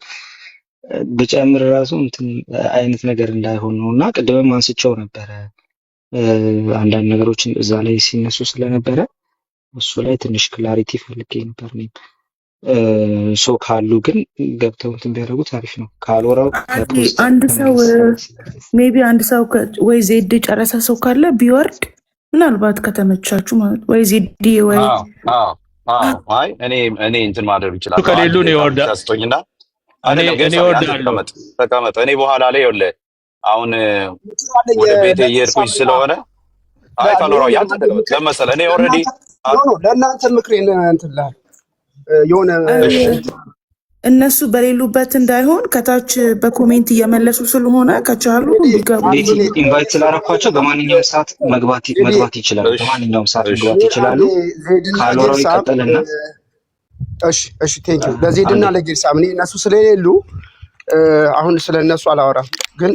[SPEAKER 5] ብጨምር ራሱ እንትን አይነት ነገር እንዳይሆን ነው እና ቅድምም አንስቼው ነበረ አንዳንድ ነገሮችን እዛ ላይ ሲነሱ ስለነበረ እሱ ላይ ትንሽ ክላሪቲ ፈልጌ ነበር። ሰው ካሉ ግን ገብተው እንትን ቢያደርጉት አሪፍ ነው። ካልወራው
[SPEAKER 2] አንድ ሰው ሜቢ አንድ ሰው ወይ ዜድ ጨረሰ ሰው ካለ ቢወርድ ምናልባት ከተመቻችሁ ማለት ወይ ዜድ ወይ
[SPEAKER 7] አይ እኔ እንትን ማድረግ ይችላል።
[SPEAKER 10] ከሌሉ ነው ይወርዳል።
[SPEAKER 7] አስቶኝና
[SPEAKER 10] እኔ እወርዳለሁ።
[SPEAKER 7] ተቀመጥ። እኔ በኋላ ላይ ይኸውልህ አሁን ወደ ቤት እየሄድኩኝ ስለሆነ አይ ካልወራው ያንተ ተቀመጥ ለመሰለህ እኔ ኦልሬዲ
[SPEAKER 9] ለእናንተ ምክሬን እንትን የሆነ
[SPEAKER 2] እነሱ በሌሉበት እንዳይሆን ከታች በኮሜንት እየመለሱ ስለሆነ ከቻሉ ቢገቡ
[SPEAKER 5] ኢንቫይት ስላደረኳቸው በማንኛውም ሰዓት መግባት ይችላሉ። በማንኛውም ሰዓት መግባት ይችላሉ። ካልወራው ይቀጥልና
[SPEAKER 9] እሺ ቴንክ ዩ ለዜድና ለጌርሳም እኔ እነሱ ስለሌሉ አሁን ስለነሱ አላወራም፣ ግን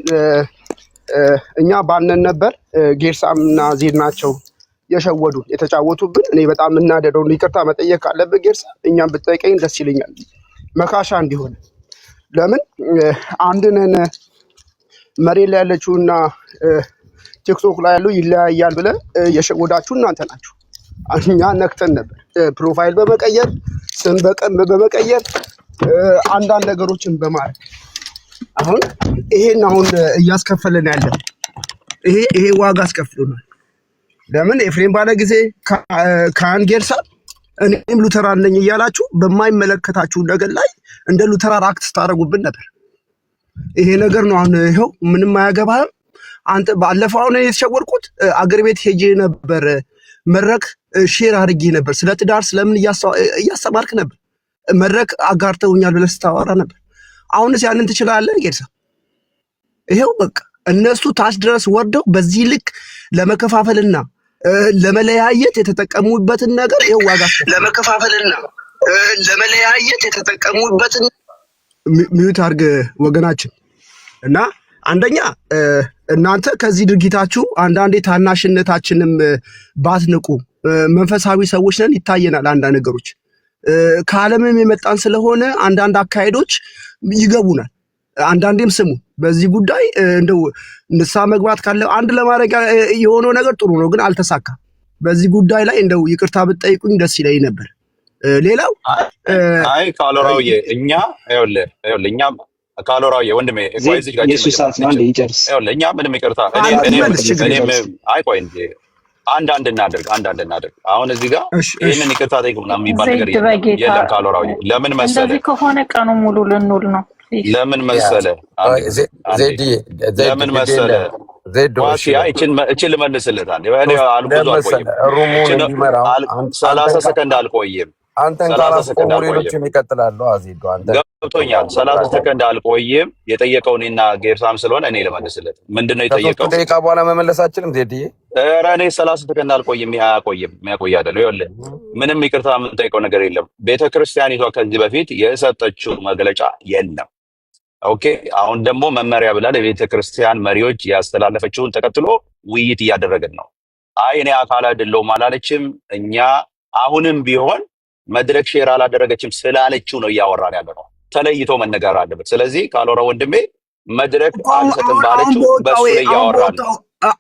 [SPEAKER 9] እኛ ባነን ነበር። ጌርሳምና ዜድ ናቸው የሸወዱ የተጫወቱብን። እኔ በጣም እናደደው ይቅርታ መጠየቅ ካለብህ ጌርሳ እኛም ብትጠይቀኝ ደስ ይለኛል፣ መካሻ እንዲሆን። ለምን አንድነን መሬት ላይ ያለችውና ቲክቶክ ላይ ያለው ይለያያል ብለህ የሸወዳችሁ እናንተ ናችሁ። እኛ ነክተን ነበር ፕሮፋይል በመቀየር ስም በመቀየር አንዳንድ ነገሮችን በማድረግ አሁን ይሄን እያስከፈለን ያለ ይሄ ዋጋ አስከፍሎናል። ለምን ኤፍሬም ባለ ጊዜ ካህን ጌርሳም እኔም ሉተራን ነኝ እያላችሁ በማይመለከታችሁ ነገር ላይ እንደ ሉተራን አክት ስታደርጉብን ነበር። ይሄ ነገር ነው አሁን ይኸው ምንም አያገባህም አንተ። ባለፈው አሁን የተሸወርኩት አገር ቤት ሄጄ ነበር፣ መድረክ ሼር አድርጌ ነበር፣ ስለ ትዳር ስለምን እያስተማርክ ነበር፣ መድረክ አጋርተውኛል ብለህ ስታወራ ነበር። አሁንስ ያንን ትችላለህ ጌርሳ? ይሄው በቃ እነሱ ታች ድረስ ወርደው በዚህ ልክ ለመከፋፈልና ለመለያየት የተጠቀሙበትን ነገር ይሄው ዋጋ ለመከፋፈልና ለመለያየት የተጠቀሙበትን ሚዩት አድርግ ወገናችን። እና አንደኛ እናንተ ከዚህ ድርጊታችሁ አንዳንዴ ታናሽነታችንም ባትንቁ፣ መንፈሳዊ ሰዎች ነን ይታየናል። አንዳንድ ነገሮች ከዓለምም የመጣን ስለሆነ አንዳንድ አካሄዶች ይገቡናል። አንዳንዴም ስሙ በዚህ ጉዳይ እንደው ንስሐ መግባት ካለ አንድ ለማድረግ የሆነው ነገር ጥሩ ነው፣ ግን አልተሳካም። በዚህ ጉዳይ ላይ እንደው ይቅርታ ብትጠይቁኝ ደስ ይለኝ ነበር። ሌላው
[SPEAKER 7] ካሎራውዬ እኛ እኛ ካሎራውዬ ወንድሜ እኛ ምንም ይቅርታ ቆይ እንጂ አንዳንድ እናድርግ። አሁን እዚህ ጋር ይህንን ይቅርታ ጠይቁ ምናምን የሚባል ነገር የለም። ካሎራውዬ ለምን መሰለህ እንደዚህ ከሆነ ቀኑ ሙሉ ልንውል ነው። ለምን መሰለህ ለምን መሰለህ እችን ልመልስልታል። አልቆይም 30 ሰከንድ አልቆይም።
[SPEAKER 11] አንተን ካላስቆሙ ሌሎችም ይቀጥላሉ። አዚዶ አንተ
[SPEAKER 7] ገብቶኛል። 30 ሰከንድ አልቆይም። የጠየቀው እኔና ጌርሳም ስለሆነ እኔ ልመልስለት። ምንድነው የጠየቀው?
[SPEAKER 11] ደቂቃ በኋላ መመለሳችንም ዜድዬ
[SPEAKER 7] ኧረ እኔ 30 ሰከንድ አልቆይም። የሚያቆይ አይደለም። ይኸውልህ ምንም ይቅርታ የምንጠይቀው ነገር የለም። ቤተክርስቲያኒቷ ከዚህ በፊት የሰጠችው መግለጫ የለም። ኦኬ አሁን ደግሞ መመሪያ ብላ ለቤተክርስቲያን መሪዎች ያስተላለፈችውን ተከትሎ ውይይት እያደረግን ነው። እኔ አካል አይደለሁም አላለችም። እኛ አሁንም ቢሆን መድረክ ሼር አላደረገችም ስላለችው ነው እያወራን ያለ ነው። ተለይቶ መነገር አለበት። ስለዚህ ካልወራ ወንድሜ መድረክ አልሰጥም ባለችው በሱ ላይ እያወራን ነው።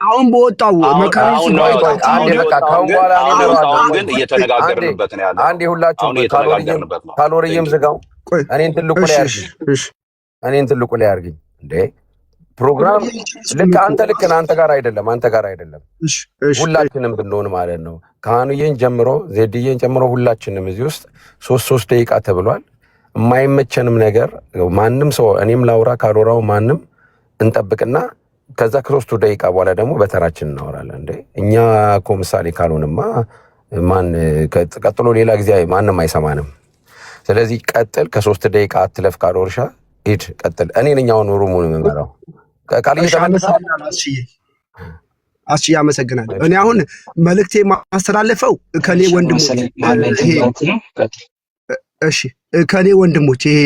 [SPEAKER 9] አሁን በወጣው
[SPEAKER 7] አሁን ግን እየተነጋገርንበት ነው ያለው።
[SPEAKER 11] አንዴ ሁላችሁም ካሎሪየም ዝጋው። እኔን ትልቁ ላይ አድርግኝ እንዴ ፕሮግራም አንተ ልክ ነህ። አንተ ጋር አይደለም ሁላችንም ብንሆን ማለት ነው። ካህኑዬን ጀምሮ ዜድዬን ጨምሮ ሁላችንም እዚህ ውስጥ 3 ደቂቃ ተብሏል። የማይመቸንም ነገር ማንም ሰው እኔም ላውራ ካልወራው ማንም እንጠብቅና ከዛ ከ3 ደቂቃ በኋላ ደግሞ በተራችን እናወራለን። እንዴ እኛ እኮ ምሳሌ ካልሆንማ ማን ቀጥሎ ሌላ ጊዜ ማንም አይሰማንም። ስለዚህ ቀጥል። ከ3 ደቂቃ አትለፍ። ካልወርሻ ሂድ ቀጥል። እኔ ነኝ አሁን ሩሙን የምመራው።
[SPEAKER 9] አሺ ያመሰግናለሁ። እኔ አሁን መልእክቴ ማስተላለፈው ከኔ ወንድሞች ይሄ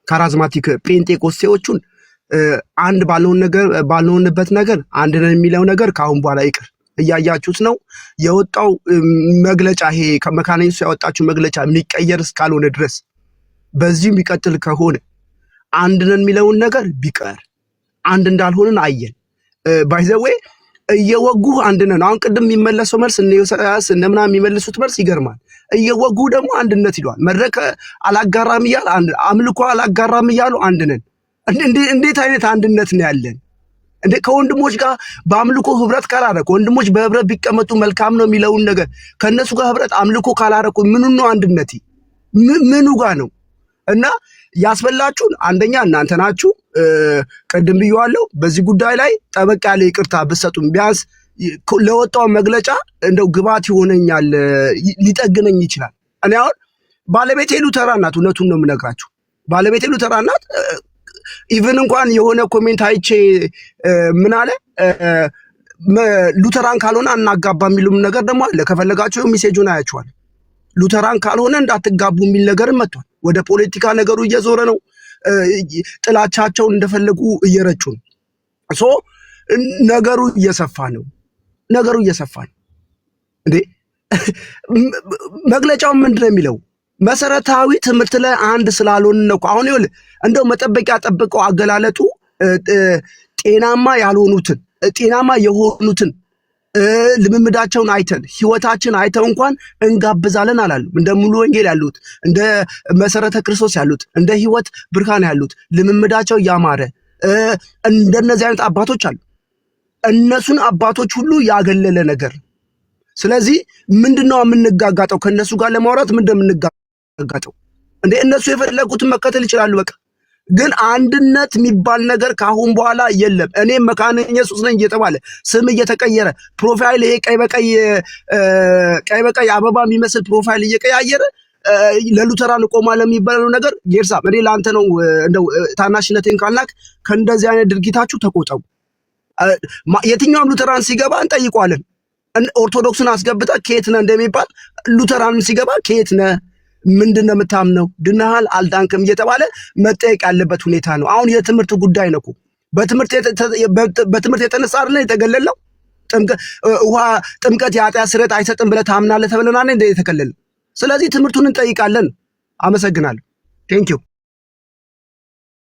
[SPEAKER 9] ካራዝማቲክ ጴንጤቆስቴዎቹን አንድ ባልሆንበት ነገር አንድ ነን የሚለው ነገር ከአሁን በኋላ ይቅር። እያያችሁት ነው የወጣው መግለጫ። ይሄ ከመካነ ኢየሱስ ያወጣችሁ መግለጫ የሚቀየር እስካልሆነ ድረስ በዚሁ የሚቀጥል ከሆነ አንድ ነን የሚለውን ነገር ቢቀር አንድ እንዳልሆንን አየን። ባይ ዘ ዌይ እየወጉህ አንድ ነን። አሁን ቅድም የሚመለሰው መልስ እነምና የሚመልሱት መልስ ይገርማል። እየወጉህ ደግሞ አንድነት ይሏል። መድረክ አላጋራም እያል አምልኮ አላጋራም እያሉ አንድ ነን። እንዴት አይነት አንድነት ነው ያለን? ከወንድሞች ጋር በአምልኮ ህብረት ካላረኩ ወንድሞች በህብረት ቢቀመጡ መልካም ነው የሚለውን ነገር ከእነሱ ጋር ህብረት አምልኮ ካላረኩ ምኑ ነው አንድነቴ? ምኑ ጋር ነው? እና ያስበላችሁን አንደኛ እናንተ ናችሁ። ቅድም ብየዋለሁ። በዚህ ጉዳይ ላይ ጠበቅ ያለ ይቅርታ ብትሰጡም ቢያንስ ለወጣው መግለጫ እንደው ግባት ይሆነኛል፣ ሊጠግነኝ ይችላል። እኔ አሁን ባለቤቴ ሉተራን ናት። እውነቱን ነው የምነግራችሁ። ባለቤቴ ሉተራን ናት። ኢቭን እንኳን የሆነ ኮሜንት አይቼ ምን አለ ሉተራን ካልሆነ አናጋባ የሚሉም ነገር ደግሞ አለ። ከፈለጋችሁ ሜሴጁን አያችኋል። ሉተራን ካልሆነ እንዳትጋቡ የሚል ነገር መጥቷል። ወደ ፖለቲካ ነገሩ እየዞረ ነው። ጥላቻቸውን እንደፈለጉ እየረጩ ነው። ሶ ነገሩ እየሰፋ ነው። እንዴ መግለጫው ምንድነው የሚለው? መሰረታዊ ትምህርት ላይ አንድ ስላልሆነ ነው። አሁን ይኸውልህ እንደው መጠበቂያ ጠብቀው አገላለጡ ጤናማ ያልሆኑትን ጤናማ የሆኑትን ልምምዳቸውን አይተን ህይወታችን አይተው እንኳን እንጋብዛለን አላሉ። እንደ ሙሉ ወንጌል ያሉት፣ እንደ መሰረተ ክርስቶስ ያሉት፣ እንደ ህይወት ብርሃን ያሉት ልምምዳቸው ያማረ እንደነዚህ አይነት አባቶች አሉ። እነሱን አባቶች ሁሉ ያገለለ ነገር። ስለዚህ ምንድነው የምንጋጋጠው? ከነሱ ጋር ለማውራት ምንድነው የምንጋጋጠው? እንደ እነሱ የፈለጉትን መከተል ይችላሉ። በቃ ግን አንድነት የሚባል ነገር ካሁን በኋላ የለም። እኔ መካነ ኢየሱስ ነኝ እየተባለ ስም እየተቀየረ ፕሮፋይል ይሄ ቀይ በቀይ አበባ የሚመስል ፕሮፋይል እየቀያየረ ለሉተራን እቆማለሁ የሚባለው ነገር ጌርሳ እኔ ለአንተ ነው እንደው ታናሽነቴን ካልናክ ከእንደዚህ አይነት ድርጊታችሁ ተቆጠቡ። የትኛውም ሉተራን ሲገባ እንጠይቋለን። ኦርቶዶክስን አስገብታ ከየት ነህ እንደሚባል ሉተራንም ሲገባ ከየት ነህ ምንድነው የምታምነው ድናሃል አልዳንክም እየተባለ መጠየቅ ያለበት ሁኔታ ነው። አሁን የትምህርት ጉዳይ ነው። በትምህርት የተነሳ አይደል የተገለለው? ጥምቀት የኃጢአት ስርየት አይሰጥም ብለህ ታምናለህ ተብለናል እንደ የተከለለ። ስለዚህ ትምህርቱን እንጠይቃለን። አመሰግናለሁ። ቴንኪው